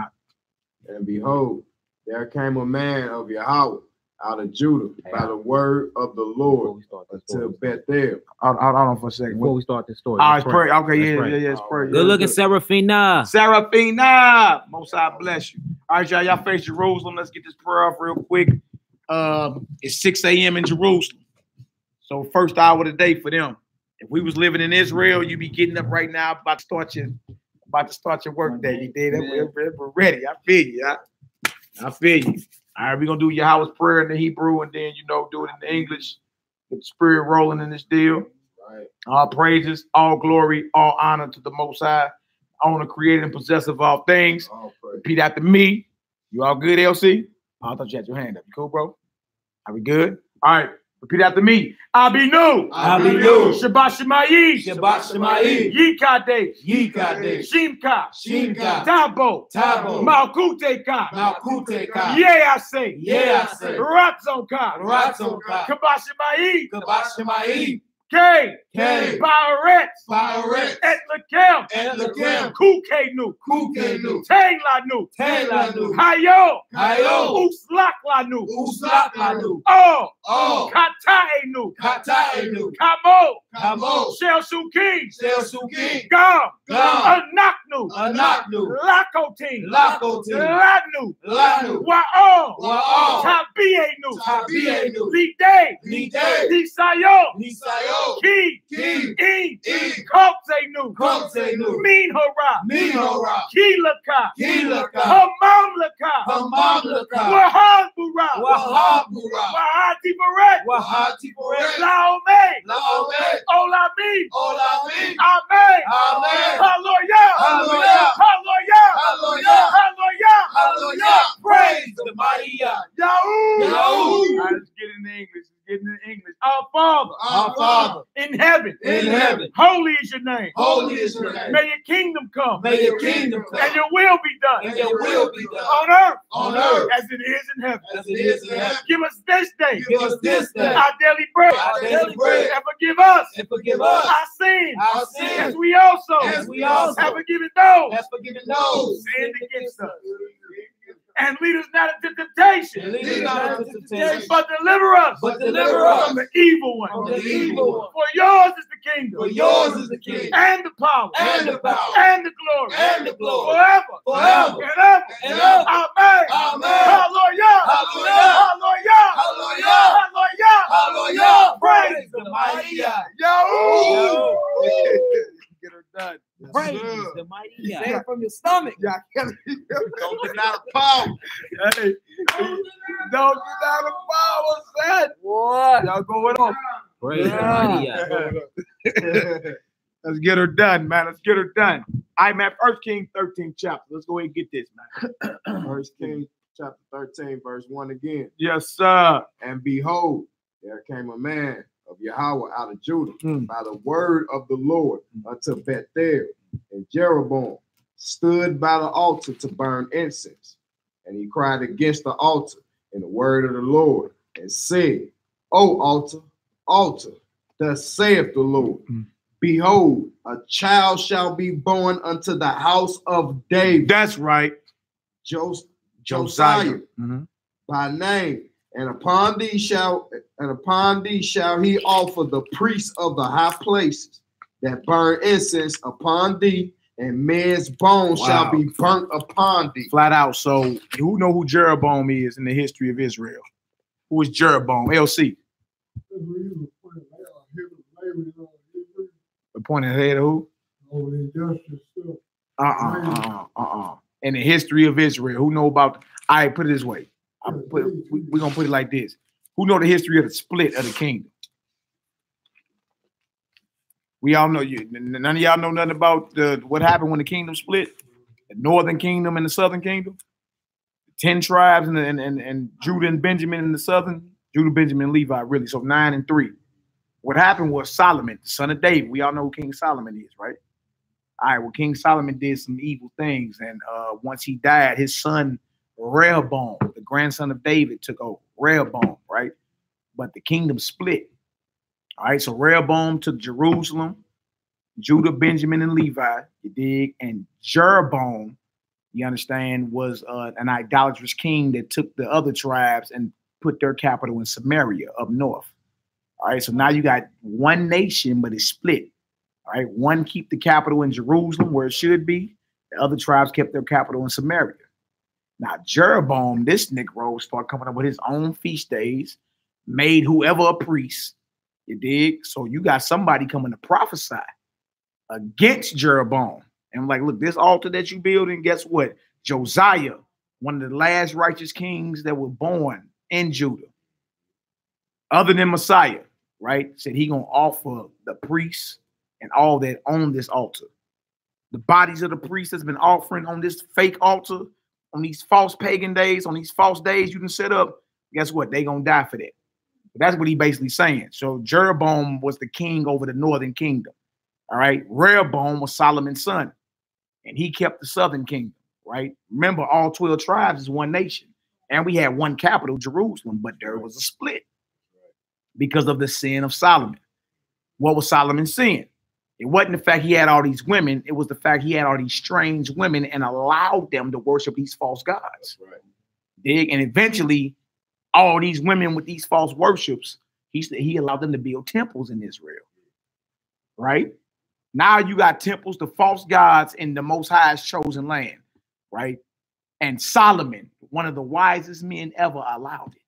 Speaker 7: And behold, there came a man of Yhwh out of Judah by the word of the Lord to Bethel.
Speaker 3: Hold on for a second.
Speaker 1: Before we start this story.
Speaker 3: All right,
Speaker 1: let's
Speaker 3: pray. Okay,
Speaker 1: Let's
Speaker 3: yeah, it's pray.
Speaker 1: Good looking, Seraphina.
Speaker 3: Seraphina. Most I bless you. All right, y'all face Jerusalem. Let's get this prayer off real quick. It's 6 a.m. in Jerusalem. So first hour of the day for them. If we was living in Israel, you'd be getting up right now, about to start your work day. You did it. We're ready. I feel you. I feel you. All right, we're gonna do Yahweh's prayer in the Hebrew and then do it in the English. Get the spirit rolling in this deal.
Speaker 7: Right.
Speaker 3: All praises, all glory, all honor to the Most High, owner, creator, and possessor of all things.
Speaker 7: All praise.
Speaker 3: Repeat after me. You all good, LC? I thought you had your hand up. You cool, bro? Are we good? All right. Repeat after me. Abinu.
Speaker 4: Abinu.
Speaker 3: Shabbat Shemayim.
Speaker 4: Shabbat Shemayim.
Speaker 3: Yikadesh.
Speaker 4: Yikadesh.
Speaker 3: Shimka.
Speaker 4: Shimka.
Speaker 3: Tabo.
Speaker 4: Tabo.
Speaker 3: Malkuteka.
Speaker 4: Malkuteka.
Speaker 3: Yeah, I say.
Speaker 4: Yeah, I say.
Speaker 3: Ratzonka.
Speaker 4: Ratzonka.
Speaker 3: Kabbat Shemayim.
Speaker 4: Kabbat Shemayim.
Speaker 3: K.
Speaker 4: K.
Speaker 3: Baret.
Speaker 4: Baret.
Speaker 3: Et Lakem.
Speaker 4: Et Lakem.
Speaker 3: Kukenu.
Speaker 4: Kukenu.
Speaker 3: Taylanu.
Speaker 4: Taylanu.
Speaker 3: Hayo.
Speaker 4: Hayo.
Speaker 3: Uslaklanu.
Speaker 4: Uslaklanu.
Speaker 3: Oh.
Speaker 4: Oh.
Speaker 3: Kataenu.
Speaker 4: Kataenu.
Speaker 3: Kamo.
Speaker 4: Kamo.
Speaker 3: Shelsuki.
Speaker 4: Selsuki.
Speaker 3: Gam.
Speaker 4: Gam.
Speaker 3: Anaknu.
Speaker 4: Anaknu.
Speaker 3: Lakotin.
Speaker 4: Lakotin.
Speaker 3: Lanu.
Speaker 4: Lanu.
Speaker 3: Wa'o.
Speaker 4: Wa'o.
Speaker 3: Tabienu.
Speaker 4: Tabienu.
Speaker 3: Lide.
Speaker 4: Lide.
Speaker 3: Nisayo.
Speaker 4: Nisayo.
Speaker 3: Ki.
Speaker 4: Ki.
Speaker 3: E.
Speaker 4: E.
Speaker 3: Kopzenu.
Speaker 4: Kopzenu.
Speaker 3: Min hora.
Speaker 4: Min hora.
Speaker 3: Kilaka.
Speaker 4: Kilaka.
Speaker 3: Hamamlaka.
Speaker 4: Hamamlaka.
Speaker 3: Wahabura.
Speaker 4: Wahabura.
Speaker 3: Wahati Baret.
Speaker 4: Wahati Baret.
Speaker 3: Laome.
Speaker 4: Laome.
Speaker 3: Olami.
Speaker 4: Olami.
Speaker 3: Amen.
Speaker 4: Amen.
Speaker 3: Hallelujah.
Speaker 4: Hallelujah.
Speaker 3: Hallelujah.
Speaker 4: Hallelujah.
Speaker 3: Hallelujah.
Speaker 4: Hallelujah. Praise the mighty God.
Speaker 3: Yahoo.
Speaker 4: Yahoo.
Speaker 3: Let's get in English. Get in English. Our Father.
Speaker 4: Our Father.
Speaker 3: In heaven.
Speaker 4: In heaven.
Speaker 3: Holy is your name.
Speaker 4: Holy is your name.
Speaker 3: May your kingdom come.
Speaker 4: May your kingdom come.
Speaker 3: And your will be done.
Speaker 4: And your will be done.
Speaker 3: On earth.
Speaker 4: On earth.
Speaker 3: As it is in heaven.
Speaker 4: As it is in heaven.
Speaker 3: Give us this day.
Speaker 4: Give us this day.
Speaker 3: Our daily bread.
Speaker 4: Our daily bread.
Speaker 3: And forgive us.
Speaker 4: And forgive us.
Speaker 3: Our sins.
Speaker 4: Our sins.
Speaker 3: As we also.
Speaker 4: As we also.
Speaker 3: Have forgiven those.
Speaker 4: Have forgiven those.
Speaker 3: Sinned against us. And lead us not into temptation.
Speaker 4: Lead us not into temptation.
Speaker 3: But deliver us.
Speaker 4: But deliver us.
Speaker 3: From the evil one.
Speaker 4: From the evil one.
Speaker 3: For yours is the kingdom.
Speaker 4: For yours is the kingdom.
Speaker 3: And the power.
Speaker 4: And the power.
Speaker 3: And the glory.
Speaker 4: And the glory.
Speaker 3: Forever.
Speaker 4: Forever.
Speaker 3: And ever.
Speaker 4: And ever.
Speaker 3: Amen.
Speaker 4: Amen.
Speaker 3: Hallelujah.
Speaker 4: Hallelujah.
Speaker 3: Hallelujah.
Speaker 4: Hallelujah.
Speaker 3: Hallelujah.
Speaker 4: Hallelujah.
Speaker 3: Praise
Speaker 4: the mighty God.
Speaker 3: Yo. Get her done.
Speaker 1: Praise the mighty God.
Speaker 6: Say it from your stomach.
Speaker 3: Y'all can't
Speaker 7: Don't get out of power.
Speaker 3: Hey, don't get out of power, son.
Speaker 6: What?
Speaker 3: Y'all going on.
Speaker 1: Praise the mighty God.
Speaker 3: Let's get her done, man. Let's get her done. All right, man. 1 Kings 13 chapter. Let's go ahead and get this, man.
Speaker 7: 1 Kings chapter 13, verse 1 again.
Speaker 3: Yes, sir.
Speaker 7: And behold, there came a man of Yhwh out of Judah by the word of the Lord unto Bethel, and Jeroboam stood by the altar to burn incense. And he cried against the altar in the word of the Lord and said, O altar, altar, thus saith the Lord, behold, a child shall be born unto the house of David.
Speaker 3: That's right.
Speaker 7: Josiah by name. And upon thee shall he offer the priests of the high places that burn incense upon thee, and men's bones shall be burnt upon thee.
Speaker 3: Flat out. So who know who Jeroboam is in the history of Israel? Who is Jeroboam? LC. The point ahead of who? In the history of Israel, who know about? All right, put it this way. We're gonna put it like this. Who know the history of the split of the kingdom? We all know. None of y'all know nothing about what happened when the kingdom split. The northern kingdom and the southern kingdom. 10 tribes and Judah and Benjamin in the southern. Judah, Benjamin, and Levi, really. So 9 and 3. What happened was Solomon, the son of David. We all know who King Solomon is, right? All right, well, King Solomon did some evil things. And once he died, his son Rehoboam, the grandson of David, took over. Rehoboam, right? But the kingdom split. All right, so Rehoboam took Jerusalem, Judah, Benjamin, and Levi, you dig? And Jeroboam, you understand, was an idolatrous king that took the other tribes and put their capital in Samaria up north. All right, so now you got one nation, but it's split. All right, one keep the capital in Jerusalem where it should be. The other tribes kept their capital in Samaria. Now, Jeroboam, this Negro, started coming up with his own feast days, made whoever a priest, you dig? So you got somebody coming to prophesy against Jeroboam. And I'm like, look, this altar that you building, guess what? Josiah, one of the last righteous kings that were born in Judah, other than Messiah, right? Said he gonna offer the priests and all that on this altar. The bodies of the priests that's been offering on this fake altar, on these false pagan days, on these false days you can set up, guess what? They gonna die for that.
Speaker 2: That's what he basically saying. So Jeroboam was the king over the northern kingdom. All right. Rehoboam was Solomon's son, and he kept the southern kingdom. Right. Remember, all 12 tribes is one nation, and we had one capital, Jerusalem, but there was a split because of the sin of Solomon. What was Solomon's sin? It wasn't the fact he had all these women. It was the fact he had all these strange women and allowed them to worship these false gods.
Speaker 7: Right.
Speaker 2: Dig? And eventually, all these women with these false worships, he allowed them to build temples in Israel. Right? Now you got temples to false gods in the Most High's chosen land. Right? And Solomon, one of the wisest men ever, allowed it.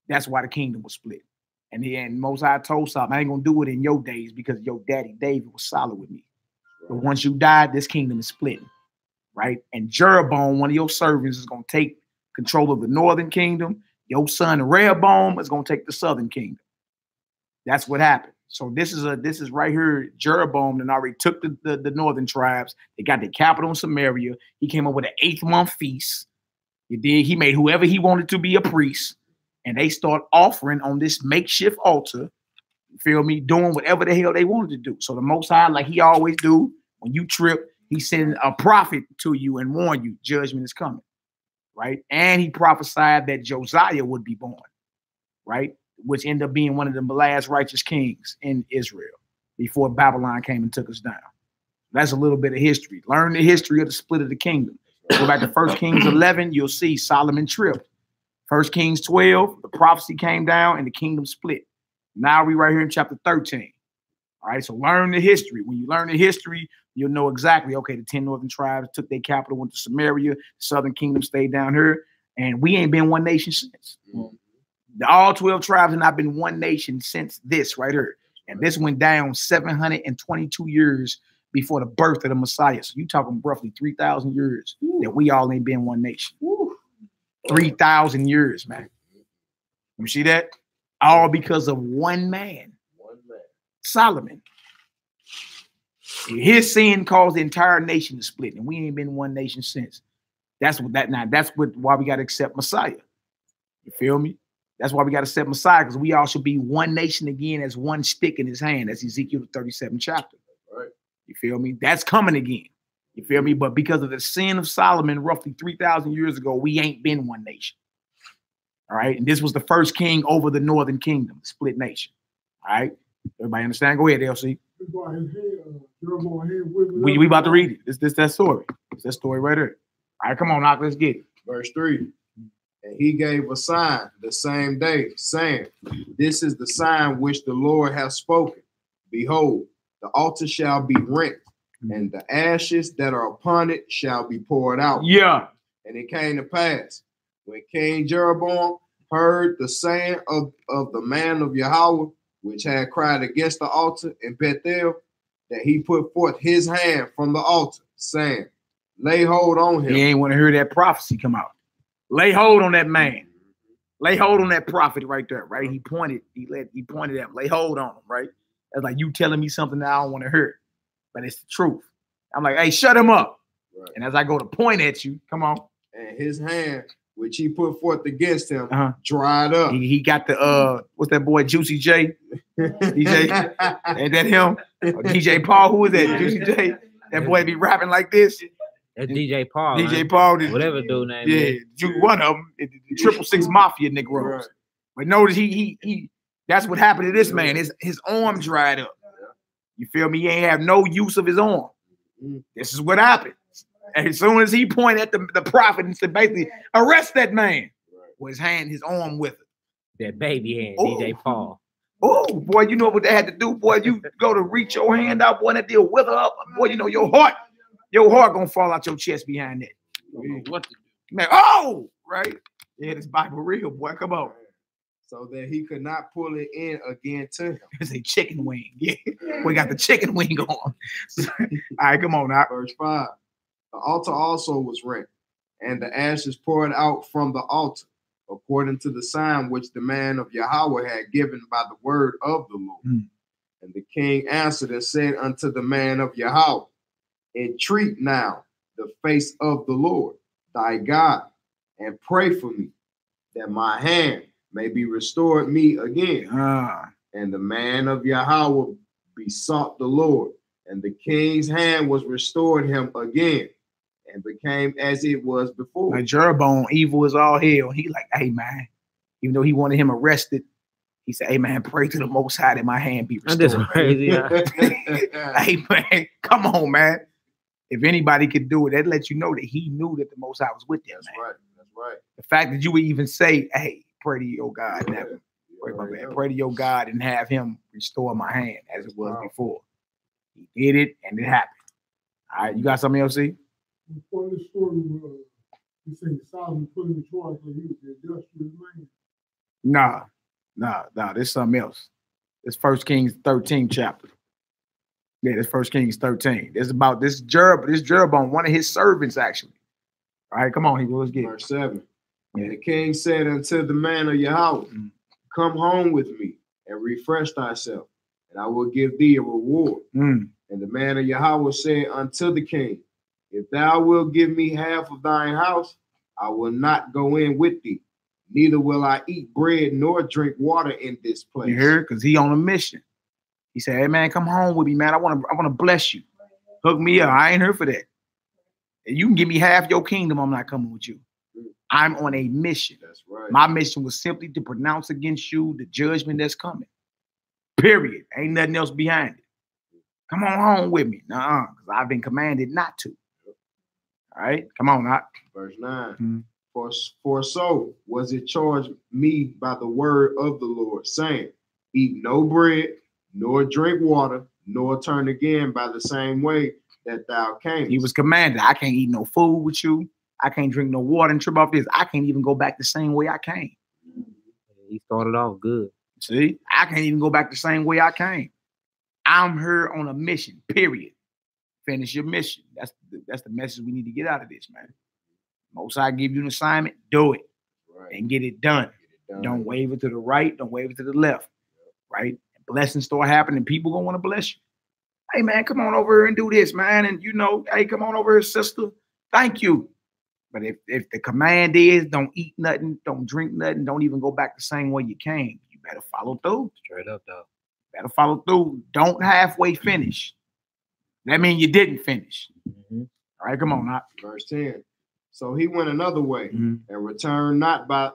Speaker 2: That's why the kingdom was split. And Most High told Solomon, I ain't gonna do it in your days because your daddy David was solid with me. But once you died, this kingdom is splitting, right? And Jeroboam, one of your servants, is gonna take control of the northern kingdom. Your son Rehoboam is gonna take the southern kingdom. That's what happened. So this is right here. Jeroboam and already took the northern tribes. They got the capital in Samaria. He came up with an 8th month feast. You dig? He made whoever he wanted to be a priest. And they start offering on this makeshift altar, you feel me, doing whatever the hell they wanted to do. So the Most High, like he always do, when you trip, he send a prophet to you and warn you, judgment is coming, right? And he prophesied that Josiah would be born, right? Which ended up being one of the last righteous kings in Israel before Babylon came and took us down. That's a little bit of history. Learn the history of the split of the kingdom. Go back to 1 Kings 11, you'll see Solomon tripped. 1 Kings 12, the prophecy came down and the kingdom split. Now we right here in chapter 13. All right, so learn the history. When you learn the history, you'll know exactly, okay, the 10 northern tribes took their capital, went to Samaria, the southern kingdom stayed down here, and we ain't been one nation since. All 12 tribes have not been one nation since this right here. And this went down 722 years before the birth of the Messiah. So you talking roughly 3,000 years that we all ain't been one nation. 3,000 years, man. You see that? All because of one man. Solomon. His sin caused the entire nation to split, and we ain't been one nation since. That's why we got to accept Messiah. You feel me? That's why we got to accept Messiah, because we all should be one nation again as one stick in his hand. That's Ezekiel 37 chapter.
Speaker 7: Right.
Speaker 2: You feel me? That's coming again. You feel me? But because of the sin of Solomon, roughly 3,000 years ago, we ain't been one nation. All right. And this was the first king over the northern kingdom, split nation. All right. Everybody understand? Go ahead, LC. We about to read it. This that story. It's that story right there. All right, come on, Knock. Let's get it.
Speaker 7: Verse 3. And he gave a sign the same day, saying, this is the sign which the Lord hath spoken. Behold, the altar shall be rent, and the ashes that are upon it shall be poured out.
Speaker 2: Yeah.
Speaker 7: And it came to pass, when King Jeroboam heard the saying of the man of Yhwh, which had cried against the altar in Bethel, that he put forth his hand from the altar, saying, lay hold on him.
Speaker 2: He ain't want to hear that prophecy come out. Lay hold on that man. Lay hold on that prophet right there, right? He pointed at him. Lay hold on him, right? That's like you telling me something that I don't want to hear. But it's the truth. I'm like, hey, shut him up.
Speaker 7: Right.
Speaker 2: And as I go to point at you, come on.
Speaker 7: And his hand, which he put forth against him, dried up.
Speaker 2: He got the what's that boy, Juicy J? DJ, ain't that him? Or DJ Paul, who is that? Juicy J? That boy be rapping like this.
Speaker 1: That's DJ Paul.
Speaker 2: DJ
Speaker 1: man.
Speaker 2: Paul,
Speaker 1: Whatever dude name.
Speaker 2: yeah, one of them, the 666 Mafia Negroes.
Speaker 7: Right.
Speaker 2: But notice he that's what happened to this man. His arm dried up. You feel me? He ain't have no use of his arm. This is what happened. And as soon as he pointed at the prophet and said, basically, arrest that man, with his arm with it.
Speaker 1: That baby hand,
Speaker 2: Oh.
Speaker 1: DJ Paul.
Speaker 2: Oh, boy, you know what they had to do, boy. You go to reach your hand out, boy, that deal wither up. Boy, you know your heart gonna fall out your chest behind that.
Speaker 6: What to do?
Speaker 2: Man, oh, right. Yeah, this Bible real, boy. Come on.
Speaker 7: So that he could not pull it in again to him.
Speaker 2: It's a chicken wing. Yeah, we got the chicken wing on. All right, come on now.
Speaker 7: Verse 5. The altar also was rent, and the ashes poured out from the altar, according to the sign which the man of Yhwh had given by the word of the Lord. And the king answered and said unto the man of Yhwh, entreat now the face of the Lord, thy God, and pray for me, that my hand may be restored me again. And the man of Yhwh besought the Lord, and the king's hand was restored him again, and became as it was before.
Speaker 2: Like Jeroboam, evil is all hell. He like, hey man, even though he wanted him arrested, he said, hey man, pray to the Most High that my hand be restored.
Speaker 1: That's crazy.
Speaker 2: Hey man, come on, man. If anybody could do it, that lets you know that he knew that the Most High was with them.
Speaker 7: That's right. That's right.
Speaker 2: The fact that you would even say, hey, pray to your God, never. Pray to your God and have him restore my hand as it was before. He did it and it happened. All right, you got something else, see?
Speaker 5: Before this story, you say Solomon put him in charge because he was the industrious man.
Speaker 2: Nah, there's something else. It's 1 Kings 13 chapter. Yeah, that's 1 Kings 13. It's about this Jeroboam, one of his servants, actually. All right, come on, Hebrew, let's get it.
Speaker 7: Verse 7. And the king said unto the man of Yhwh, come home with me and refresh thyself, and I will give thee a reward. And the man of Yhwh said unto the king, if thou wilt give me half of thine house, I will not go in with thee, neither will I eat bread nor drink water in this place.
Speaker 2: You hear? Because he on a mission. He said, hey man, come home with me, man. I want to bless you. Hook me up. I ain't here for that. You can give me half your kingdom, I'm not coming with you. I'm on a mission.
Speaker 7: That's right.
Speaker 2: My mission was simply to pronounce against you the judgment that's coming. Period. Ain't nothing else behind it. Come on home with me. Nuh-uh, because I've been commanded not to. All right, come on now.
Speaker 7: Verse 9. For so was it charged me by the word of the Lord, saying, eat no bread, nor drink water, nor turn again by the same way that thou camest.
Speaker 2: He was commanded. I can't eat no food with you. I can't drink no water and trip off this. I can't even go back the same way I came.
Speaker 1: He started off good.
Speaker 2: See, I can't even go back the same way I came. I'm here on a mission, period. Finish your mission. That's the message we need to get out of this, man. Most High give you an assignment, do it.
Speaker 7: Right.
Speaker 2: And get it done. Don't waver to the right, don't waver to the left. Right? Blessings start happening, people gonna want to bless you. Hey man, come on over here and do this, man. And you know, hey, come on over here, sister. Thank you. But if the command is don't eat nothing, don't drink nothing, don't even go back the same way you came, you better follow through.
Speaker 1: Straight up, though.
Speaker 2: Better follow through. Don't halfway finish. That means you didn't finish. All right, come on now.
Speaker 7: Verse 10. So he went another way and returned not by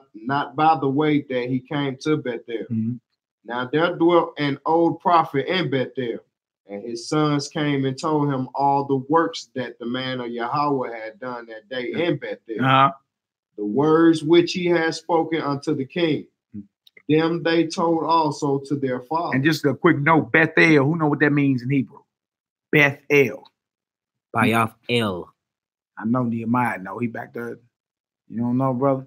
Speaker 7: the way that he came to Bethel. Now there dwelt an old prophet in Bethel, and his sons came and told him all the works that the man of Yhwh had done that day in Bethel. The words which he had spoken unto the king, them they told also to their father.
Speaker 2: And just a quick note, Bethel, who know what that means in Hebrew? Bethel.
Speaker 1: Bayath El.
Speaker 2: I know Nehemiah. No, he back there. You don't know, brother?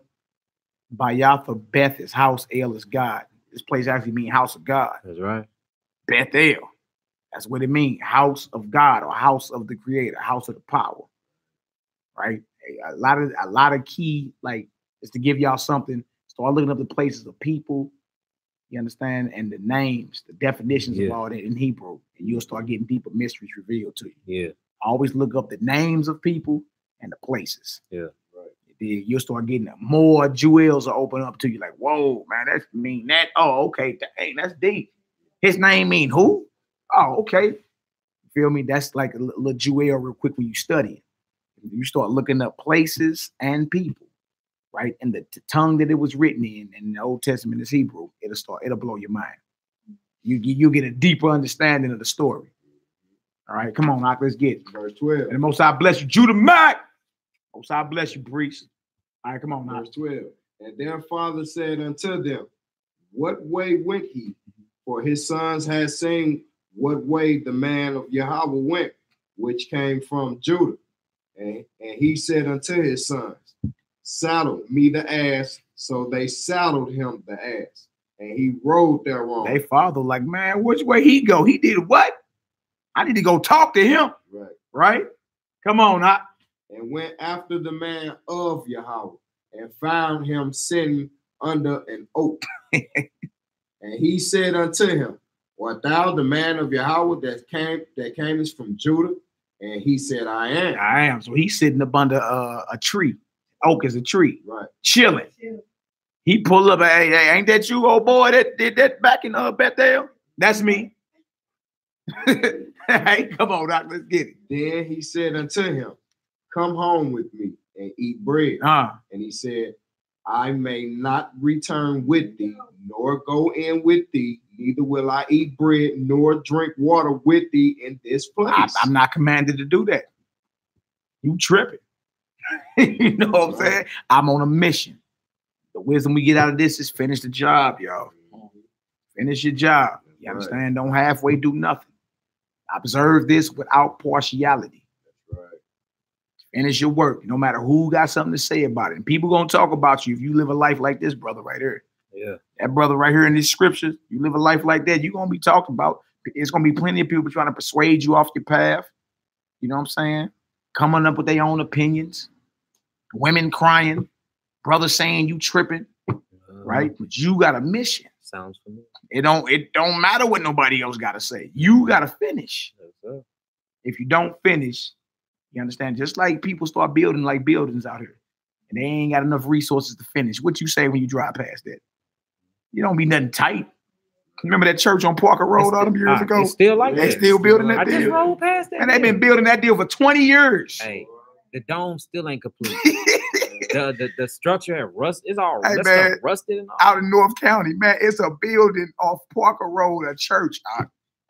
Speaker 2: Bayath of Beth is house, El is God. This place actually means house of God.
Speaker 1: That's right.
Speaker 2: Bethel. That's what it means. House of God or house of the creator, house of the power. Right? A lot of key, like, is to give y'all something. Start looking up the places of people. You understand? And the names, the definitions of all that in Hebrew. And you'll start getting deeper mysteries revealed to you.
Speaker 1: Yeah.
Speaker 2: Always look up the names of people and the places.
Speaker 1: Yeah.
Speaker 2: Right. You'll start getting more jewels will open up to you. Like, whoa, man, that's mean that. Oh, okay. Dang, that's deep. His name mean who? Oh, okay. You feel me? That's like a little jewel real quick when you study it. You start looking up places and people, right? And the tongue that it was written in the Old Testament is Hebrew. It'll blow your mind. You get a deeper understanding of the story. All right, come on, Doc, let's get it.
Speaker 7: Verse 12.
Speaker 2: And the Most High bless you, Judah Mac. Most High bless you, priest. All right, come on, Doc.
Speaker 7: Verse 12. And their father said unto them, what way went he? For his sons had seen what way the man of Yhwh went, which came from Judah. And he said unto his sons, saddle me the ass. So they saddled him the ass, and he rode thereon.
Speaker 2: They father like, man, which way he go? He did what? I need to go talk to him. Right? Come on, Doc.
Speaker 7: And went after the man of Yhwh and found him sitting under an oak. And he said unto him, art thou the man of Yhwh that camest from Judah? And he said, I am.
Speaker 2: I am. So he's sitting up under a tree. Oak is a tree.
Speaker 7: Right.
Speaker 2: Chilling.
Speaker 3: He pull up, hey, ain't that you, old boy, that did that back in Bethel? That's me. Hey, come on, Doc, let's get it.
Speaker 7: Then he said unto him, come home with me and eat bread. And he said, I may not return with thee, nor go in with thee, neither will I eat bread nor drink water with thee in this place.
Speaker 3: I'm not commanded to do that. You tripping. You know what I'm saying? I'm on a mission. The wisdom we get out of this is finish the job, y'all. Finish your job. You understand? Don't halfway do nothing. Observe this without partiality.
Speaker 7: That's right.
Speaker 3: Finish your work, no matter who got something to say about it. And people gonna talk about you if you live a life like this brother right here.
Speaker 1: Yeah.
Speaker 3: That brother right here in these scriptures, you live a life like that, you're gonna be talked about. It's gonna be plenty of people trying to persuade you off your path. You know what I'm saying? Coming up with their own opinions. Women crying, brother saying you tripping, right? But you got a mission.
Speaker 1: Sounds familiar.
Speaker 3: It don't matter what nobody else got to say. You got to finish.
Speaker 1: Yes,
Speaker 3: If you don't finish, you understand? Just like people start building like buildings out here, and they ain't got enough resources to finish. What you say when you drive past that? You don't be nothing tight. Remember that church on Parker Road all them years ago?
Speaker 1: It's still like
Speaker 3: They
Speaker 1: that.
Speaker 3: still building that
Speaker 1: I just
Speaker 3: deal.
Speaker 1: rolled past that.
Speaker 3: And they've been building that deal for 20 years.
Speaker 1: Hey, the dome still ain't complete. the structure had rust. It's all
Speaker 3: Hey,
Speaker 1: that
Speaker 3: man,
Speaker 1: stuff rusted and all.
Speaker 3: out in North County, man, it's a building off Parker Road, a church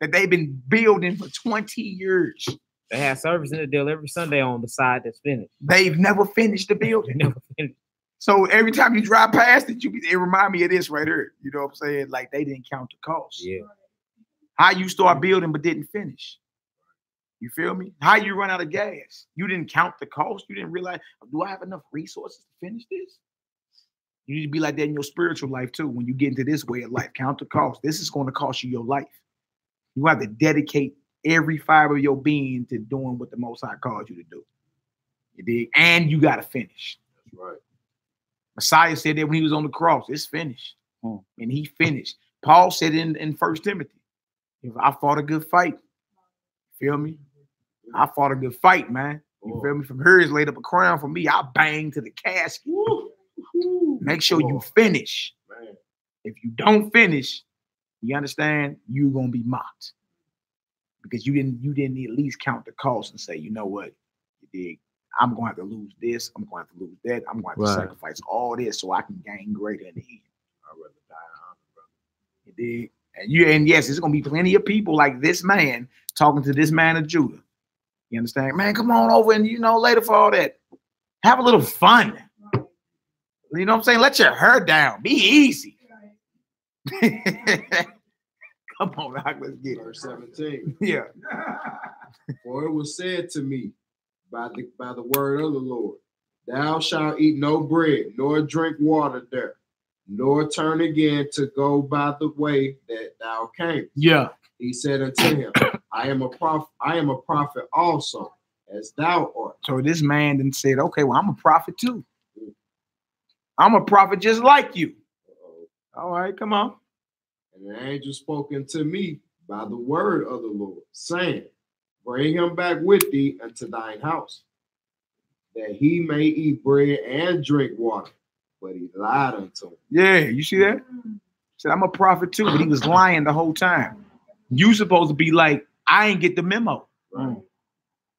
Speaker 3: that they've been building for 20 years.
Speaker 1: They have service in the deal every Sunday on the side that's finished.
Speaker 3: They've never finished the
Speaker 1: They
Speaker 3: building.
Speaker 1: never finished.
Speaker 3: So every time you drive past it, it remind me of this right here. You know what I'm saying? Like they didn't count the cost.
Speaker 1: Yeah.
Speaker 3: How you start building but didn't finish. You feel me? How you run out of gas? You didn't count the cost. You didn't realize, do I have enough resources to finish this? You need to be like that in your spiritual life too. When you get into this way of life, count the cost. This is going to cost you your life. You have to dedicate every fiber of your being to doing what the Most High called you to do. You dig? And you got to finish.
Speaker 7: That's right.
Speaker 3: Messiah said that when he was on the cross, it's finished. And he finished. Paul said in 1 Timothy, if I fought a good fight, feel me? I fought a good fight, man. You feel me? From her is laid up a crown for me. I bang to the casket. Make sure you finish.
Speaker 7: Man.
Speaker 3: If you don't finish, you understand, you're gonna be mocked. Because you didn't at least count the cost and say, you know what, you dig? I'm going to have to lose this. I'm going to have to lose that. I'm going to have to sacrifice all this so I can gain greater in the end.
Speaker 7: I'd rather die on it, brother.
Speaker 3: You dig? And yes, there's going to be plenty of people like this man talking to this man of Judah. You understand? Man, come on over and, later for all that. Have a little fun. You know what I'm saying? Let your hair down. Be easy. Come on, Doc, let's get it.
Speaker 7: Verse 17.
Speaker 3: Yeah.
Speaker 7: For it was said to me by the word of the Lord, thou shalt eat no bread, nor drink water there, nor turn again to go by the way that thou camest.
Speaker 3: Yeah.
Speaker 7: He said unto him, I am a prophet also, as thou art.
Speaker 3: So this man then said, okay, well, I'm a prophet too. I'm a prophet just like you. All right, come on.
Speaker 7: And the angel spoke unto me by the word of the Lord, saying, bring him back with thee unto thine house, that he may eat bread and drink water. But he lied unto him.
Speaker 3: Yeah, you see that? He said, I'm a prophet too, but he was lying the whole time. You supposed to be like, I ain't get the memo.
Speaker 7: Right.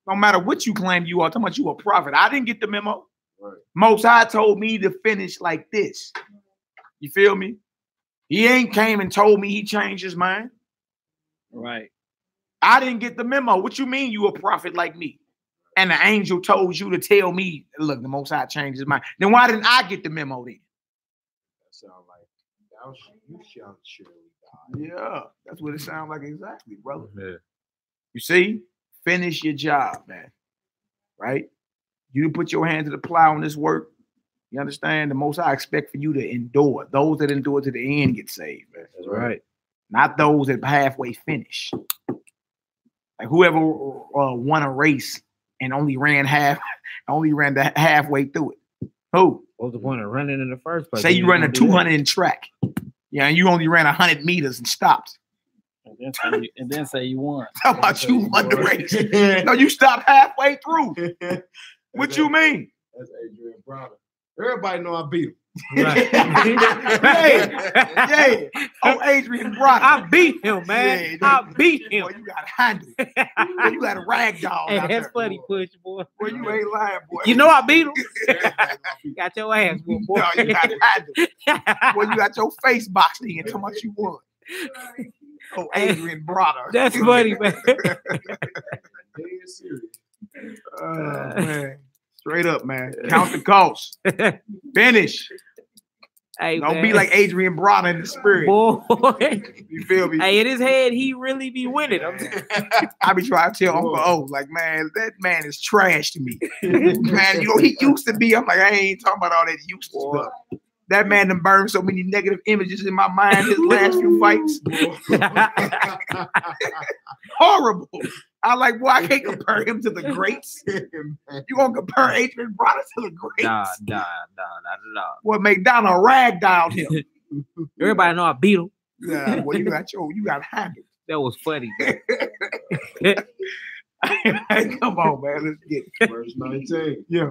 Speaker 3: No matter what you claim you are, talking about you a prophet. I didn't get the memo.
Speaker 7: Right.
Speaker 3: Most High told me to finish like this. You feel me? He ain't came and told me he changed his mind.
Speaker 6: Right.
Speaker 3: I didn't get the memo. What you mean you a prophet like me? And the angel told you to tell me, look, the Most High changed his mind. Then why didn't I get the memo then?
Speaker 7: That sounds like you shall surely die.
Speaker 3: Yeah, that's what it sounds like exactly, brother.
Speaker 1: Yeah.
Speaker 3: You see? Finish your job, man. Right? You put your hand to the plow on this work. You understand? The Most High expect for you to endure. Those that endure to the end get saved, man.
Speaker 1: That's right.
Speaker 3: Not those that halfway finish. Like whoever won a race and only ran the halfway through it. Who?
Speaker 1: What was the point of running in the first place?
Speaker 3: Say you run a 200 in track. Yeah, and you only ran 100 meters and stopped.
Speaker 6: And then say you won.
Speaker 3: How about you won the race? No, you stopped halfway through. What you mean?
Speaker 7: That's Adrian Browder. Everybody know I beat him.
Speaker 1: Right.
Speaker 2: Yeah. Oh, Adrian Brock.
Speaker 1: I beat him, man.
Speaker 2: Yeah,
Speaker 1: I beat him.
Speaker 2: Boy, you got to handle it. Boy, you got a rag doll
Speaker 1: Hey,
Speaker 2: out
Speaker 1: that's
Speaker 2: there.
Speaker 1: funny, Push, boy.
Speaker 2: Boy, you ain't lying, boy.
Speaker 1: You know I beat him.
Speaker 7: Everybody know I beat him.
Speaker 1: Got your ass, boy.
Speaker 2: No, you got to handle it. Boy, you got your face boxed in. How much you won? Oh, Adrian Broder.
Speaker 1: That's funny, man.
Speaker 7: Dead serious.
Speaker 2: Oh, man. Straight up, man. Count the cost. Finish.
Speaker 1: Hey,
Speaker 2: Don't
Speaker 1: man.
Speaker 2: be like Adrian Broder in the spirit.
Speaker 1: Boy.
Speaker 2: You feel me?
Speaker 1: Hey, in his head, he really be winning. I'm
Speaker 2: I be trying to tell Uncle O, like, man, that man is trash to me. Man, you know, he used to be. I'm like, I ain't talking about all that used to stuff. That man done burned so many negative images in my mind his last few fights. Horrible. I like, boy, I can't compare him to the greats. You gonna compare Adrian Broder to the greats?
Speaker 1: Nah.
Speaker 2: Boy, McDonald ragdolled him.
Speaker 1: Everybody know I beat him.
Speaker 2: Yeah, well, you got handled.
Speaker 1: That was funny, man.
Speaker 2: Come on, man, let's get it.
Speaker 7: Verse 19.
Speaker 2: Yeah.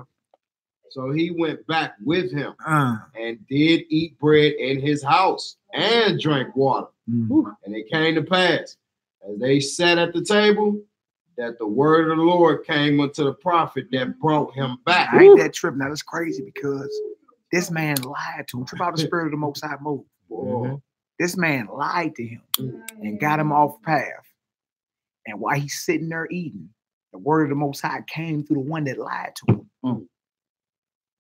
Speaker 7: So he went back with him and did eat bread in his house and drank water. And it came to pass, as they sat at the table, that the word of the Lord came unto the prophet that brought him back.
Speaker 2: I ain't that trip. Now that's crazy because this man lied to him. Trip out the spirit of the Most High move. This man lied to him and got him off path. And while he's sitting there eating, the word of the Most High came through the one that lied to him.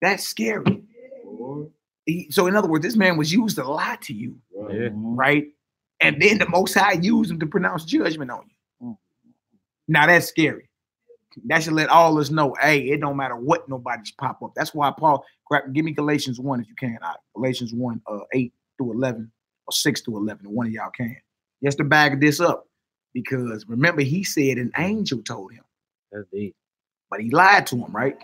Speaker 2: That's scary. So in other words, this man was used to lie to you, right? And then the Most High used him to pronounce judgment on you. Now that's scary. That should let all us know, hey, it don't matter what nobody's pop up. That's why Paul, give me Galatians 1 if you can. Galatians 1, 8 through 11 or 6 through 11. One of y'all can. Just to back this up. Because remember, he said an angel told him.
Speaker 1: That's deep.
Speaker 2: But he lied to him, right?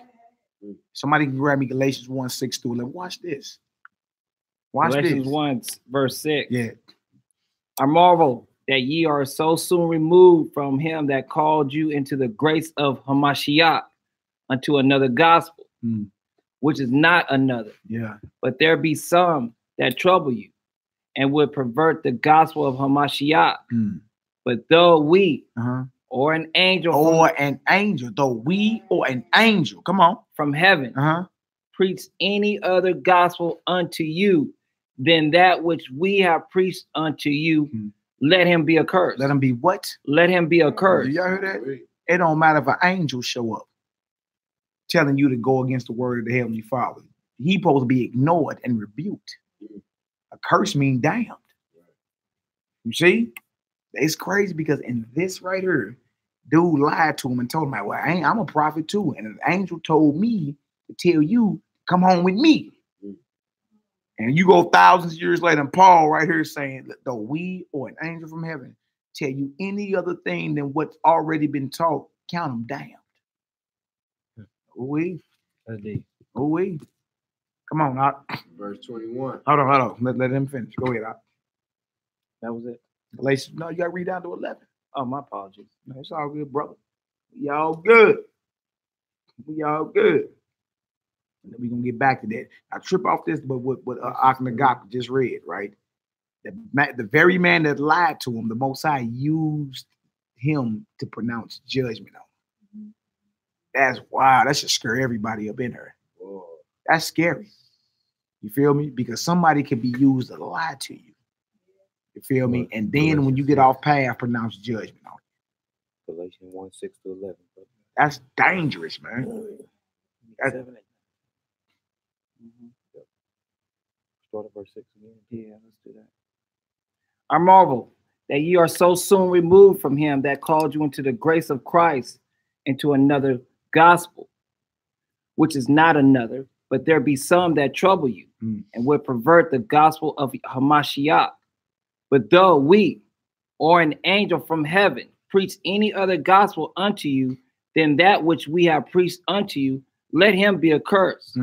Speaker 2: Somebody can grab me Galatians 1, 6 through 11. Watch this. Watch
Speaker 6: Galatians
Speaker 2: this.
Speaker 6: 1, verse 6.
Speaker 2: Yeah.
Speaker 6: I marvel that ye are so soon removed from him that called you into the grace of Hamashiach unto another gospel, which is not another.
Speaker 2: Yeah.
Speaker 6: But there be some that trouble you and would pervert the gospel of Hamashiach. But though we or an angel
Speaker 2: though we or an angel, come on,
Speaker 6: from heaven preach any other gospel unto you than that which we have preached unto you, let him be accursed.
Speaker 2: Let him be what?
Speaker 6: Let him be accursed.
Speaker 2: Y'all heard that? It don't matter if an angel show up telling you to go against the word of the Heavenly Father. He supposed to be ignored and rebuked. A curse means damned. You see? It's crazy because in this right here, dude lied to him and told him, well, I'm a prophet too. And an angel told me to tell you, come home with me. And you go thousands of years later, and Paul right here saying, though we or an angel from heaven tell you any other thing than what's already been taught, count them damned. We. We. Come on, Doc.
Speaker 7: Verse 21.
Speaker 2: Hold on. Let him finish. Go ahead, Doc.
Speaker 6: That was it.
Speaker 2: Galatians, no, you got to read down to 11.
Speaker 6: Oh, my apologies.
Speaker 2: No, it's all good, brother. We all good. We all good. And then we're going to get back to that. I trip off this, but what Akhenaten just read, right? The very man that lied to him, the Most High used him to pronounce judgment on him. That's wild. That should scare everybody up in there. Whoa. That's scary. You feel me? Because somebody can be used to lie to you. You feel me? And then when you get off path, pronounce judgment on you.
Speaker 1: Galatians 1, 6 to 11.
Speaker 2: That's dangerous, man. That's,
Speaker 1: Start at verse 6 again.
Speaker 6: Yeah, let's do that. I marvel that ye are so soon removed from him that called you into the grace of Christ into another gospel, which is not another, but there be some that trouble you and would pervert the gospel of Hamashiach. But though we or an angel from heaven preach any other gospel unto you than that which we have preached unto you, let him be accursed.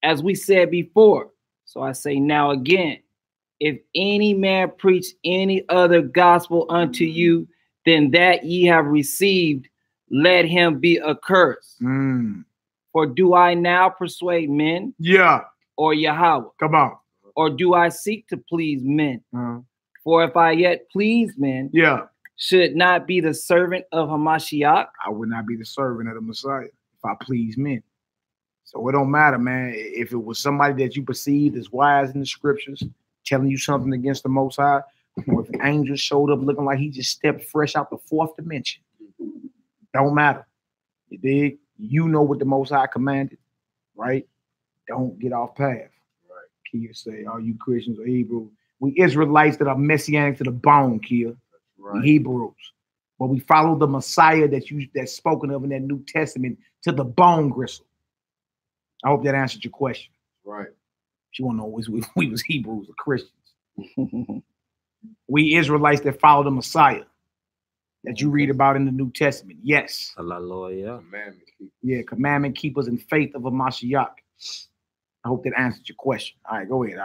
Speaker 6: As we said before, so I say now again, if any man preach any other gospel unto you than that ye have received, let him be accursed. For do I now persuade men?
Speaker 2: Yeah.
Speaker 6: or Yhwh?
Speaker 3: Come on.
Speaker 6: Or do I seek to please men?
Speaker 3: Uh-huh.
Speaker 6: For if I yet please men,
Speaker 3: Yeah.
Speaker 6: should not be the servant of Hamashiach?
Speaker 3: I would not be the servant of the Messiah if I please men. So it don't matter, man. If it was somebody that you perceived as wise in the scriptures, telling you something against the Most High, or if an angel showed up looking like he just stepped fresh out the fourth dimension, don't matter. You dig? You know what the Most High commanded, right? Don't get off path. Right. Kia say, all you Christians or Hebrews, we Israelites that are messianic to the bone, Kia. Right. We Hebrews. But we follow the Messiah that's spoken of in that New Testament to the bone gristle. I hope that answered your question. Right. She want to know if we was Hebrews or Christians. We Israelites that follow the Messiah that you read about in the New Testament. Yes.
Speaker 1: Hallelujah.
Speaker 3: Commandment keepers in faith of a Mashiach. I hope that answered your question. All right, go ahead.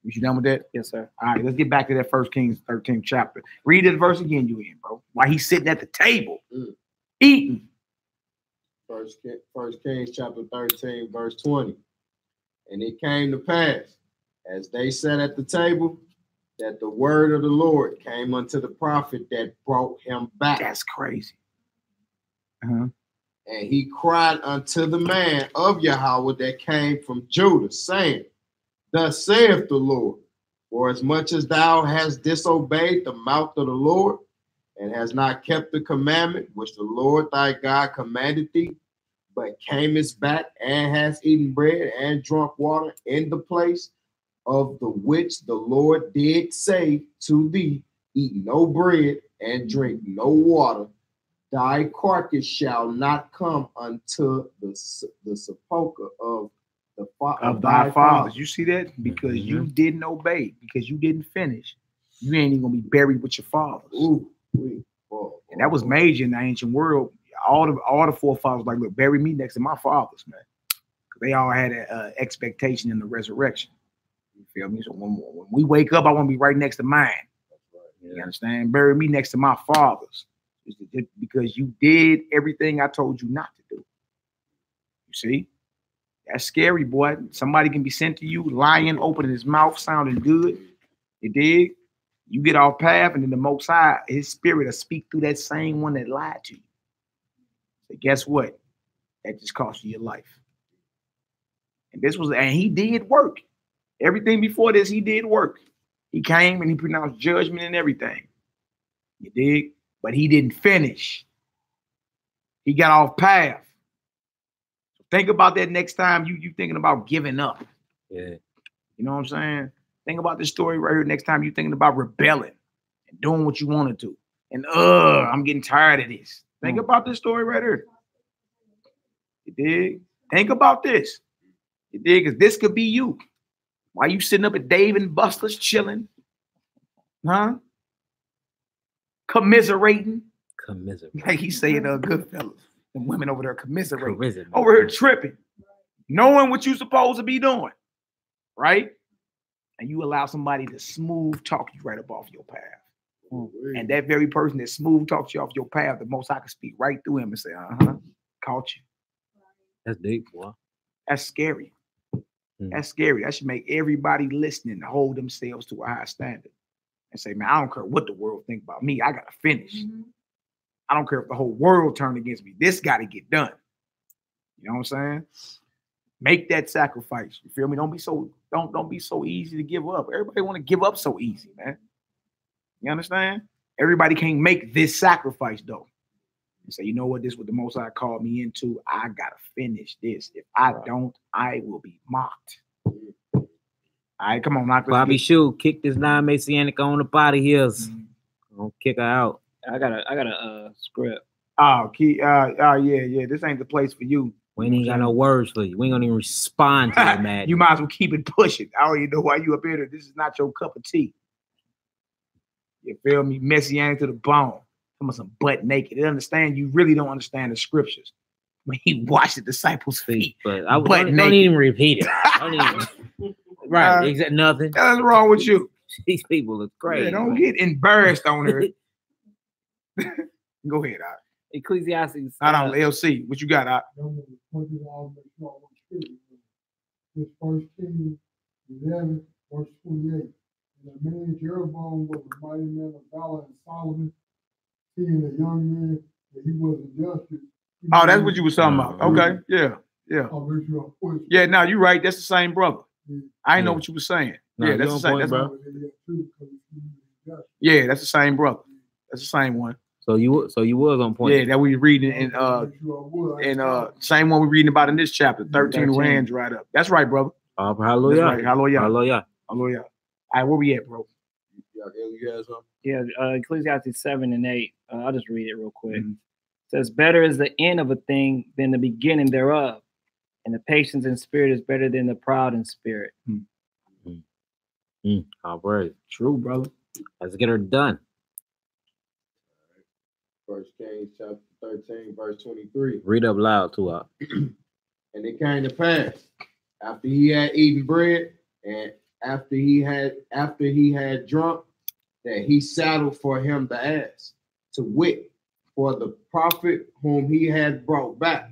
Speaker 3: You done with that?
Speaker 6: Yes, sir.
Speaker 3: All right, let's get back to that 1 Kings 13th chapter. Read this verse again, you in, bro. While he's sitting at the table, eating.
Speaker 7: 1 Kings chapter 13, verse 20. And it came to pass, as they sat at the table, that the word of the Lord came unto the prophet that brought him back.
Speaker 3: That's crazy.
Speaker 7: And he cried unto the man of Yhwh that came from Judah, saying, Thus saith the Lord, for as much as thou hast disobeyed the mouth of the Lord, and hast not kept the commandment which the Lord thy God commanded thee, but camest back and hast eaten bread and drunk water in the place of the which the Lord did say to thee, Eat no bread and drink no water, thy carcass shall not come unto the sepulchre of
Speaker 3: thy fathers. You see that? Because you didn't obey, because you didn't finish, you ain't even gonna be buried with your fathers. And that was major in the ancient world. All the forefathers like, look, bury me next to my fathers, man. They all had an expectation in the resurrection. You feel me? So when we wake up, I want to be right next to mine. You understand? Bury me next to my fathers, because you did everything I told you not to do. You see? That's scary, boy. Somebody can be sent to you, lying, opening his mouth, sounding good. You dig? You get off path, and then the Most High, his spirit will speak through that same one that lied to you. So guess what? That just cost you your life. And he did work. Everything before this, he did work. He came and he pronounced judgment and everything. You dig? But he didn't finish. He got off path. So think about that next time you thinking about giving up.
Speaker 1: Yeah.
Speaker 3: You know what I'm saying? Think about this story right here next time you're thinking about rebelling and doing what you want to do. And I'm getting tired of this. Think about this story right here. You dig? Think about this. You dig? Because this could be you. Why you sitting up at Dave and Buster's chilling? Huh? Commiserating. Like he's saying, Goodfellas. The women over there commiserating. Over here tripping. Knowing what you're supposed to be doing. Right? And you allow somebody to smooth talk you right up off your path. And that very person that smooth talks you off your path, the Most High can speak right through him and say, caught you.
Speaker 1: That's deep, boy.
Speaker 3: That's scary. That's scary. That should make everybody listening hold themselves to a high standard and say, man, I don't care what the world think about me. I got to finish. I don't care if the whole world turned against me. This got to get done. You know what I'm saying? Make that sacrifice. You feel me? Don't be so easy to give up. Everybody want to give up so easy, man. You understand? Everybody can't make this sacrifice, though. And say, you know what? This is what the Most High called me into. I got to finish this. If I don't, I will be mocked. All right, come on, knock.
Speaker 1: Bobby Shoe, kick this non-Messianic on the body heels. Don't kick her out.
Speaker 6: I got a script.
Speaker 3: Oh, yeah. This ain't the place for you.
Speaker 1: We ain't got no words for you. We ain't gonna even respond to you, man.
Speaker 3: You might as well keep it pushing. I don't even know why you up here. This is not your cup of tea. You feel me? Messianic to the bone. Some butt naked. They understand you really don't understand the scriptures. When he washed the disciples' feet,
Speaker 1: but I don't even repeat it. Right? Exactly. Nothing.
Speaker 3: What's wrong with you?
Speaker 1: These people are crazy.
Speaker 3: Yeah, don't get embarrassed on her. Go ahead,
Speaker 6: Ecclesiastes.
Speaker 3: I don't. LC, what you got?
Speaker 5: This 1 Kings 11, verse 28. And the man Jeroboam was a mighty man of valor, and Solomon, seeing a young man that he was a justice.
Speaker 3: Oh, that's what you was talking about. Okay, yeah. Yeah, no, you're right. That's the same brother. I didn't know what you were saying.
Speaker 1: No,
Speaker 3: yeah, that's the same.
Speaker 1: bro.
Speaker 3: Yeah, that's the same brother. That's the same one.
Speaker 1: So you was on point.
Speaker 3: Yeah, that we reading in same one we reading about in this chapter, 13 who hands right up. That's right, brother.
Speaker 1: Hallelujah.
Speaker 3: That's right. Hallelujah.
Speaker 1: Hallelujah.
Speaker 3: Hallelujah. All right, where we at, bro?
Speaker 7: You guys something?
Speaker 6: Yeah, Ecclesiastes 7 and 8. I'll just read it real quick. It says, better is the end of a thing than the beginning thereof, and the patience in spirit is better than the proud in spirit.
Speaker 1: All right.
Speaker 3: True, brother.
Speaker 1: Let's get her done.
Speaker 7: 1 Kings chapter 13, verse 23.
Speaker 1: Read up loud too.
Speaker 7: And it came to pass, after he had eaten bread, and after he had drunk, that he saddled for him the ass, to wit, for the prophet whom he had brought back.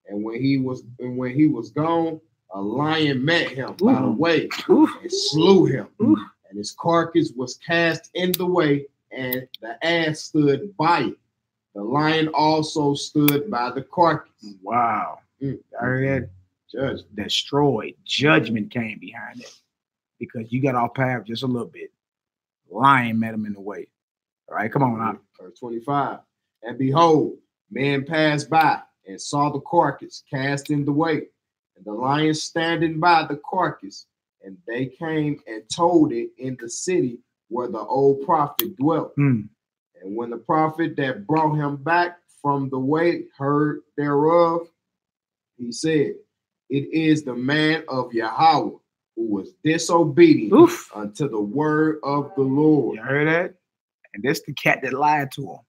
Speaker 7: And when he was gone, a lion met him by the way and slew him. And his carcass was cast in the way, and the ass stood by it. The lion also stood by the carcass.
Speaker 3: Wow. I heard that. Destroyed. Judgment came behind it. Because you got off path just a little bit. Lion met him in the way. All right, come on out.
Speaker 7: Verse 25. And behold, men passed by and saw the carcass cast in the way, and the lion standing by the carcass. And they came and told it in the city where the old prophet dwelt. And when the prophet that brought him back from the way heard thereof, he said, it is the man of Yhwh who was disobedient unto the word of the Lord.
Speaker 3: You heard that? And that's the cat that lied to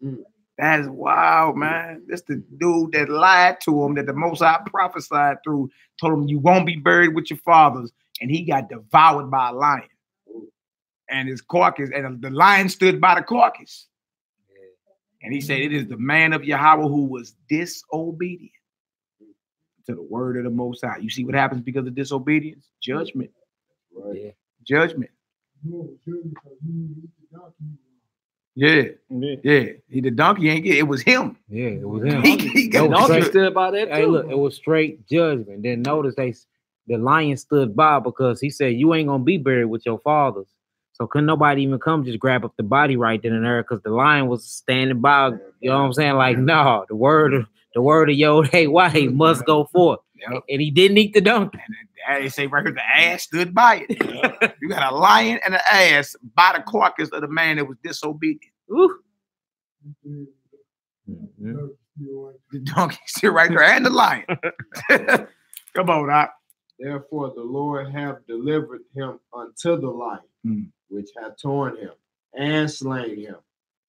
Speaker 3: him. That is wild, man. That's the dude that lied to him, that the Most High prophesied through, told him you won't be buried with your fathers, and he got devoured by a lion. And his carcass, and the lion stood by the carcass. And he said, it is the man of Yhwh who was disobedient to the word of the Most High. You see what happens because of disobedience? Judgment.
Speaker 7: Right.
Speaker 1: Yeah.
Speaker 3: Judgment. Yeah. He the donkey ain't get it. Was him.
Speaker 1: Yeah, it was him.
Speaker 3: He got
Speaker 6: Donkey stood by that too.
Speaker 1: Hey, look, it was straight judgment. Then notice the lion stood by because he said, you ain't gonna be buried with your fathers. So couldn't nobody even come just grab up the body right then and there because the lion was standing by. You know what I'm saying? Like, no, the word of Yhwh must go forth.
Speaker 3: Yep.
Speaker 1: And he didn't eat the donkey.
Speaker 3: And they say right here, the ass stood by it. You got a lion and an ass by the carcass of the man that was disobedient. The donkey sit right there and the lion. Come on, Doc.
Speaker 7: Therefore the Lord hath delivered him unto the lion, which hath torn him and slain him,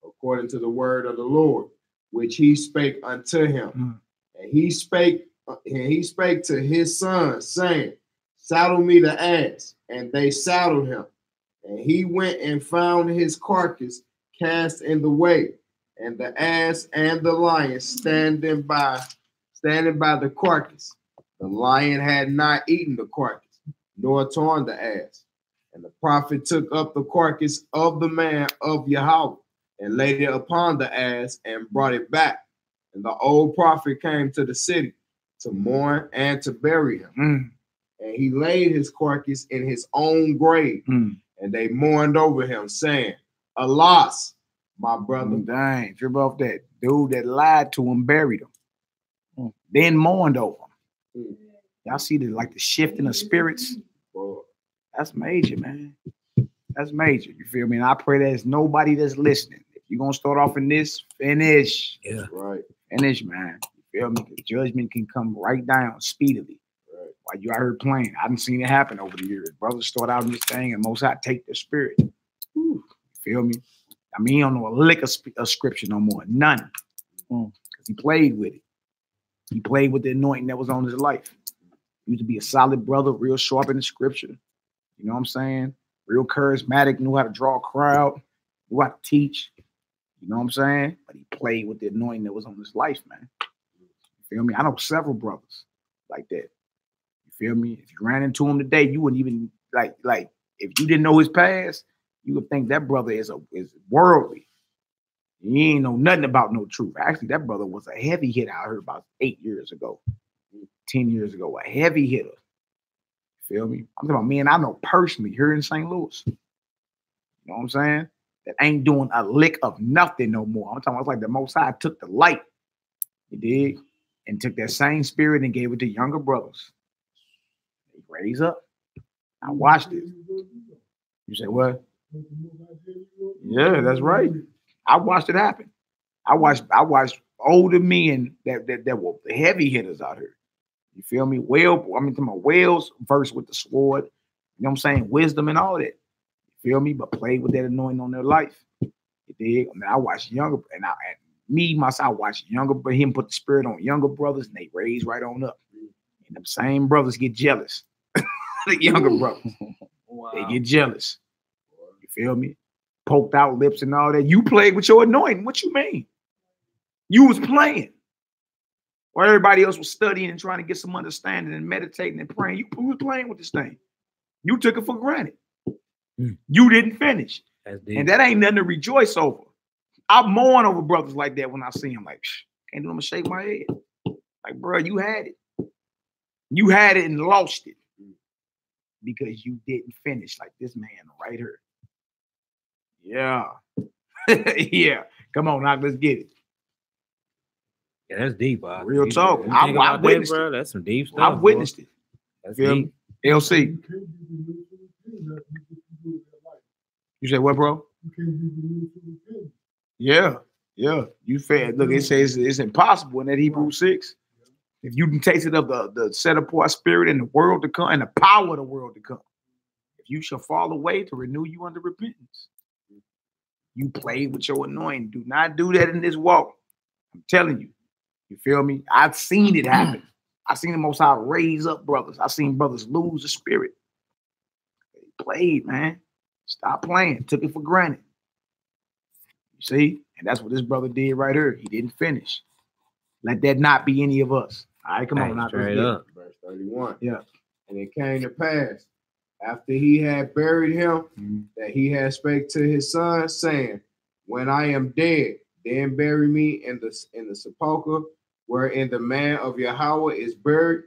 Speaker 7: according to the word of the Lord, which he spake unto him. And he spake to his son, saying, saddle me the ass. And they saddled him. And he went and found his carcass cast in the way, and the ass and the lion standing by the carcass. The lion had not eaten the carcass, nor torn the ass. And the prophet took up the carcass of the man of Yhwh and laid it upon the ass and brought it back. And the old prophet came to the city to mourn and to bury him. And he laid his carcass in his own grave. And they mourned over him, saying, alas, my brother.
Speaker 3: Dang, trip off that dude that lied to him, buried him, then mourned over him. Y'all see the shift in the spirits? That's major, man. That's major. You feel me? And I pray there's nobody that's listening. If you're gonna start off in this, finish.
Speaker 1: Yeah.
Speaker 7: Right.
Speaker 3: Finish, man. You feel me? The judgment can come right down speedily.
Speaker 7: Right.
Speaker 3: While you out here playing. I haven't seen it happen over the years. Brothers start out in this thing and most I take their spirit. You feel me? I mean, he don't know a lick of scripture no more. None. Because he played with it. He played with the anointing that was on his life. He used to be a solid brother, real sharp in the scripture. You know what I'm saying? Real charismatic, knew how to draw a crowd, knew how to teach. You know what I'm saying? But he played with the anointing that was on his life, man. You feel me? I know several brothers like that. You
Speaker 2: feel me? If you ran into him today, you wouldn't even like if you didn't know his past, you would think that brother is worldly. He ain't know nothing about no truth. Actually, that brother was a heavy hitter I heard about 8 years ago, 10 years ago, a heavy hitter. Feel me? I'm talking about men I know personally here in St. Louis. You know what I'm saying? That ain't doing a lick of nothing no more. I'm talking about it's like the Most High took the light, you dig, and took that same spirit and gave it to younger brothers. They raise up. I watched it. You say what? Yeah, that's right. I watched it happen. I watched older men that were the heavy hitters out here. You feel me? Wales versed with the sword. You know what I'm saying? Wisdom and all that. You feel me? But played with that anointing on their life. You dig? I mean, I watched younger, I watched younger, but him put the spirit on younger brothers, and they raise right on up. And them same brothers get jealous. The younger brothers. Wow. They get jealous. You feel me? Poked out lips and all that. You played with your anointing. What you mean? You was playing. While everybody else was studying and trying to get some understanding and meditating and praying, you was playing with this thing. You took it for granted. You didn't finish. And that ain't nothing to rejoice over. I mourn over brothers like that when I see them. Like, can't do them to shake my head. Like, bro, you had it. You had it and lost it because you didn't finish like this man right here. Yeah. Yeah. Come on, now let's get it.
Speaker 1: Yeah, that's deep, bro.
Speaker 2: Real talk. I witnessed
Speaker 1: bro.
Speaker 2: it.
Speaker 1: That's some deep stuff.
Speaker 2: I witnessed it.
Speaker 1: That's deep.
Speaker 2: LC. You said what, bro? Yeah. Yeah. You fair. Look, it says it's impossible in that Hebrews 6. If you can taste it of the set apart spirit and the world to come and the power of the world to come, if you shall fall away to renew you unto repentance. You played with your anointing. Do not do that in this walk. I'm telling you. You feel me? I've seen it happen. I've seen the Most High raise up brothers. I've seen brothers lose the spirit. They played, man. Stop playing. Took it for granted. You see? And that's what this brother did right here. He didn't finish. Let that not be any of us. All right, come on. Now,
Speaker 1: straight up.
Speaker 7: Verse 31.
Speaker 2: Yeah.
Speaker 7: And it came to pass, after he had buried him, that he had spake to his son, saying, when I am dead, then bury me in the sepulchre wherein the man of Yhwh is buried.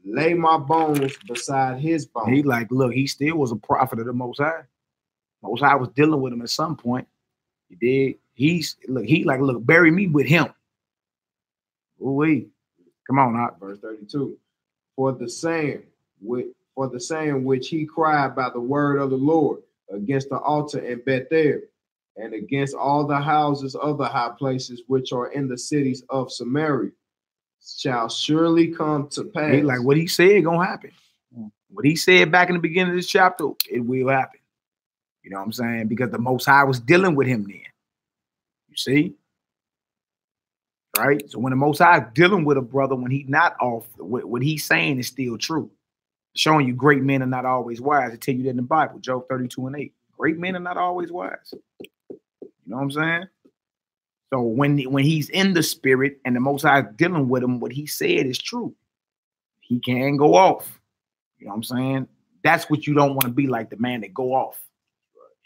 Speaker 7: Lay my bones beside his bones.
Speaker 2: He like, look, he still was a prophet of the Most High. Most High was dealing with him at some point. He did. Look, bury me with him. Ooh-wee. Come on, now.
Speaker 7: Verse 32. For the same which he cried by the word of the Lord against the altar in Bethel, and against all the houses of the high places which are in the cities of Samaria, shall surely come to pass.
Speaker 2: He like what he said gonna happen. What he said back in the beginning of this chapter, it will happen. You know what I'm saying? Because the Most High was dealing with him then. You see? Right? So when the Most High is dealing with a brother, when he's not off, what he's saying is still true. Showing you great men are not always wise. I tell you that in the Bible, Job 32:8. Great men are not always wise. You know what I'm saying? So when he's in the spirit and the Most High is dealing with him, what he said is true. He can go off. You know what I'm saying? That's what you don't want to be like, the man that go off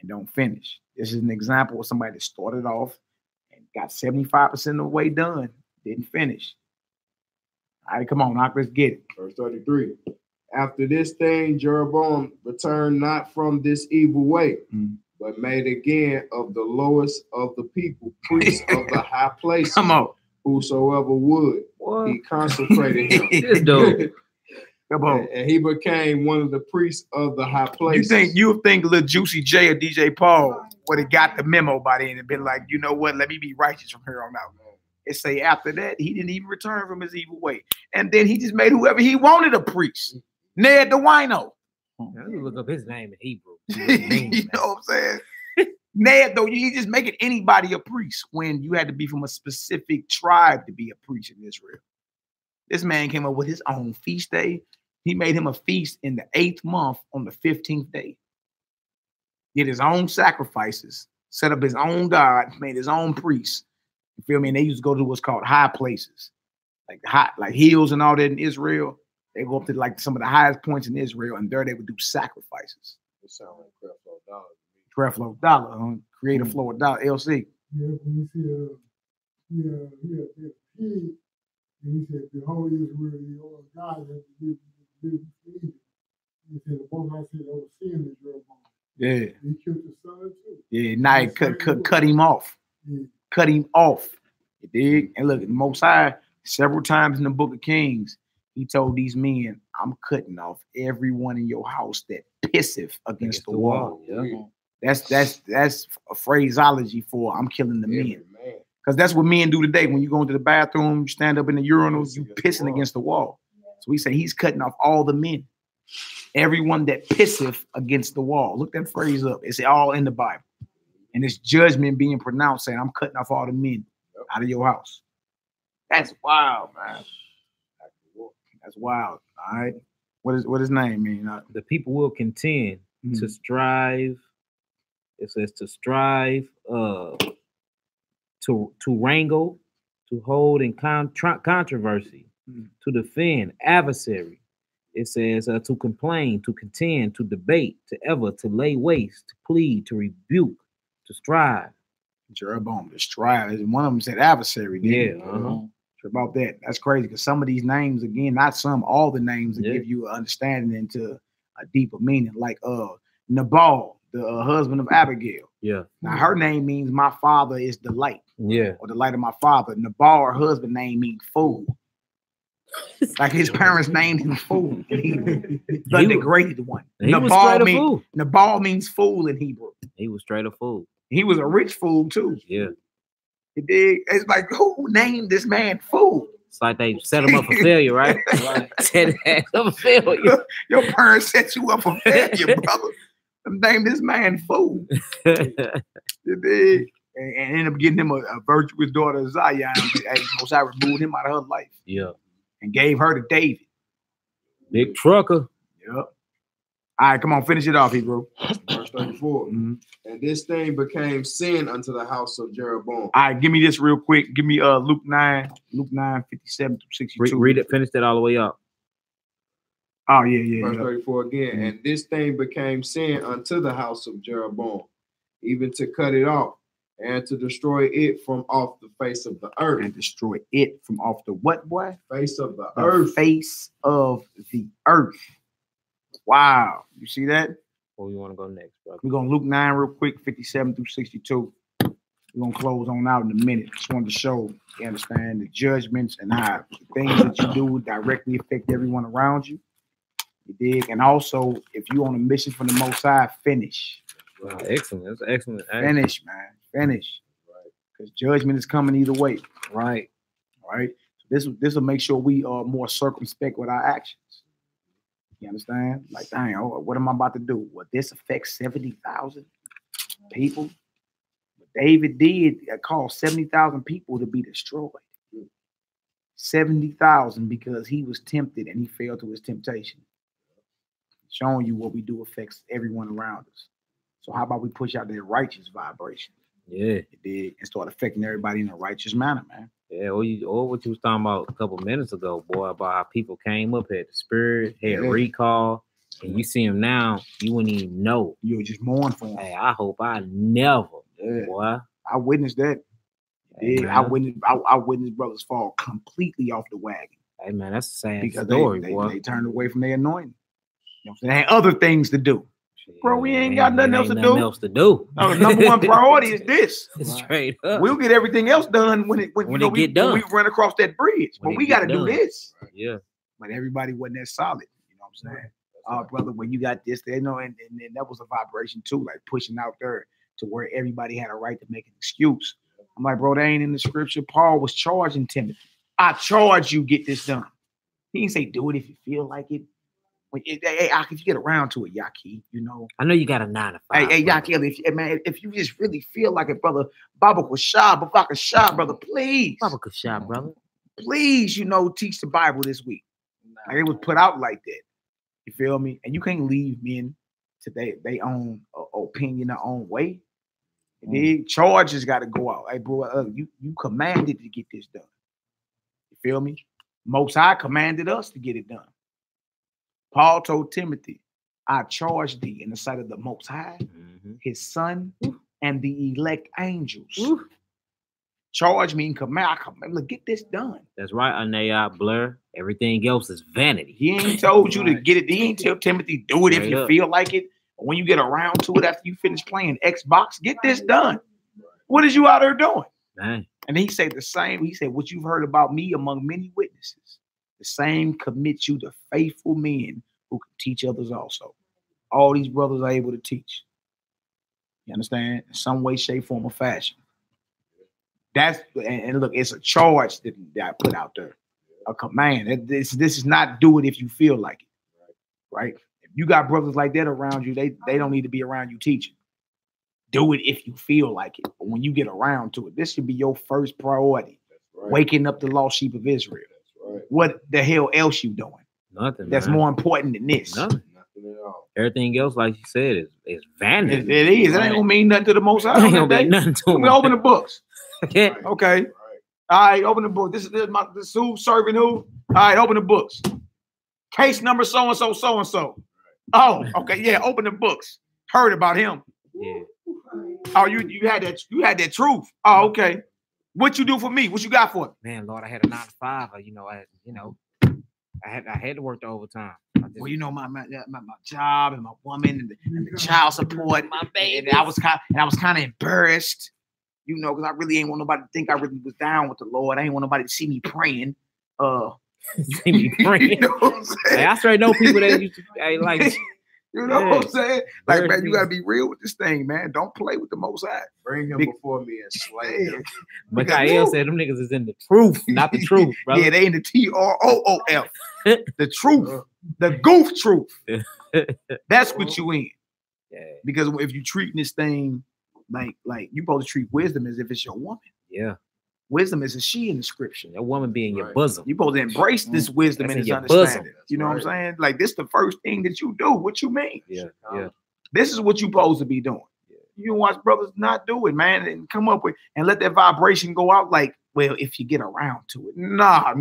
Speaker 2: and don't finish. This is an example of somebody that started off and got 75% of the way done, didn't finish. All right, come on, Knock, let's get it.
Speaker 7: Verse 33. After this thing, Jeroboam returned not from this evil way, but made again of the lowest of the people priests of the high places.
Speaker 2: Come on.
Speaker 7: Whosoever would, he consecrated him.
Speaker 1: This dude.
Speaker 2: Come on.
Speaker 7: And he became one of the priests of the high places.
Speaker 2: You think little Juicy J or DJ Paul would have got the memo by then and been like, you know what, let me be righteous from here on out. It say after that, he didn't even return from his evil way. And then he just made whoever he wanted a priest. Ned the Wino.
Speaker 1: Let me look up his name in Hebrew.
Speaker 2: You know what I'm saying? Ned, though, you just making anybody a priest when you had to be from a specific tribe to be a priest in Israel. This man came up with his own feast day. He made him a feast in the 8th month on the 15th day. Did his own sacrifices, set up his own God, made his own priests. You feel me? And they used to go to what's called high places, like hills and all that in Israel. They go up to like some of the highest points in Israel, and there they would do sacrifices.
Speaker 7: It sounds like Creflo Dollar.
Speaker 2: Creflo Dollar, Creator Floor Dollar, LC.
Speaker 5: Yeah, when you see that pig, and he said, behold, Israel, the Lord God has given you. He said, the Most High said, I was seeing Israel.
Speaker 2: Yeah.
Speaker 5: He killed the son too.
Speaker 2: Yeah, now he cut him off.
Speaker 5: Yeah.
Speaker 2: Cut him off. You dig? And look, the Most High, several times in the Book of Kings, he told these men, I'm cutting off everyone in your house that pisseth against the wall.
Speaker 6: Yeah.
Speaker 2: That's a phraseology for I'm killing the men. Because that's what men do today. When you go into the bathroom, you stand up in the urinals, you pissing against the wall. So we say he's cutting off all the men. Everyone that pisseth against the wall. Look that phrase up. It's all in the Bible. And it's judgment being pronounced saying, I'm cutting off all the men out of your house. That's wild, man. That's wild. All right. What his name mean?
Speaker 1: The people will contend to strive. It says to strive, to wrangle, to hold in controversy, to defend adversary. It says to complain, to contend, to debate, to lay waste, to plead, to rebuke, to strive.
Speaker 2: Jeroboam, to strive. One of them said adversary.
Speaker 1: Yeah.
Speaker 2: About that. That's crazy because some of these names, again, not some, all the names that give you an understanding into a deeper meaning. Like Nabal, the husband of Abigail.
Speaker 1: Yeah.
Speaker 2: Now her name means my father is the light.
Speaker 1: Yeah.
Speaker 2: Or the light of my father. Nabal, her husband name means fool. Like his parents named him fool. The degraded one. Nabal means fool in Hebrew.
Speaker 1: He was straight a fool.
Speaker 2: He was a rich fool too.
Speaker 1: Yeah.
Speaker 2: You dig? It's like, who named this man fool?
Speaker 1: It's like they set him up for failure, right? Set him up for failure.
Speaker 2: Your parents set you up for failure, brother. Name this man fool. You dig? And ended up getting him a virtuous daughter, Zion. Most I removed him out of her life.
Speaker 1: Yeah.
Speaker 2: And gave her to David.
Speaker 1: Big trucker.
Speaker 2: Yep. All right, come on, finish it off, Hebrew.
Speaker 7: Verse 34. And this thing became sin unto the house of Jeroboam.
Speaker 2: All right, give me this real quick. Give me Luke 9, 57 through 62.
Speaker 1: Read it, finish that all the way up.
Speaker 2: Oh, yeah.
Speaker 7: Verse 34 again. And this thing became sin unto the house of Jeroboam, even to cut it off and to destroy it from off the face of the earth.
Speaker 2: And destroy it from off the what, boy?
Speaker 7: Face of the earth.
Speaker 2: Face of the earth. Wow. You see that?
Speaker 1: Where you want to go next, brother?
Speaker 2: We're going to Luke 9 real quick, 57 through 62. We're going to close on out in a minute. Just wanted to show, you understand, the judgments and how the things that you do directly affect everyone around you. You dig? And also, if you're on a mission from the Most High, finish.
Speaker 1: Wow, excellent. That's excellent.
Speaker 2: Finish, man. Finish. Right. Because judgment is coming either way.
Speaker 1: Right.
Speaker 2: Right. So this will make sure we are more circumspect with our actions. You understand? Like, dang, what am I about to do? Well, this affects 70,000 people. But David did call 70,000 people to be destroyed. 70,000 because he was tempted and he fell to his temptation. Showing you what we do affects everyone around us. So how about we push out that righteous vibration?
Speaker 1: Yeah.
Speaker 2: It did, and start affecting everybody in a righteous manner, man.
Speaker 1: Yeah, or what you was talking about a couple minutes ago, boy, about how people came up, had the spirit, had recall, and you see them now, you wouldn't even know.
Speaker 2: You would just mourn for them.
Speaker 1: Hey, I hope I never, boy.
Speaker 2: I witnessed that.
Speaker 1: Hey,
Speaker 2: I witnessed brothers fall completely off the wagon.
Speaker 1: Hey, man, that's a sad
Speaker 2: because
Speaker 1: story,
Speaker 2: boy. They turned away from their anointing. You know what I'm saying? They had other things to do. Bro, we ain't got nothing else to do. No, the number one priority is this.
Speaker 1: Straight up.
Speaker 2: We'll get everything else done when we run across that bridge. But we got to do this.
Speaker 1: Yeah.
Speaker 2: But everybody wasn't that solid. You know what I'm saying? Oh, brother, when you got this, and that was a vibration too, like pushing out there to where everybody had a right to make an excuse. I'm like, bro, that ain't in the scripture. Paul was charging Timothy. I charge you, get this done. He didn't say do it if you feel like it. Hey, if you get around to it, Yaki, you know.
Speaker 1: I know you got a 9 to 5.
Speaker 2: Hey, Yaki, if you just really feel like it, brother, Baba Kashab, brother, please.
Speaker 1: Baba Kashab, brother.
Speaker 2: Please, teach the Bible this week. Like it was put out like that. You feel me? And you can't leave men to their own opinion, their own way. The charges got to go out. Hey, bro, you commanded to get this done. You feel me? Most High commanded us to get it done. Paul told Timothy, I charge thee in the sight of the Most High, his son, and the elect angels. Charge me and command. Look, get this done.
Speaker 1: That's right, Anaya, Blur. Everything else is vanity.
Speaker 2: He ain't told you to get it. He ain't tell Timothy, do it if you feel like it. Or when you get around to it after you finish playing Xbox, get this done. What is you out there doing?
Speaker 1: Man.
Speaker 2: And he said the same. He said, what you've heard about me among many witnesses, the same commit you to faithful men who can teach others also. All these brothers are able to teach. You understand? In some way, shape, form, or fashion. That's and look, it's a charge that I put out there, a command. This is not do it if you feel like it, right? If you got brothers like that around you, they don't need to be around you teaching. Do it if you feel like it, but when you get around to it, this should be your first priority. Right. Waking up the lost sheep of Israel. Right. What the hell else you doing?
Speaker 1: Nothing.
Speaker 2: That's more important than this.
Speaker 1: Nothing. Nothing at all. Everything else, like you said, is vanity.
Speaker 2: It is. It ain't gonna mean nothing to the Most High.
Speaker 1: It ain't gonna mean nothing to him.
Speaker 2: Open the books.
Speaker 1: Yeah.
Speaker 2: Okay. Right. All right, open the book. This is who serving who. All right, open the books. Case number so and so, so and so. Oh, okay, yeah. Open the books. Heard about him.
Speaker 1: Yeah.
Speaker 2: Oh, you had that truth. Oh, okay. What you do for me? What you got for me?
Speaker 1: Man, Lord, I had a 9 to 5. I had to work the overtime.
Speaker 2: Well, you know my job and my woman and the child support,
Speaker 1: my baby.
Speaker 2: And I was kind of embarrassed. You know, because I really ain't want nobody to think I really was down with the Lord. I ain't want nobody to see me praying.
Speaker 1: See me praying.
Speaker 2: You know what I'm saying?
Speaker 1: Hey, I straight know people that used to like.
Speaker 2: You know what I'm saying? Like, man, you gotta be real with this thing, man. Don't play with the Most High.
Speaker 7: Bring him before me and slay him.
Speaker 1: Michael said them niggas is in the truth, not the truth, brother.
Speaker 2: Yeah, they in the TROOF. The truth, the goof truth. That's what you in. Yeah. Because if you treating this thing like you supposed to treat wisdom as if it's your woman.
Speaker 1: Yeah.
Speaker 2: Wisdom is a she in the scripture.
Speaker 1: That woman be in your bosom.
Speaker 2: You supposed to embrace this wisdom and this understanding. You know what I'm saying? Like this the first thing that you do. What you mean?
Speaker 1: Yeah. Yeah.
Speaker 2: This is what you supposed to be doing. Yeah. You watch brothers not do it, man, and come up with and let that vibration go out like, well, if you get around to it. No.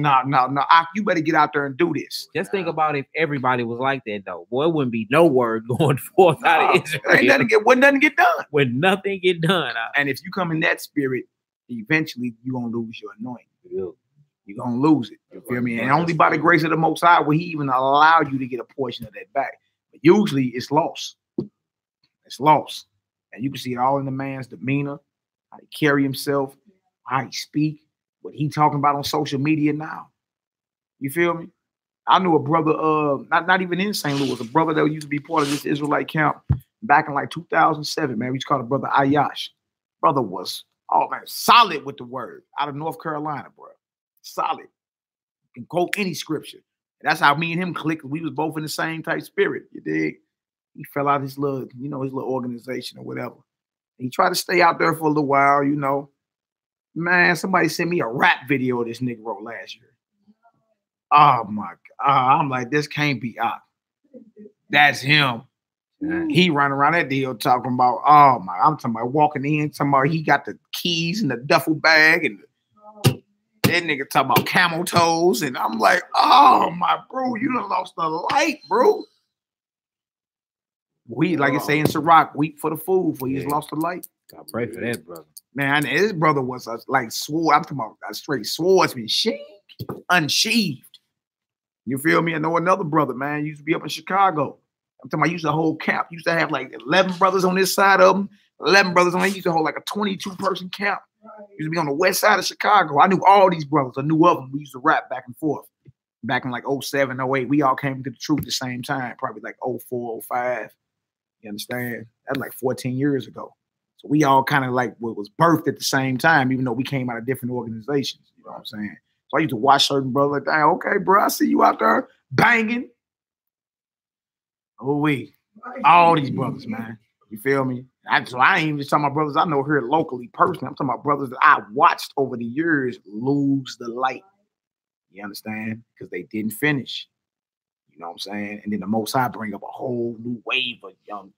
Speaker 2: You better get out there and do this.
Speaker 1: Just think about if everybody was like that, though. Boy, it wouldn't be no word going forth out of Israel.
Speaker 2: Wasn't nothing get done.
Speaker 1: When nothing get done.
Speaker 2: And if you come in that spirit, eventually you're going to lose your anointing.
Speaker 1: Yeah.
Speaker 2: You're going to lose it. You feel me? And only by the grace of the Most High will he even allow you to get a portion of that back. But usually it's lost. It's lost. And you can see it all in the man's demeanor, how he carry himself, how he speak, what he talking about on social media now. You feel me? I knew a brother, not even in St. Louis, a brother that used to be part of this Israelite camp back in like 2007, man. We just called a brother Yhwh. Brother was, oh man, solid with the word out of North Carolina, bro. Solid. You can quote any scripture. And that's how me and him clicked. We was both in the same type spirit. You dig? He fell out his little, his little organization or whatever. He tried to stay out there for a little while, Man, somebody sent me a rap video of this nigga wrote last year. Oh my God. I'm like, this can't be up. That's him. He running around that deal talking about, I'm talking about walking in, talking about he got the keys in the duffel bag and that nigga talking about camel toes. And I'm like, oh my bro, you done lost the light, bro. We, like I say in Sirach, weep for the fool, for he's lost the light.
Speaker 1: I pray for that, brother.
Speaker 2: Man, his brother was sword. I'm talking about a straight swordsman, unsheathed. You feel me? I know another brother, man, used to be up in Chicago. I'm talking about used to hold camp. Used to have like 11 brothers on this side of them, 11 brothers on that. Used to hold like a 22-person camp. Used to be on the west side of Chicago. I knew all these brothers. I knew of them. We used to rap back and forth. Back in like 07, 08, we all came to the truth at the same time, probably like 04, 05. You understand? That's like 14 years ago. So we all kind of like was birthed at the same time, even though we came out of different organizations. You know what I'm saying? So I used to watch certain brothers like, dang, okay, bro, I see you out there banging. Oh, all these brothers, man. You feel me? So I ain't even just talking about brothers I know here locally, personally. I'm talking about brothers that I watched over the years lose the light. You understand? Because they didn't finish. You know what I'm saying? And then the Most High bring up a whole new wave of young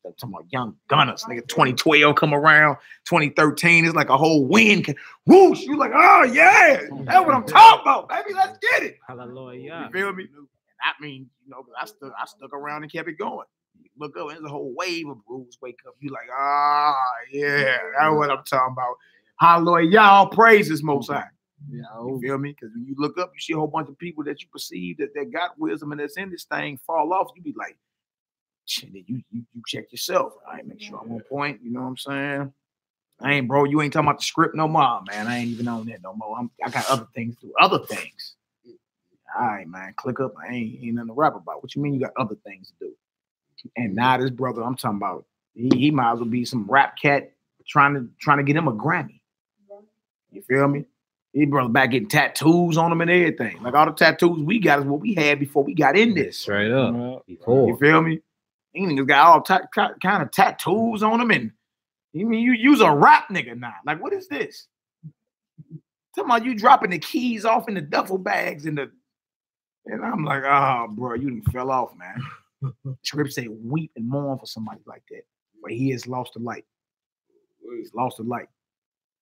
Speaker 2: gunners. Nigga, 2012 come around, 2013 is like a whole wind. Whoosh, you like, oh yeah, that's what I'm talking about, baby. Let's get it.
Speaker 1: Hallelujah.
Speaker 2: You feel me? I mean, you know, I stuck around and kept it going. You look up, there's a whole wave of rules. Wake up, you like, yeah, that's what I'm talking about. Hallelujah, y'all praises Most High. You feel me? Because when you look up, you see a whole bunch of people that you perceive that got wisdom and that's in this thing fall off. You be like, shit, you check yourself. I ain't make sure I'm on point. You know what I'm saying? Bro, you ain't talking about the script no more, man. I ain't even on that no more. I got other things to do. Other things. All right, man. Click up. I ain't nothing to rap about. What you mean you got other things to do? And now this brother I'm talking about, he might as well be some rap cat trying to get him a Grammy. You feel me? He brother back getting tattoos on him and everything. Like all the tattoos we got is what we had before we got in this.
Speaker 1: Straight up.
Speaker 2: Before. You feel me? These niggas got all kind of tattoos on them, and you mean you use a rap nigga now? Like what is this? Talking about you dropping the keys off in the duffel bags and I'm like, oh, bro, you done fell off, man. Script say weep and mourn for somebody like that, but he has lost the light. He's lost the light.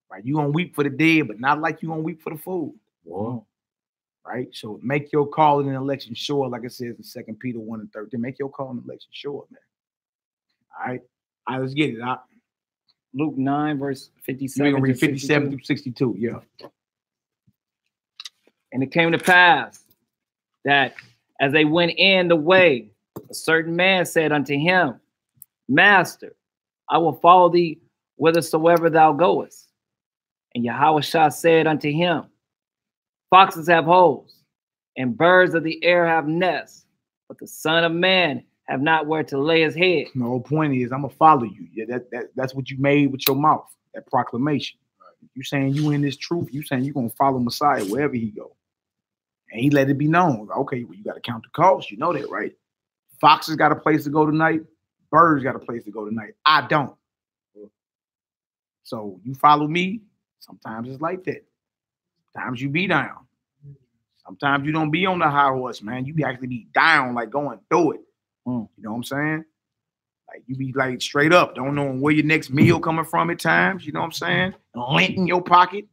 Speaker 2: Right? You gonna weep for the dead, but not like you gonna weep for the fool.
Speaker 1: Whoa.
Speaker 2: Right? So make your call in an election sure, like it says in 2 Peter 1:13. Make your call in an election sure, man. All right, let's get it out.
Speaker 6: Luke 9, verse 57.
Speaker 2: We're gonna read 57 through 62. Yeah.
Speaker 6: And it came to pass that as they went in the way, a certain man said unto him, Master, I will follow thee whithersoever thou goest. And Yahweh said unto him, Foxes have holes, and birds of the air have nests, but the Son of Man have not where to lay his head.
Speaker 2: The whole point is, I'm gonna follow you. Yeah, that's what you made with your mouth. That proclamation. You saying you in this truth. You saying you gonna follow Messiah wherever he go. And he let it be known. Okay, well, you got to count the cost. You know that, right? Foxes got a place to go tonight. Birds got a place to go tonight. I don't. So you follow me. Sometimes it's like that. Sometimes you be down. Sometimes you don't be on the high horse, man. You actually be down, like going through it. You know what I'm saying? Like you be like straight up. Don't know where your next meal coming from at times. You know what I'm saying? Lint in your pocket.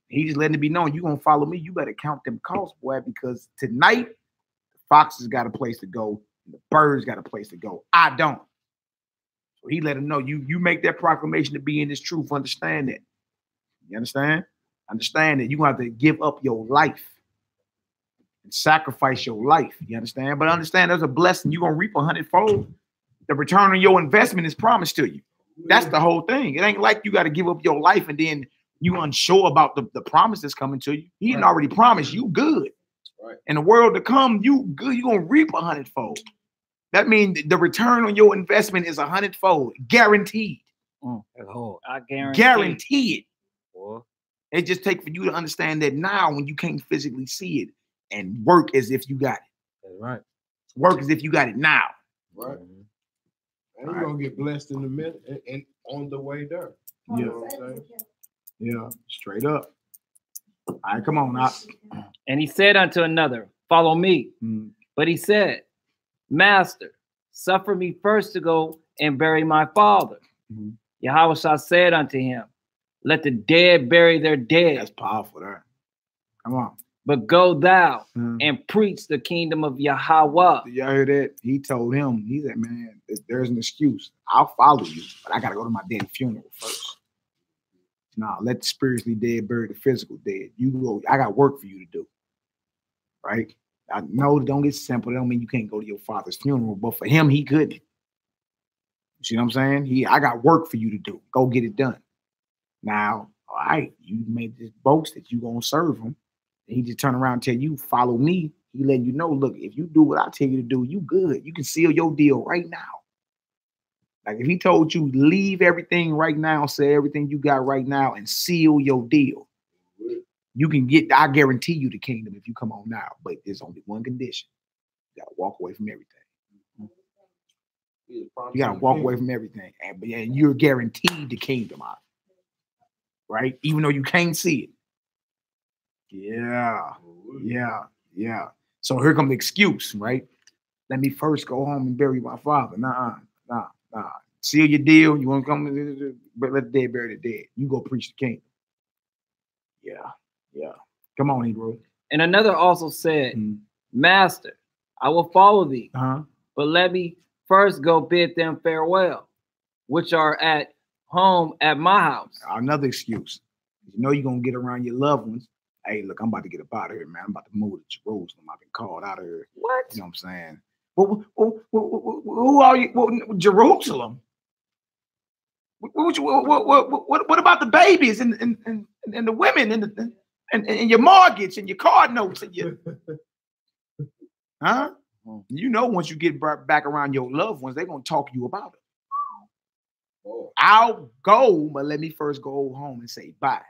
Speaker 2: He just letting it be known, you gonna follow me. You better count them costs, boy, because tonight the foxes got a place to go, and the birds got a place to go. I don't. So he let him know, you make that proclamation to be in this truth. Understand that. You understand? Understand that you're gonna have to give up your life and sacrifice your life. You understand? But understand there's a blessing. You're gonna reap 100-fold. The return on your investment is promised to you. That's the whole thing. It ain't like you got to give up your life and then you unsure about the promise that's coming to you. He didn't already promised you good.
Speaker 7: Right.
Speaker 2: In the world to come, you good. You're going to reap 100-fold. That means the return on your investment is 100-fold. Guaranteed.
Speaker 6: I
Speaker 2: guarantee it.
Speaker 1: Boy.
Speaker 2: It just takes for you to understand that now when you can't physically see it and work as if you got it.
Speaker 1: That's right.
Speaker 2: Work as if you got it now.
Speaker 7: Right. And you're going to get blessed in the middle and on the way there. You know what I'm saying?
Speaker 2: Yeah, straight up. All right, come on now.
Speaker 6: And he said unto another, Follow me. But he said, Master, suffer me first to go and bury my father. Yahweh said unto him, Let the dead bury their dead.
Speaker 2: That's powerful there. Come on.
Speaker 6: But go thou and preach the kingdom of Yahweh.
Speaker 2: Did y'all hear that? He told him, he said, man, there's an excuse. I'll follow you, but I got to go to my dad's funeral first. Nah, let the spiritually dead bury the physical dead. You go, I got work for you to do. Right? I know don't get simple. That don't mean you can't go to your father's funeral, but for him, he couldn't. You see what I'm saying? I got work for you to do. Go get it done. Now, all right, you made this boast that you gonna serve him. And he just turn around and tell you, follow me. He letting you know, look, if you do what I tell you to do, you good. You can seal your deal right now. Like if he told you leave everything right now, say everything you got right now and seal your deal, you can get, I guarantee you the kingdom if you come on now, but there's only one condition. You gotta walk away from everything. You gotta walk away from everything. And you're guaranteed the kingdom out. Right? Even though you can't see it. Yeah. So here comes the excuse, right? Let me first go home and bury my father. Nah. Seal your deal. You want to come? But let the dead bury the dead. You go preach the kingdom. Yeah. Come on, Hebrew.
Speaker 6: And another also said, Master, I will follow thee.
Speaker 2: Uh-huh.
Speaker 6: But let me first go bid them farewell, which are at home at my house.
Speaker 2: Another excuse. You know you're gonna get around your loved ones. Hey, look, I'm about to get up out of here, man. I'm about to move to Jerusalem. I've been called out of here.
Speaker 6: What?
Speaker 2: You know what I'm saying? Who are you? Jerusalem? What about the babies and the women and your mortgage and your car notes and your huh? You know, once you get back around your loved ones, they're gonna talk to you about it. Oh. I'll go, but let me first go home and say bye.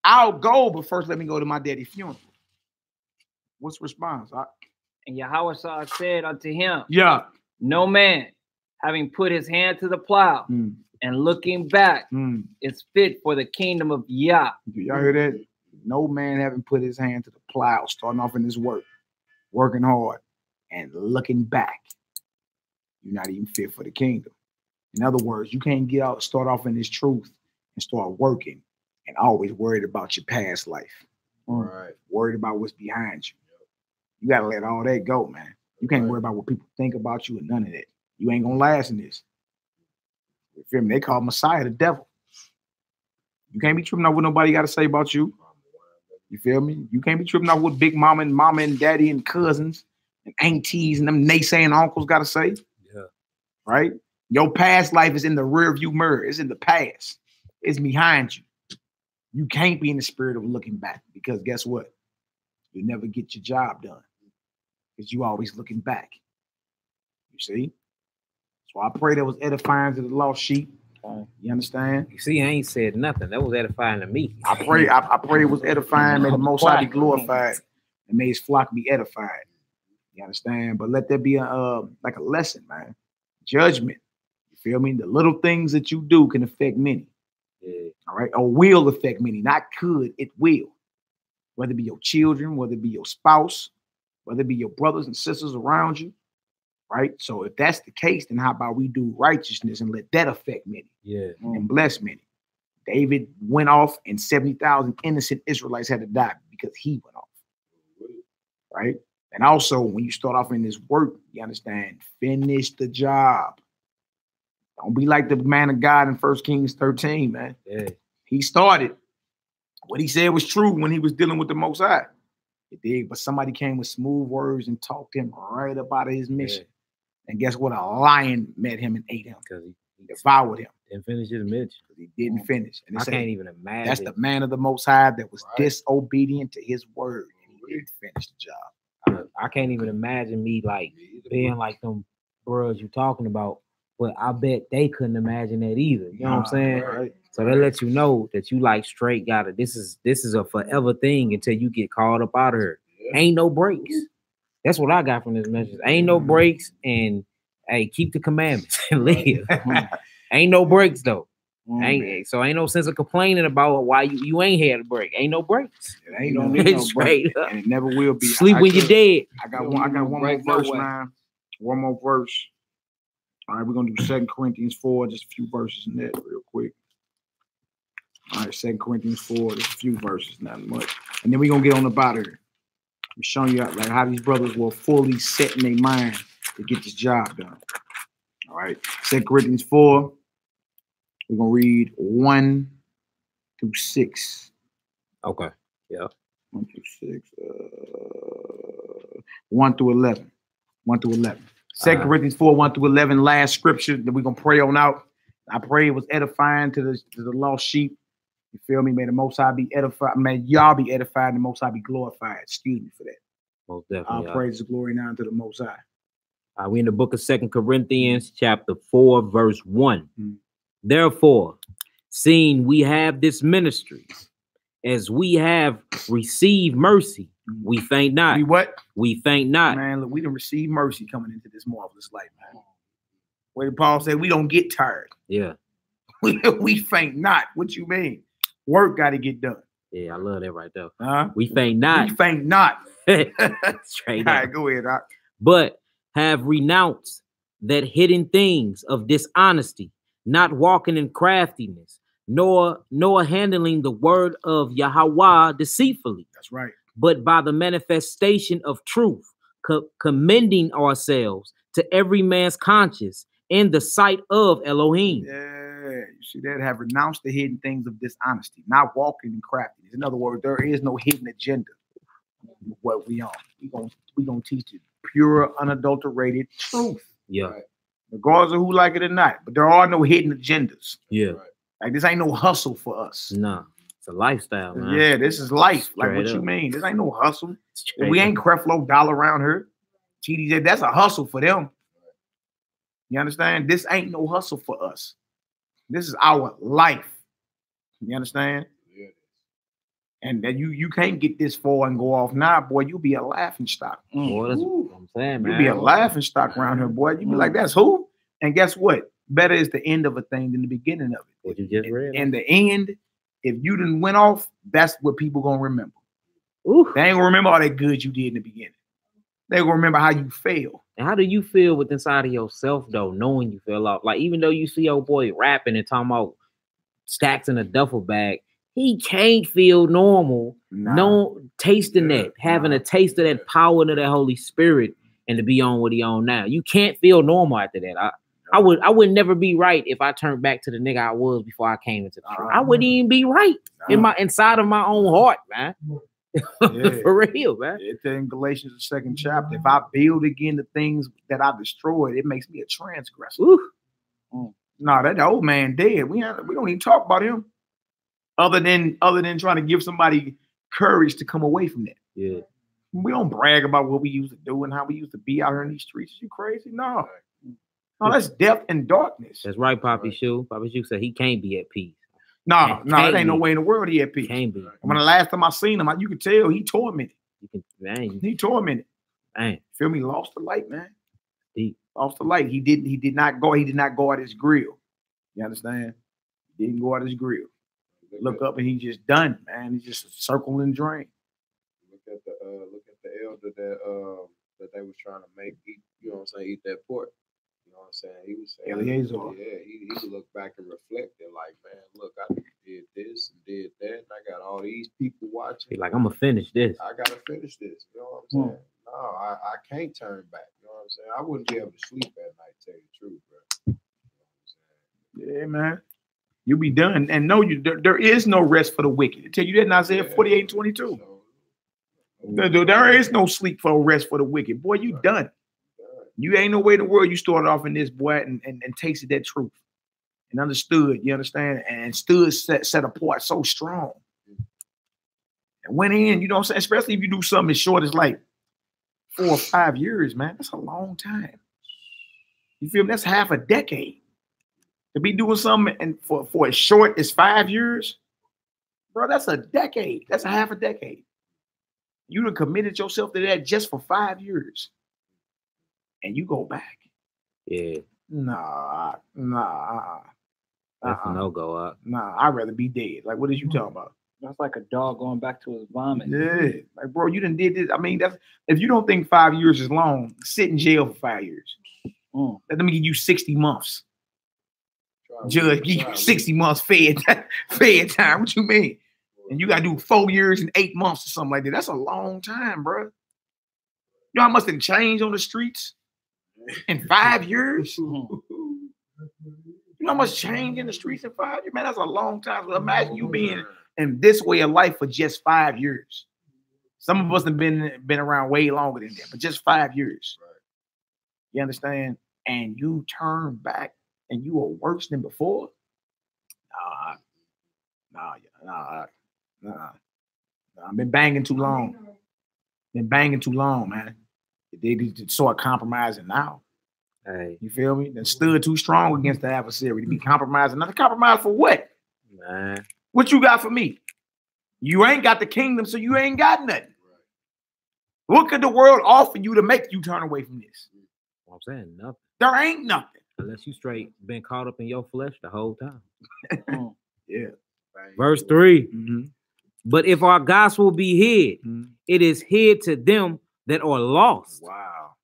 Speaker 2: I'll go, but first let me go to my daddy's funeral. What's the response?
Speaker 6: And Yhwh said unto him,
Speaker 2: yeah,
Speaker 6: no man having put his hand to the plow and looking back is fit for the kingdom of Yah.
Speaker 2: Do y'all hear that? No man having put his hand to the plow, starting off in this work, working hard, and looking back. You're not even fit for the kingdom. In other words, you can't start off in this truth and start working and always worried about your past life.
Speaker 7: Right.
Speaker 2: Worried about what's behind you. You got to let all that go, man. You can't worry about what people think about you and none of that. You ain't going to last in this. You feel me? They call Messiah the devil. You can't be tripping out what nobody got to say about you. You feel me? You can't be tripping out what big mama and daddy and cousins and aunties and them naysaying uncles got to say.
Speaker 1: Yeah.
Speaker 2: Right? Your past life is in the rear view mirror. It's in the past. It's behind you. You can't be in the spirit of looking back because guess what? You never get your job done because you always looking back. You see? So I pray that was edifying to the lost sheep. You understand?
Speaker 1: You see, I ain't said nothing. That was edifying to me.
Speaker 2: I pray it was edifying. May the Most High be glorified and may his flock be edified. You understand? But let there be like a lesson, man. Judgment. You feel me? The little things that you do can affect many.
Speaker 1: Yeah.
Speaker 2: All right. Or will affect many. Not could, it will. Whether it be your children, whether it be your spouse, whether it be your brothers and sisters around you. Right. So if that's the case, then how about we do righteousness and let that affect many?
Speaker 1: Yeah.
Speaker 2: And bless many. David went off and 70,000 innocent Israelites had to die because he went off. Right. And also, when you start off in this work, you understand, finish the job. Don't be like the man of God in 1 Kings 13, man.
Speaker 1: Yeah.
Speaker 2: He started. What he said was true when he was dealing with the Most High. It did, but somebody came with smooth words and talked him right up out of his mission. Yeah. And guess what? A lion met him and ate him.
Speaker 1: Because he
Speaker 2: devoured him.
Speaker 1: Didn't finish his mission.
Speaker 2: He didn't finish. And
Speaker 1: I can't even imagine.
Speaker 2: That's the man of the Most High that was disobedient to his word. And he didn't finish the job.
Speaker 1: I can't even imagine me like being like them bros you talking about. But I bet they couldn't imagine that either. You know what I'm saying?
Speaker 2: Right.
Speaker 1: So that lets you know that you like straight got it. This is a forever thing until you get called up out of here. Yeah. Ain't no breaks. That's what I got from this message. Ain't no breaks, and hey, keep the commandments and live. Ain't no breaks though. Ain't no sense of complaining about why you ain't had a break. Ain't no breaks.
Speaker 2: It ain't no
Speaker 1: straight
Speaker 2: up. And it never will be.
Speaker 1: Sleep when you're dead.
Speaker 2: I got one more verse, man. One more verse. All right, we're gonna do 2 Corinthians 4, just a few verses in that real quick. All right, 2 Corinthians 4, just a few verses, not much. And then we're gonna get on about it. I'm showing you like how these brothers were fully set in their mind to get this job done. All right, 2 Corinthians 4. We're gonna read 1 through 6.
Speaker 1: Okay. Yeah.
Speaker 2: 1 through 6. 1 through 11. 1 through 11. 2 Corinthians 4, 1 through 11, last scripture that we're going to pray on out. I pray it was edifying to the lost sheep. You feel me? May the Most High be edified. May y'all be edified and the Most High be glorified. Excuse me for that.
Speaker 1: Most definitely.
Speaker 2: All praise the glory now to the Most High.
Speaker 1: We in the book of 2 Corinthians chapter 4, verse 1. Therefore, seeing we have this ministry, as we have received mercy, we faint not.
Speaker 2: We what?
Speaker 1: We faint not.
Speaker 2: Man, look, we done receive mercy coming into this marvelous life, man. Where Paul said we don't get tired.
Speaker 1: Yeah.
Speaker 2: We faint not. What you mean? Work got to get done.
Speaker 1: Yeah, I love that right there.
Speaker 2: Huh?
Speaker 1: We faint not.
Speaker 2: We faint not.
Speaker 1: Straight
Speaker 2: All
Speaker 1: up.
Speaker 2: right, go ahead, Doc.
Speaker 1: But have renounced that hidden things of dishonesty, not walking in craftiness, nor handling the word of Yahweh deceitfully.
Speaker 2: That's right.
Speaker 1: But by the manifestation of truth, commending ourselves to every man's conscience in the sight of Elohim.
Speaker 2: Yeah, you see that? Have renounced the hidden things of dishonesty, not walking in craftiness. In other words, there is no hidden agenda. What we on? We gonna teach the pure, unadulterated truth.
Speaker 1: Yeah.
Speaker 7: Right.
Speaker 2: Regardless of who like it or not. But there are no hidden agendas.
Speaker 1: Yeah.
Speaker 7: Right.
Speaker 2: Like this ain't no hustle for us.
Speaker 1: No. It's a lifestyle, man.
Speaker 2: Yeah, this is life. Like
Speaker 1: Straight
Speaker 2: what you
Speaker 1: up.
Speaker 2: mean? This ain't no hustle.
Speaker 1: Straight
Speaker 2: We
Speaker 1: up.
Speaker 2: ain't Creflo Dollar around here. TDJ, that's a hustle for them. You understand? This ain't no hustle for us. This is our life. You understand?
Speaker 7: Yeah.
Speaker 2: And that you can't get this far and go off now, boy. You'll be a laughing stock.
Speaker 1: Boy, that's
Speaker 2: Ooh.
Speaker 1: what I'm saying, man.
Speaker 2: You'll be a laughing stock around here, boy. You be like, that's who? And guess what? Better is the end of a thing than the beginning of it.
Speaker 1: What you just read.
Speaker 2: In the end, if you didn't went off, that's what people gonna remember.
Speaker 1: Ooh.
Speaker 2: They ain't gonna remember all that good you did in the beginning. They gonna remember how you failed.
Speaker 1: And how do you feel with inside of yourself though, knowing you fell off? Like even though you see your boy rapping and talking about stacks in a duffel bag, he can't feel normal.
Speaker 2: Nah.
Speaker 1: No tasting
Speaker 7: Yeah,
Speaker 1: that, having
Speaker 2: nah.
Speaker 1: a taste of that power of that Holy Spirit, and to be on what he on now. You can't feel normal after that. I would never be right if I turned back to the nigga I was before I came into the truth. I wouldn't even be right in my inside of my own heart, man.
Speaker 2: Yeah.
Speaker 1: For real, man.
Speaker 2: It's in Galatians, the 2nd chapter. If I build again the things that I destroyed, it makes me a transgressor.
Speaker 1: Ooh.
Speaker 2: No, that old man dead. We don't even talk about him. Other than trying to give somebody courage to come away from that.
Speaker 1: Yeah.
Speaker 2: We don't brag about what we used to do and how we used to be out here in these streets. You crazy? No. No, that's death and darkness.
Speaker 1: That's right, Poppy Shoe. Poppy Shoe said he can't be at peace.
Speaker 2: No, it
Speaker 1: Can't
Speaker 2: ain't no
Speaker 1: be.
Speaker 2: way in the world he at peace.
Speaker 1: Can't be.
Speaker 2: When the last time I seen him, you could tell he tormented.
Speaker 1: You can, man,
Speaker 2: He tormented.
Speaker 1: man.
Speaker 2: Feel me? Lost the light, man.
Speaker 1: Deep.
Speaker 2: Lost the light. He did not go at his grill. You understand? He didn't go at his grill. Look up and he just done, man. He's just a circle and drain.
Speaker 7: Look at the elder that they was trying to make eat, you know what I'm saying, eat that pork. You know what I'm saying? He was saying,
Speaker 2: Eleazar.
Speaker 7: yeah, he looked back and reflected like, man, look, I did this and did that, and I got all these people watching.
Speaker 1: He like, I'm gonna finish this.
Speaker 7: I gotta finish this. You know what I'm saying? No, I can't turn back. You know what I'm saying? I wouldn't be able to sleep at night, tell you the truth, bro. You know what I'm saying?
Speaker 2: Yeah, man. You'll be done. And no, there is no rest for the wicked. I tell you that in Isaiah 48:22. There is no sleep for rest for the wicked. Boy, you done. You ain't no way in the world you started off in this, boy, and tasted that truth and understood, you understand, and stood set apart so strong. And went in, you know what I'm saying? Especially if you do something as short as like 4 or 5 years, man. That's a long time. You feel me? That's half a decade. To be doing something and for as short as 5 years, bro, that's a decade. That's a half a decade. You done committed yourself to that just for 5 years. And you go back.
Speaker 1: Yeah.
Speaker 2: Nah.
Speaker 1: That's a no-go up.
Speaker 2: Nah, I'd rather be dead. Like, what is you talking about?
Speaker 6: That's like a dog going back to his vomit.
Speaker 2: Yeah. Like, bro, you done did this. I mean, that's if you don't think 5 years is long, sit in jail for 5 years. Let me give you 60 months. Judge, give you 60 months fed time. What you mean? And you gotta do 4 years and 8 months or something like that. That's a long time, bro. You know how much they changed on the streets in 5 years? You know how much change in the streets in 5 years? Man, that's a long time. So imagine you being in this way of life for just 5 years. Some of us have been around way longer than that, but just 5 years. You understand? And you turn back and you are worse than before? Nah. I've been banging too long. Man. They start compromising now.
Speaker 1: Hey,
Speaker 2: You feel me? They stood too strong against the adversary to be compromising. Now, compromise for what?
Speaker 1: man.
Speaker 2: What you got for me? You ain't got the kingdom, so you ain't got nothing. What could the world offer you to make you turn away from this?
Speaker 1: I'm saying nothing.
Speaker 2: There ain't nothing.
Speaker 1: Unless you straight been caught up in your flesh the whole time.
Speaker 2: Yeah.
Speaker 1: Verse 3.
Speaker 2: Mm-hmm.
Speaker 1: But if our gospel be hid,
Speaker 2: Mhm.
Speaker 1: it is hid to them that are lost.
Speaker 2: Wow.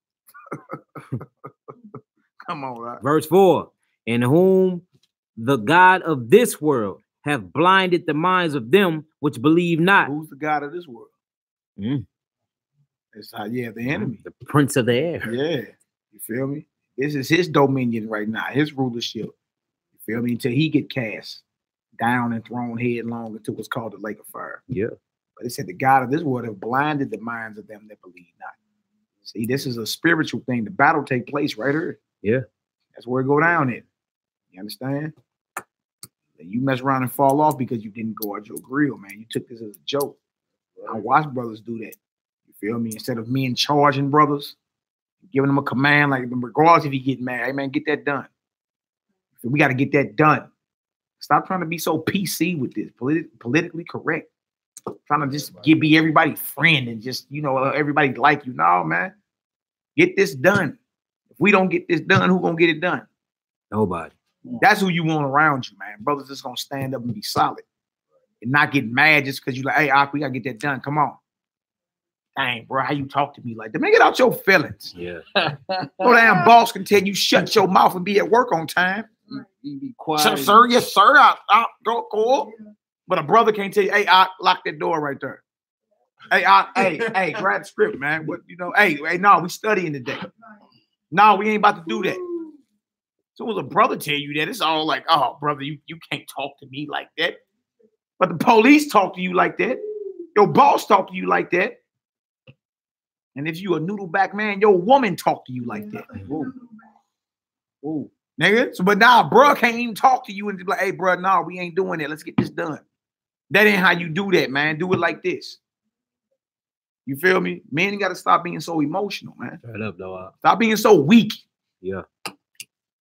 Speaker 2: Come on, right?
Speaker 1: Verse 4. In whom the God of this world have blinded the minds of them which believe not.
Speaker 2: Who's the God of this world?
Speaker 1: Mm.
Speaker 2: It's how, yeah, the enemy.
Speaker 1: The prince of the air.
Speaker 2: Yeah. You feel me? This is his dominion right now, his rulership. You feel me? Until he get cast down and thrown headlong into what's called the lake of fire.
Speaker 1: Yeah.
Speaker 2: But it said the God of this world have blinded the minds of them that believe not. See, this is a spiritual thing. The battle take place right here.
Speaker 1: Yeah.
Speaker 2: That's where it go down at. You understand? You mess around and fall off because you didn't guard your grill, man. You took this as a joke. I watch brothers do that. You feel me? Instead of me in charging brothers, giving them a command, like regardless if you get mad, hey man, get that done. We got to get that done. Stop trying to be so PC with this, politically correct. Trying to just be everybody's friend and just, you know, everybody like you. No, man. Get this done. If we don't get this done, who gonna get it done?
Speaker 1: Nobody.
Speaker 2: That's who you want around you, man. Brothers just gonna stand up and be solid and not get mad just because you like, hey, we gotta get that done. Come on. Dang, bro, how you talk to me like that? Man, get out your feelings.
Speaker 1: Yeah.
Speaker 2: No damn boss can tell you shut your mouth and be at work on time.
Speaker 6: You be quiet.
Speaker 2: Sir, yes, sir. I'll go. But a brother can't tell you, hey, lock that door right there. Hey, grab the script, man. What you know? Hey, no, we studying today. No, we ain't about to do that. So as a brother tell you that, it's all like, oh, brother, you can't talk to me like that. But the police talk to you like that. Your boss talk to you like that. And if you a noodleback man, your woman talk to you like that. Ooh. Nigga. So, but now, bro can't even talk to you and be like, hey, bro, no, we ain't doing that. Let's get this done. That ain't how you do that, man. Do it like this. You feel me? Man, you got to stop being so emotional, man.
Speaker 1: Straight up, though.
Speaker 2: Stop being so weak.
Speaker 1: Yeah.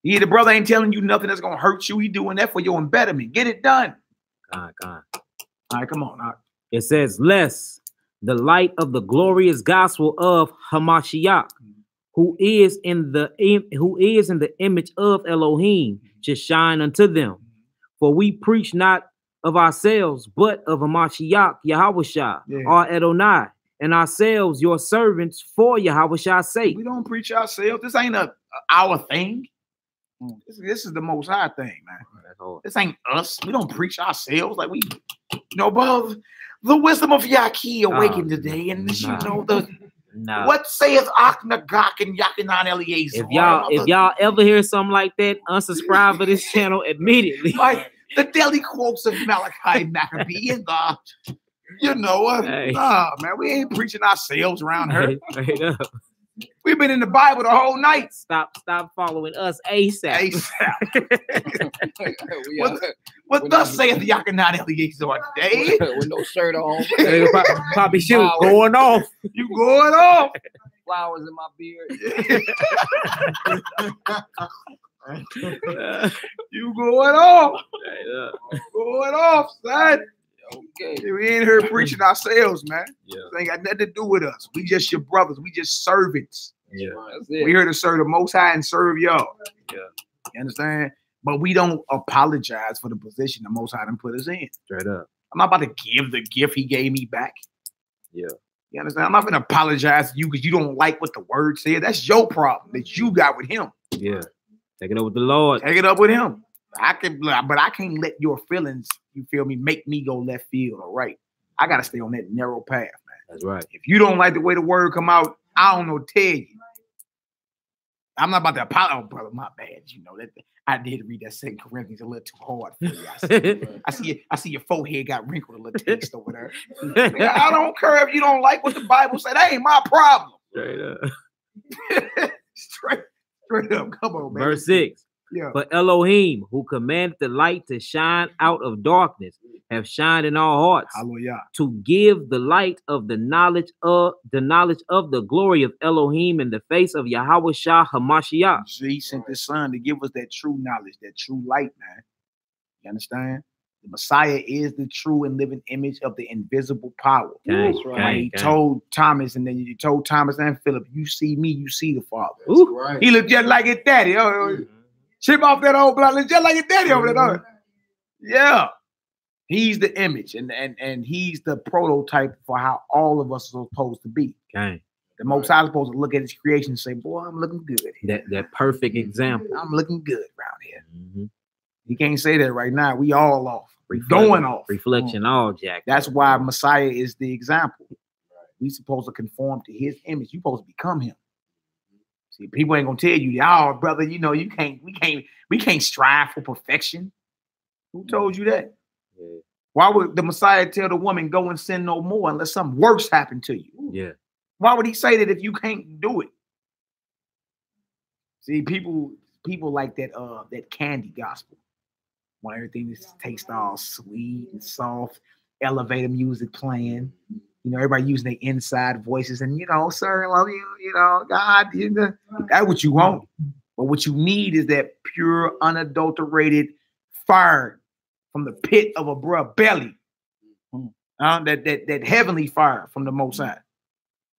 Speaker 2: Yeah, the brother ain't telling you nothing that's going to hurt you. He doing that for your embetterment. Get it done.
Speaker 1: All
Speaker 2: right, come on. All right.
Speaker 1: It says, lest the light of the glorious gospel of Hamashiach, who is in the image of Elohim, should shine unto them. For we preach not of ourselves, but of Hamashiach, Yahweh, our Adonai, and ourselves your servants for Yahweh's sake.
Speaker 2: We don't preach ourselves. This ain't our thing. This is the Most High thing, man. This ain't us. We don't preach ourselves like we, you know, but the wisdom of Yaki awakened today, and you know what saith Akhnagak and Yakinan Eliezer.
Speaker 1: If y'all ever hear something like that, unsubscribe to this channel immediately.
Speaker 2: Like the daily quotes of Malachi Maccabee and you know what? Hey. Nah, man, we ain't preaching ourselves around here.
Speaker 1: Straight up.
Speaker 2: We've been in the Bible the whole night.
Speaker 1: Stop following us ASAP.
Speaker 2: What thus saith the Yakinan Eliezer today?
Speaker 6: With no shirt on.
Speaker 1: Poppy shoot going off.
Speaker 2: You going off.
Speaker 6: Flowers in my beard.
Speaker 2: You going off. Going off, son.
Speaker 6: Okay.
Speaker 2: We ain't here preaching ourselves, man.
Speaker 1: Yeah.
Speaker 2: It ain't got nothing to do with us. We just your brothers. We just servants.
Speaker 1: Yeah.
Speaker 2: We here to serve the Most High and serve y'all.
Speaker 1: Yeah.
Speaker 2: You understand? But we don't apologize for the position the Most High done put us in.
Speaker 1: Straight up.
Speaker 2: I'm not about to give the gift he gave me back.
Speaker 1: Yeah.
Speaker 2: You understand? I'm not going to apologize to you because you don't like what the word said. That's your problem that you got with him.
Speaker 1: Yeah. Take it up with the Lord.
Speaker 2: Take it up with him. But I can't let your feelings, you feel me, make me go left field or right. I got to stay on that narrow path, man.
Speaker 1: That's right.
Speaker 2: If you don't like the way the word come out, I don't know, tell you. I'm not about to apologize. Oh, brother, my bad. You know, that I did read that 2 Corinthians a little too hard for you. I see your forehead got wrinkled a little taste over there. I don't care if you don't like what the Bible said. That ain't my problem.
Speaker 1: Straight up.
Speaker 2: Straight up. Come on, man.
Speaker 1: Verse 6.
Speaker 2: Yeah.
Speaker 1: But Elohim, who commanded the light to shine out of darkness, have shined in our hearts.
Speaker 2: Hallelujah.
Speaker 1: To give the light of the knowledge of the glory of Elohim in the face of Yahweh Shah Hamashiach.
Speaker 2: He sent his son to give us that true knowledge, that true light, man. You understand? The Messiah is the true and living image of the invisible power. He told Thomas, and then he told Thomas and Philip, you see me, you see the Father.
Speaker 7: Right.
Speaker 2: He looked just like his daddy. Chip off that old blood, look just like his daddy over there. Yeah. He's the image, and he's the prototype for how all of us are supposed to be.
Speaker 1: Okay.
Speaker 2: The Most High is supposed to look at his creation and say, boy, I'm looking good here.
Speaker 1: That perfect example.
Speaker 2: I'm looking good around here.
Speaker 1: Mm-hmm.
Speaker 2: He can't say that right now. We all off. Going off.
Speaker 1: Reflection all, Jack.
Speaker 2: That's why Messiah is the example. We supposed to conform to his image. You supposed to become him. See, people ain't gonna tell you, oh, brother, you know, we can't strive for perfection. Who told you that?
Speaker 1: Yeah.
Speaker 2: Why would the Messiah tell the woman, go and sin no more unless something worse happened to you?
Speaker 1: Yeah.
Speaker 2: Why would he say that if you can't do it? See, people like that candy gospel. Want everything to taste all sweet and soft, elevator music playing. You know, everybody using their inside voices and, you know, sir, I love you, you know, God, you know, that's what you want. But what you need is that pure, unadulterated fire from the pit of a bruh belly. That heavenly fire from the Most High.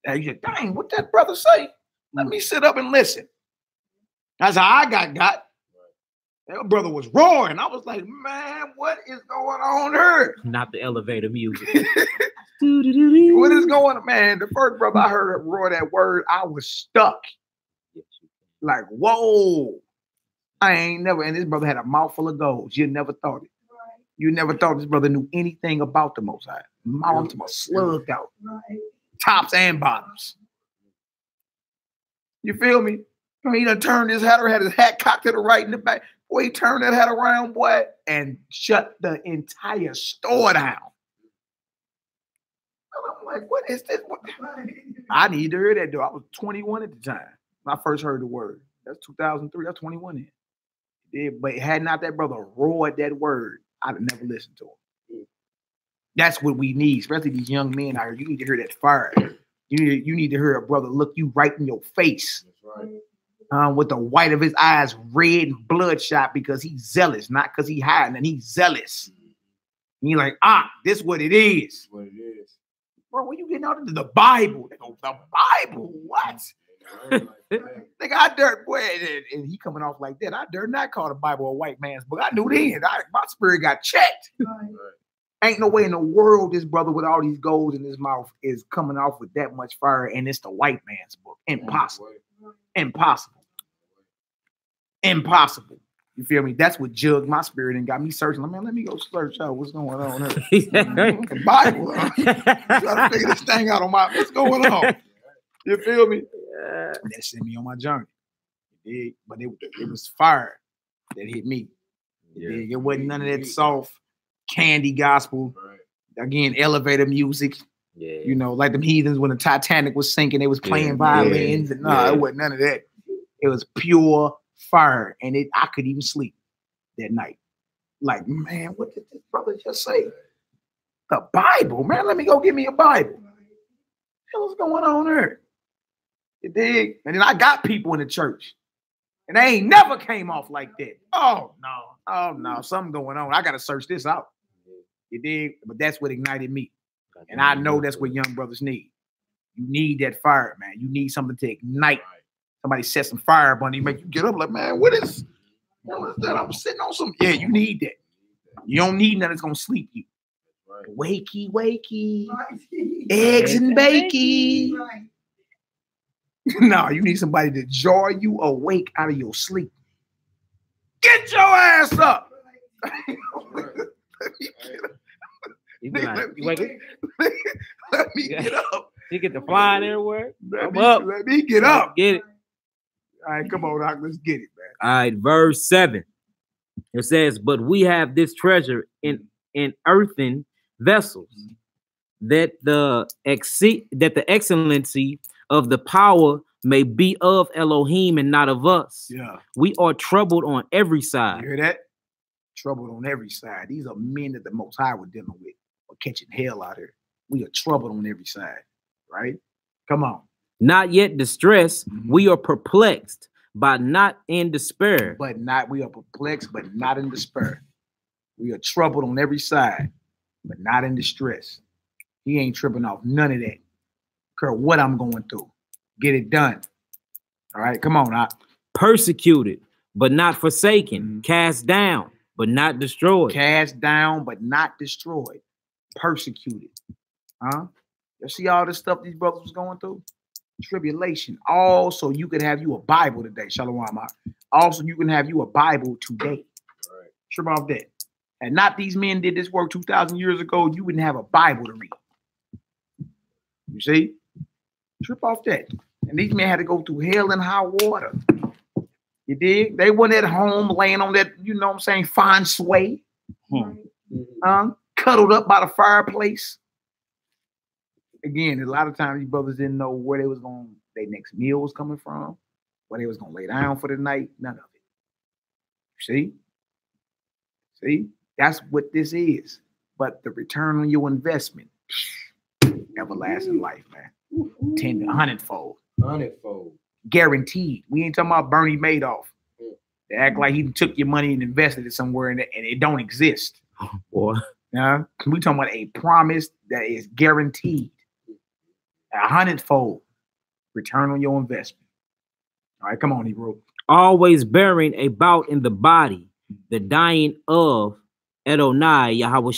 Speaker 2: And you say, dang, what that brother say? Let me sit up and listen. That's how I got. That brother was roaring. I was like, man, what is going on here?
Speaker 1: Not the elevator music.
Speaker 2: What is going on, man? The first brother I heard roar that word, I was stuck. Like, whoa. I ain't never, and this brother had a mouthful of gold. You never thought it. You never thought this brother knew anything about the Most High. Mouth slugged out. Tops and bottoms. You feel me? He done turned his hat, or had his hat cocked to the right and the back. Boy, he turned that hat around, boy, and shut the entire store down. I'm like, what is this? I need to hear that, though. I was 21 at the time when I first heard the word. That's 2003. That's 21 then. Yeah, but had not that brother roared that word, I'd have never listened to him. That's what we need, especially these young men out here. You need to hear that fire. You need to hear a brother look you right in your face.
Speaker 7: That's right.
Speaker 2: With the white of his eyes red and bloodshot because he's zealous, not because he's hiding, and he's zealous. And you're like, this is what it is.
Speaker 7: What it is.
Speaker 2: Bro, when you getting out into the Bible, they go, the Bible, what? Nigga, I dare, boy, and he coming off like that. I dare not call the Bible a white man's book. I knew then. My spirit got checked.
Speaker 7: Right.
Speaker 2: Ain't no way in the world this brother with all these golds in his mouth is coming off with that much fire, and it's the white man's book. Impossible. Impossible. Impossible. You feel me? That's what jugged my spirit and got me searching. Man, let me go search out what's going on here. The Bible. Trying to figure this thing out on what's going on. You feel me? Yeah. That sent me on my journey. But it was fire that hit me. It wasn't none of that soft candy gospel. Right. Again, elevator music. Yeah. You know, like them heathens when the Titanic was sinking, they was playing violins. And it wasn't none of that. It was pure fire. And I could even sleep that night. Like, man, what did this brother just say? The Bible, man. Let me go get me a Bible. What's going on here? You dig? And then I got people in the church. And they ain't never came off like that. Oh, no. Something going on. I got to search this out. You dig? But that's what ignited me. And I know that's what young brothers need. You need that fire, man. You need something to ignite. Somebody set some fire up on you, make you get up like, man, what is that? I'm sitting on some. Yeah, you need that. You don't need nothing that's going to sleep you. Right. Wakey. Eggs and bakey. Right. No, you need somebody to jar you awake out of your sleep. Get your ass up. Let me get up.
Speaker 6: You get the flying everywhere.
Speaker 2: Let me get up.
Speaker 6: Get it.
Speaker 2: All right, come on, Doc. Let's get it, man.
Speaker 1: All right, verse 7. It says, but we have this treasure in earthen vessels, that the excellency of the power may be of Elohim and not of us.
Speaker 2: Yeah.
Speaker 1: We are troubled on every side.
Speaker 2: You hear that? Troubled on every side. These are men that the Most High were dealing with or catching hell out here. We are troubled on every side, right? Come on.
Speaker 1: Not yet distressed. We are perplexed, but not in despair.
Speaker 2: We are perplexed, but not in despair. We are troubled on every side, but not in distress. He ain't tripping off none of that. Care what I'm going through. Get it done. All right, come on.
Speaker 1: Persecuted, but not forsaken. Cast down, but not destroyed.
Speaker 2: Cast down, but not destroyed. Persecuted. You see all this stuff these brothers was going through? Tribulation. Also, you could have you a Bible today. Shalom. Also, you can have you a Bible today. Right. Trip off that. And not these men did this work 2,000 years ago, you wouldn't have a Bible to read.
Speaker 3: You see? Trip off that. And these men had to go through hell and high water. You dig? They weren't at home laying on that, you know what I'm saying, fine sway. Cuddled up by the fireplace. Again, a lot of times these brothers didn't know where they was going, their next meal was coming from, where they was going to lay down for the night. None of it. See? See? That's what this is. But the return on your investment, everlasting life, man. 10 to 100-fold.
Speaker 7: 100-fold.
Speaker 3: Guaranteed. We ain't talking about Bernie Madoff. They act like he took your money and invested it somewhere and it don't exist.
Speaker 1: Boy.
Speaker 3: We talking about a promise that is guaranteed. 100-fold return on your investment. All right, come on, Hebrew.
Speaker 1: Always bearing about in the body the dying of Adonai Yahweh,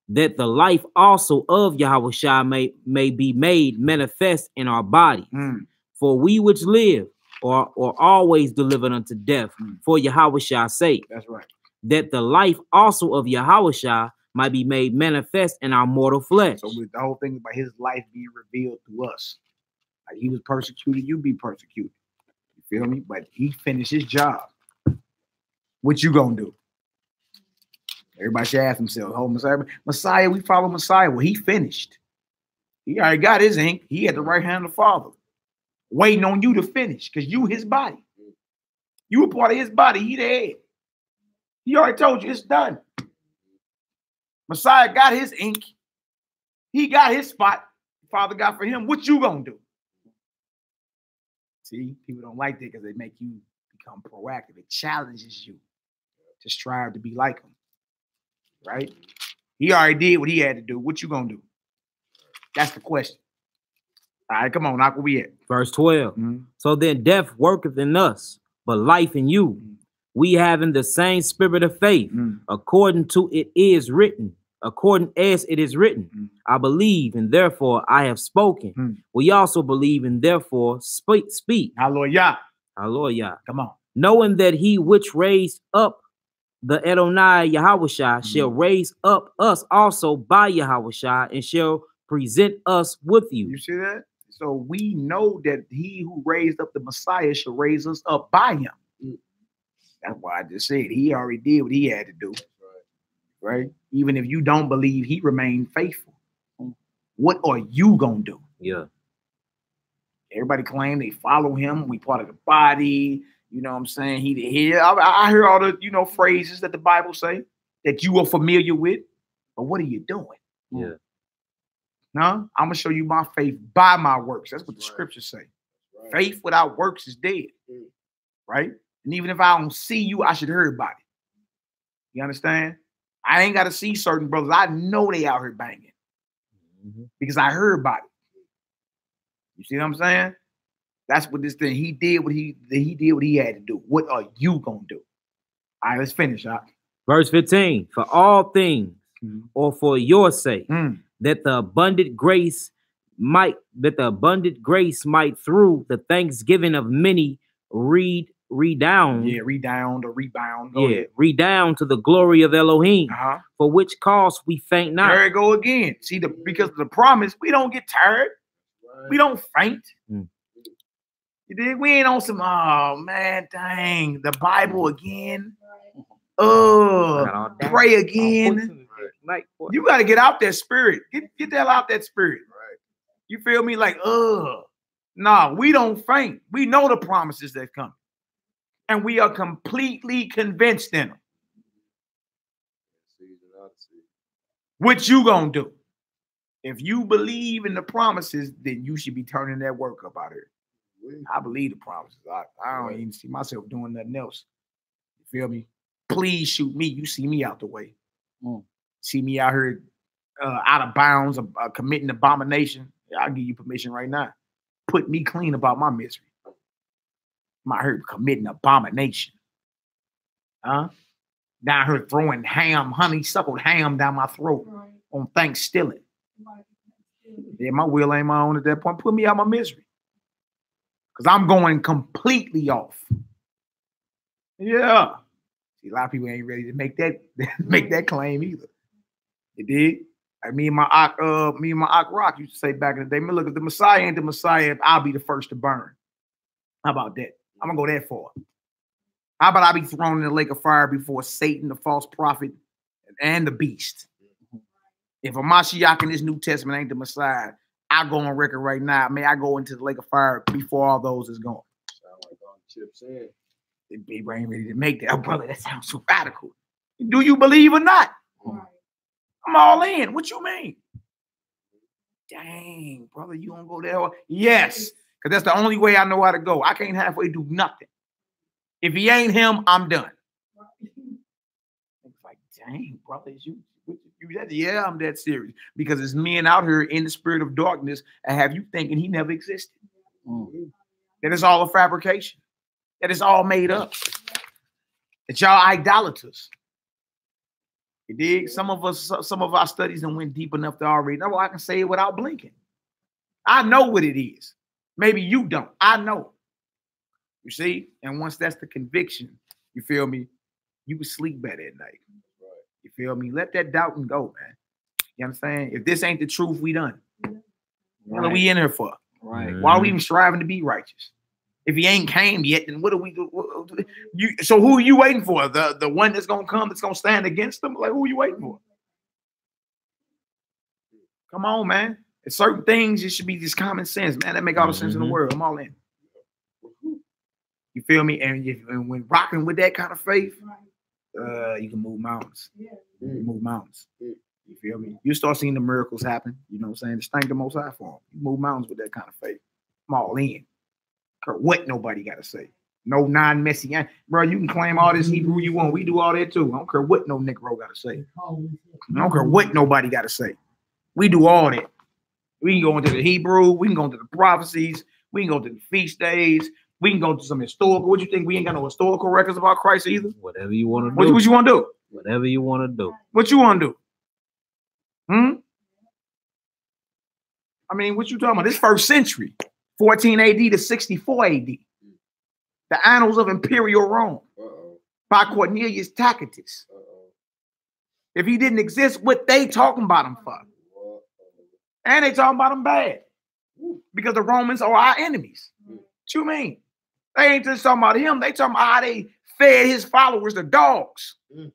Speaker 1: that the life also of Yahweh may be made manifest in our body. For we which live are always delivered unto death for Yahweh's sake.
Speaker 3: That's right.
Speaker 1: That the life also of Yahweh might be made manifest in our mortal flesh.
Speaker 3: So with the whole thing about his life being revealed to us. Like he was persecuted, you be persecuted. You feel me? But he finished his job. What you gonna do? Everybody should ask themselves, oh, Messiah, we follow Messiah. Well, he finished. He already got his ink. He had the right hand of the Father. Waiting on you to finish because you his body. You a part of his body. He the head. He already told you it's done. Messiah got his ink. He got his spot. Father got for him. What you gonna do? See, people don't like that because they make you become proactive. It challenges you to strive to be like him. Right? He already did what he had to do. What you gonna do? That's the question. All right, come on, knock where we at.
Speaker 1: Verse 12. So then death worketh in us, but life in you. We having the same spirit of faith, according to it is written, according as it is written. I believe, and therefore I have spoken. We also believe, and therefore speak.
Speaker 3: Hallelujah.
Speaker 1: Hallelujah.
Speaker 3: Come on.
Speaker 1: Knowing that he which raised up the Adonai Yahweh shall raise up us also by Yahweh and shall present us with you.
Speaker 3: You see that? So we know that he who raised up the Messiah shall raise us up by him. That's why I just said he already did what he had to do. Right? Even if you don't believe, he remained faithful. What are you gonna do?
Speaker 1: Yeah.
Speaker 3: Everybody claim they follow him. We part of the body. You know what I'm saying? He the head. I hear all the phrases that the Bible say that you are familiar with. But what are you doing?
Speaker 1: Yeah.
Speaker 3: No, I'm gonna show you my faith by my works. That's what the scriptures say. Faith without works is dead. Right? And even if I don't see you, I should hear about it. You understand? I ain't got to see certain brothers. I know they out here banging because I heard about it. You see what I'm saying? That's what this thing. He did what he had to do. What are you gonna do? All right, let's finish.
Speaker 1: Verse 15. For all things, or for your sake, that the abundant grace might through the thanksgiving of many redound.
Speaker 3: Yeah, redound or rebound.
Speaker 1: Redound to the glory of Elohim. For which cause we faint not.
Speaker 3: There it go again. See, because of the promise, we don't get tired. We don't faint. You dig? We ain't on some, oh man, dang, the Bible again. Pray again. You got to get out that spirit. Get the hell out that spirit. Right. You feel me? Like, no, we don't faint. We know the promises that come. And we are completely convinced in them. What you gonna do? If you believe in the promises, then you should be turning that work up out here. I believe the promises. I don't even see myself doing nothing else. You feel me? Please shoot me. You see me out the way. See me out here out of bounds, committing abomination. I'll give you permission right now. Put me clean about my misery. I'm out here committing abomination. Down here throwing honeysuckled ham down my throat on Thanksgiving. Yeah, my will ain't my own at that point. Put me out my misery. Because I'm going completely off. Yeah. See, a lot of people ain't ready to make that claim either. You dig? Like me and my Ak Rock used to say back in the day, man, look, if the Messiah ain't the Messiah, I'll be the first to burn. How about that? I'm gonna go that far. How about I be thrown in the lake of fire before Satan, the false prophet, and the beast? If a Mashiach in this New Testament ain't the Messiah, I go on record right now. May I go into the lake of fire before all those is gone.
Speaker 7: Sound like on chips in.
Speaker 3: They ain't ready to make that. Oh, brother, that sounds so radical. Do you believe or not? I'm all in. What you mean? Dang, brother, you don't go there? Yes, because that's the only way I know how to go. I can't halfway do nothing. If he ain't him, I'm done. It's like, dang, brother, yeah, I'm that serious. Because it's men out here in the spirit of darkness and have you thinking he never existed. That it's all a fabrication. That it's all made up. That y'all idolaters. You dig? Some of our studies and went deep enough to already know. I can say it without blinking. I know what it is. Maybe you don't. I know. You see? And once that's the conviction, you feel me? You can sleep better at night. You feel me? Let that doubting go, man. You know what I'm saying? If this ain't the truth, we done. What are we in here for?
Speaker 6: Right.
Speaker 3: Why are we even striving to be righteous? If he ain't came yet, then what do we do? So who are you waiting for? The one that's gonna come, that's gonna stand against them? Like, who are you waiting for? Come on, man. It's certain things, it should be just common sense, man. That make all the sense in the world. I'm all in. You feel me? And when rocking with that kind of faith, you can move mountains. You can move mountains. You feel me? You start seeing the miracles happen. You know what I'm saying? Just thank the Most High for them. You move mountains with that kind of faith. I'm all in. What nobody got to say. No non-messianic. Bro, you can claim all this Hebrew you want. We do all that too. I don't care what no Negro got to say. I don't care what nobody got to say. We do all that. We can go into the Hebrew. We can go into the prophecies. We can go to the feast days. We can go to some historical. What you think? We ain't got no historical records about Christ either?
Speaker 1: Whatever you want to do.
Speaker 3: What you want to do?
Speaker 1: Whatever you want to do.
Speaker 3: What you want to do? I mean, what you talking about? This first century. 14 AD to 64 AD. The Annals of Imperial Rome by Cornelius Tacitus. If he didn't exist, what they talking about him for? And they talking about him bad. Because the Romans are our enemies. What you mean? They ain't just talking about him. They talking about how they fed his followers the dogs. So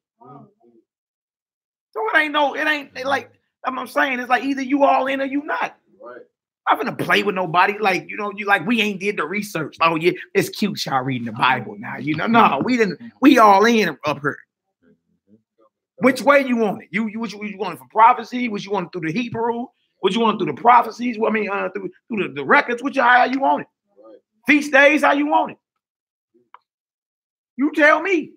Speaker 3: it ain't like, I'm saying, it's like either you all in or you not.
Speaker 7: Right.
Speaker 3: I'm gonna play with nobody. Like, you know, we ain't did the research. Oh yeah, it's cute y'all reading the Bible now. You know, no, we didn't. We all in up here. Which way you want it? You want it from prophecy? What you want it through the Hebrew? What you want it through the prophecies? I mean, through the records? How you want it? Right. Feast days? How you want it? You tell me,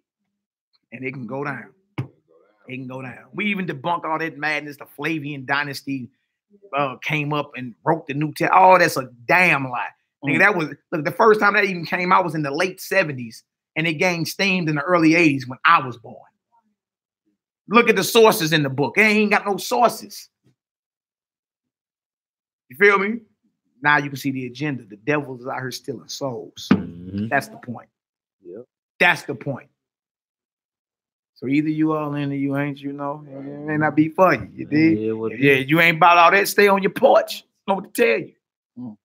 Speaker 3: and it can go down. It can go down. We even debunked all that madness. The Flavian dynasty came up and wrote the New Testament. Oh, that's a damn lie. Nigga, that was, look, the first time that even came out was in the late 70s, and it gained steam in the early 80s when I was born. Look at the sources in the book. It ain't got no sources. You feel me? Now you can see the agenda. The devil is out here stealing souls. That's the point. Yep. That's the point. So either you all in or you ain't, you know. It may not be for you. You dig? Yeah, you ain't about all that. Stay on your porch. I know what to tell you.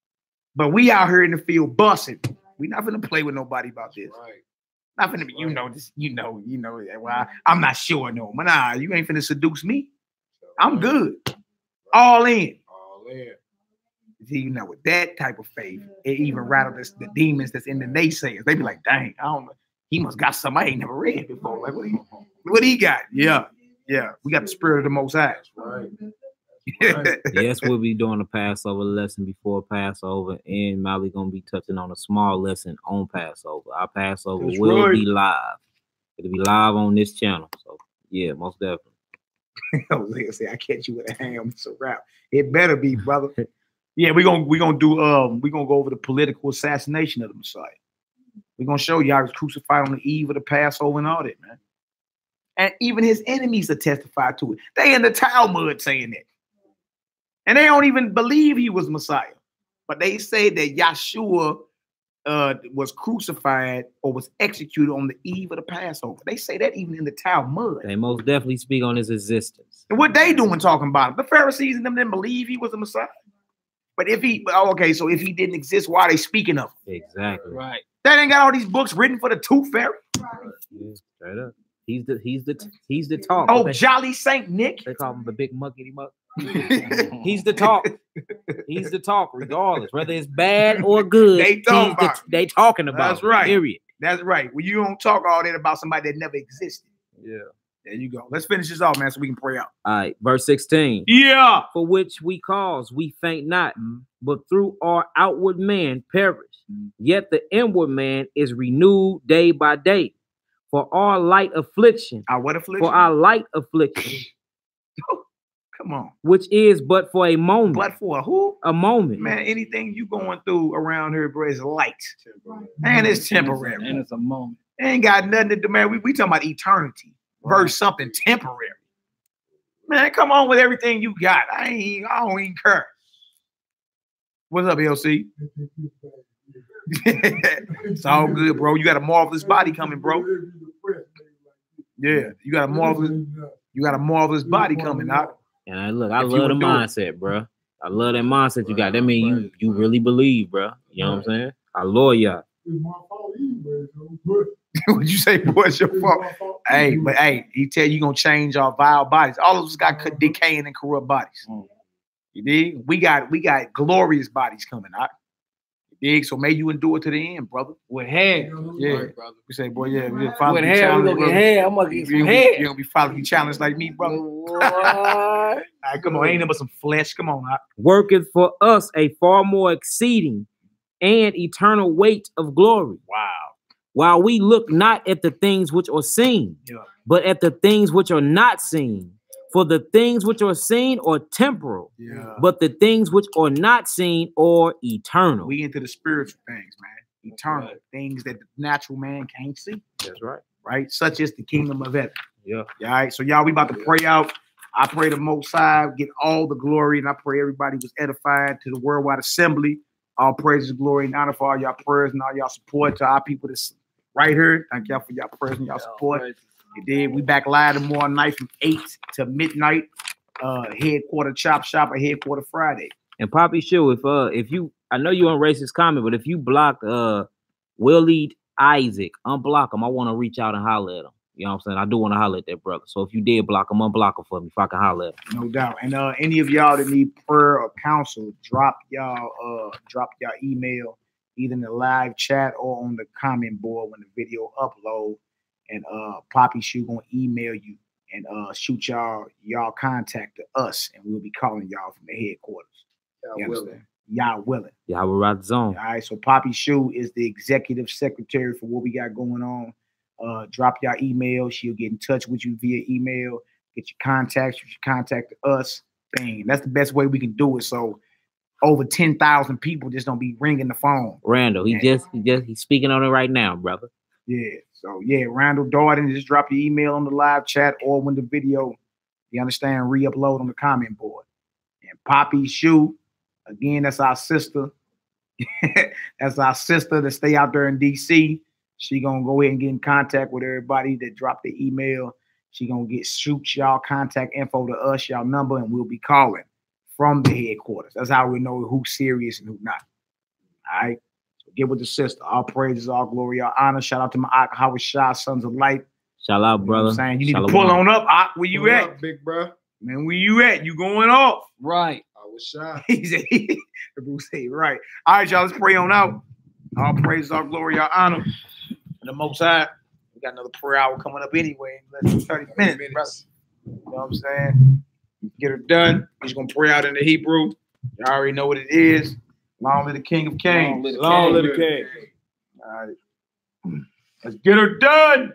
Speaker 3: But we out here in the field busting. We not gonna play with nobody about this. Right. Not finna be, you know this, you know. Well, I'm not sure no. But nah, you ain't finna seduce me. I'm good. All in.
Speaker 7: All in.
Speaker 3: See, you know, with that type of faith, it even rattled the demons that's in the naysayers. They be like, dang, I don't know. He must got something I ain't never read before. Like, what he got? Yeah. We got the spirit of the Most High. Right.
Speaker 1: Yes, we'll be doing a Passover lesson before Passover, and Molly gonna be touching on a small lesson on Passover. Our Passover will be live. It'll be live on this channel. So yeah, most definitely.
Speaker 3: I was gonna say, I catch you with a ham. It's a wrap. It better be, brother. Yeah, we're gonna go over the political assassination of the Messiah. We're gonna show you how he was crucified on the eve of the Passover and all that, man. And even his enemies are testified to it. They in the Talmud saying that. And they don't even believe he was Messiah. But they say that Yahshua
Speaker 2: was crucified or was executed on the eve of the Passover. They say that even in the Talmud.
Speaker 1: They most definitely speak on his existence.
Speaker 2: And what they doing talking about him? The Pharisees and them didn't believe he was the Messiah. But if he, okay, so if he didn't exist, why are they speaking of him?
Speaker 1: Exactly.
Speaker 6: Right.
Speaker 2: They ain't got all these books written for the tooth fairy.
Speaker 1: Yeah, straight up. He's the talk.
Speaker 2: Oh, Jolly Saint Nick.
Speaker 1: They call him the big monkey muck. He's the talk. He's the talk, regardless, whether it's bad or good. They talking about.
Speaker 2: That's right.
Speaker 1: Period.
Speaker 2: That's right. Well, you don't talk all that about somebody that never existed.
Speaker 1: Yeah.
Speaker 2: There you go. Let's finish this off, man, so we can pray out.
Speaker 1: All right, verse 16.
Speaker 2: Yeah.
Speaker 1: For which we cause, we faint not, but through our outward man perish. Yet the inward man is renewed day by day. For our light affliction.
Speaker 2: Our what affliction?
Speaker 1: For our light affliction.
Speaker 2: Come on.
Speaker 1: Which is but for a moment.
Speaker 2: But for who?
Speaker 1: A moment.
Speaker 2: Man, anything you going through around here, bro, is light. And it's temporary.
Speaker 6: And it's a moment.
Speaker 2: It ain't got nothing to do, man. We talking about eternity versus something temporary. Man, come on with everything you got. I don't even care. What's up, LC? It's all good, bro. You got a marvelous body coming, bro. Yeah, you got a marvelous body coming out.
Speaker 1: And look, I love the mindset, bro. I love that mindset you got. That means you really believe, bro. You know what I'm saying? I love y'all. What'd you say, boy? It's your fault.
Speaker 2: Hey, but hey, he tell you gonna change our vile bodies. All of us got decaying and corrupt bodies. You dig? We got glorious bodies coming out. You dig? So may you endure to the end, brother.
Speaker 6: With hair.
Speaker 2: Yeah, brother. We say, boy, yeah, we
Speaker 6: with hair, we gonna get hair. I'm gonna get some hair.
Speaker 2: You're gonna be following challenged like me, brother. All right, come on, ain't nothing but some flesh. Come on,
Speaker 1: worketh for us a far more exceeding and eternal weight of glory.
Speaker 2: Wow.
Speaker 1: While we look not at the things which are seen, but at the things which are not seen. For the things which are seen are temporal, but the things which are not seen are eternal.
Speaker 2: We into the spiritual things, man. Eternal things that the natural man can't see.
Speaker 1: That's right.
Speaker 2: Right? Such as the kingdom of heaven.
Speaker 1: Yeah.
Speaker 2: All right. So y'all, we about to pray out. I pray the Most High get all the glory, and I pray everybody was edified to the worldwide assembly. All praises, glory, and honor for all y'all prayers and all y'all support to our people that's right here. Thank y'all for y'all prayers and y'all support. You did. We back live tomorrow night from 8 to midnight. Headquarter Chop Shop or Headquarter Friday.
Speaker 1: And Poppy Shoe, if you, I know you on racist comment, but if you block Willie Isaac, unblock him. I want to reach out and holler at him. You know what I'm saying? I do want to holler at that brother. So if you did block him, unblock him for me if I can holler at him.
Speaker 2: No doubt. And any of y'all that need prayer or counsel, drop y'all email either in the live chat or on the comment board when the video upload. And Poppy Shoe gonna email you and shoot y'all contact to us, and we'll be calling y'all from the headquarters. Y'all willing.
Speaker 1: Y'all will ride the zone.
Speaker 2: All right. So Poppy Shoe is the executive secretary for what we got going on. Drop y'all email. She'll get in touch with you via email. Get your contacts. You should contact us. Bang. That's the best way we can do it. So over 10,000 people just don't be ringing the phone.
Speaker 1: Randall, he's speaking on it right now, brother.
Speaker 2: Yeah. So yeah, Randall Darden, just drop your email on the live chat or when the video, you understand, re-upload on the comment board. And Poppy Shoe, again, that's our sister. That's our sister that stay out there in DC. She gonna go ahead and get in contact with everybody that dropped the email. She gonna shoot y'all contact info to us, y'all number, and we'll be calling from the headquarters. That's how we know who's serious and who not. All right. Get with the sister. All praises, all glory, all honor. Shout out to my Yhwh Shah, Sons of Light.
Speaker 1: Shout out, brother.
Speaker 2: You know what I'm saying? You need to pull on up, Ak. Where you at?
Speaker 7: Big bro.
Speaker 2: Man, where you at? You going off.
Speaker 6: Right.
Speaker 7: Yhwh Shah.
Speaker 2: He said, the Bruce said, right. All right, y'all, let's pray on out. All praises, all glory, all honor. And the Most High. We got another prayer hour coming up anyway in less than 30 minutes, brother. You know what I'm saying? Get her done. He's going to pray out in the Hebrew. You already know what it is. Long live the King of Kings.
Speaker 3: Long live the King.
Speaker 2: All right. Let's get her done.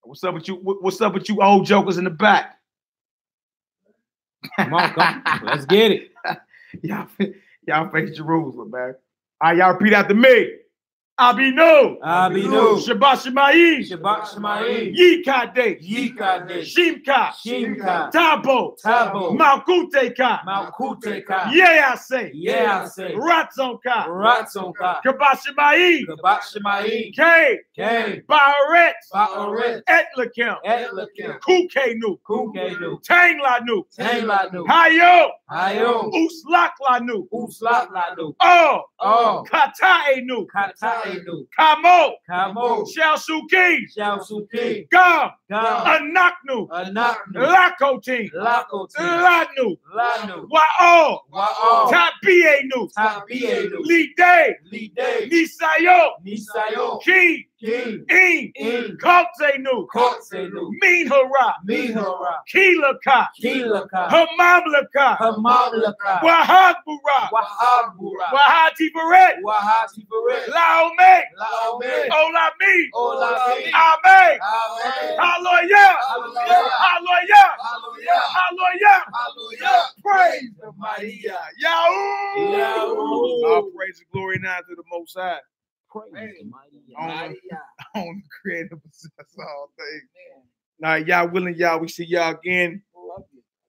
Speaker 2: What's up with you? What's up with you old jokers in the back?
Speaker 1: Come on. Let's get it.
Speaker 2: Y'all face Jerusalem, man. All right, y'all repeat after me.
Speaker 3: Abino.
Speaker 8: Abino.
Speaker 3: Shabbat Shemaim.
Speaker 8: Shabbat Shemaim.
Speaker 3: Yikade.
Speaker 8: Yikade.
Speaker 3: Shimka.
Speaker 8: Shimka.
Speaker 3: Tabo.
Speaker 8: Tabo.
Speaker 3: Malkuteka.
Speaker 8: Malkuteka.
Speaker 3: Yeah, I say.
Speaker 8: Yeah, I say.
Speaker 3: Ratzonka.
Speaker 8: Ratzonka.
Speaker 3: Shabbat Shemaim.
Speaker 8: Shabbat Shemaim.
Speaker 3: K.
Speaker 8: K.
Speaker 3: Baret.
Speaker 8: Baoret.
Speaker 3: Etlakim.
Speaker 8: Etlakim.
Speaker 3: Kukenu.
Speaker 8: Kukenu.
Speaker 3: Tanglanu.
Speaker 8: Tanglanu.
Speaker 3: Hayo.
Speaker 8: Hayo.
Speaker 3: Uslaklanu.
Speaker 8: Uslaklanu.
Speaker 3: Oh.
Speaker 8: Oh.
Speaker 3: Kataenu.
Speaker 8: Kataenu.
Speaker 3: Kamo.
Speaker 8: Kamo.
Speaker 3: Shalsuki.
Speaker 8: Shalsuki.
Speaker 3: Gam.
Speaker 8: Gam.
Speaker 3: Anaknu.
Speaker 8: Anaknu.
Speaker 3: Lakotin.
Speaker 8: Lakotin.
Speaker 3: Lanu.
Speaker 8: Lanu.
Speaker 3: Wa'o.
Speaker 8: Wa'o.
Speaker 3: Tabienu.
Speaker 8: Tabienu.
Speaker 3: Lide.
Speaker 8: Lide.
Speaker 3: Nisayo.
Speaker 8: Nisayo.
Speaker 3: Ki.
Speaker 8: King.
Speaker 3: In. Kotsenu.
Speaker 8: Kotsenu.
Speaker 3: Minhara.
Speaker 8: Mihara.
Speaker 3: Kilaka.
Speaker 8: Kilaka.
Speaker 3: Hamamlaka.
Speaker 8: Hamalaka.
Speaker 3: Wahagbura.
Speaker 8: Wahabura.
Speaker 3: Wahati Beret.
Speaker 8: Wahati Beret.
Speaker 3: Laome.
Speaker 8: Laome.
Speaker 3: Olami.
Speaker 8: Olami.
Speaker 3: Amen.
Speaker 8: Amen.
Speaker 3: Hallelujah.
Speaker 8: Hallelujah.
Speaker 3: Hallelujah.
Speaker 8: Hallelujah.
Speaker 3: Hallelujah.
Speaker 8: Hallelujah.
Speaker 3: Praise
Speaker 8: the mighty God.
Speaker 3: Yahoo.
Speaker 8: Yahoo.
Speaker 3: All praise and glory now to the Most High.
Speaker 1: Praise the mighty
Speaker 3: On
Speaker 1: God.
Speaker 3: the, on the creator possess all things. Now, y'all willing, y'all, we see y'all again.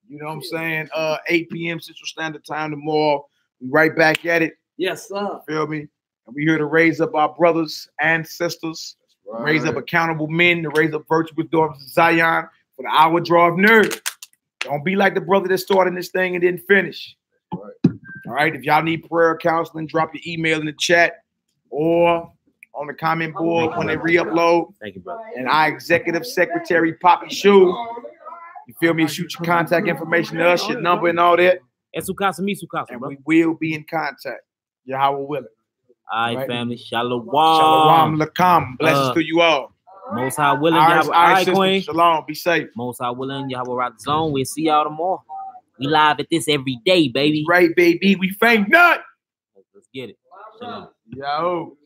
Speaker 3: You know what I'm saying? 8 p.m. Central Standard Time tomorrow. We right back at it.
Speaker 8: Yes, sir.
Speaker 3: Feel me? And we here to raise up our brothers and sisters, raise up accountable men, to raise up virtuous daughters of Zion for the hour draw of nerd. Don't be like the brother that started this thing and didn't finish. All right. If y'all need prayer counseling, drop your email in the chat or on the comment board when they re-upload.
Speaker 1: Thank you, brother.
Speaker 3: And our executive secretary, Poppy Shu, you feel me? Shoot your contact information to us, your number and all that.
Speaker 1: And Sukasa,
Speaker 3: And
Speaker 1: bro.
Speaker 3: we will be in contact. Yahweh willing.
Speaker 1: All right, family. Shalom.
Speaker 3: Shalom Lakam. Blessings to you all.
Speaker 1: Most High willing,
Speaker 3: All
Speaker 1: Yahweh. All
Speaker 3: right,
Speaker 1: right,
Speaker 3: sister.
Speaker 1: Queen.
Speaker 3: Shalom. Be safe.
Speaker 1: Most High willing, Yahweh rock the zone. We'll see y'all tomorrow. We live at this every day, baby.
Speaker 3: Right, baby. We faint not.
Speaker 1: Let's get it. Shalom.
Speaker 3: Yo.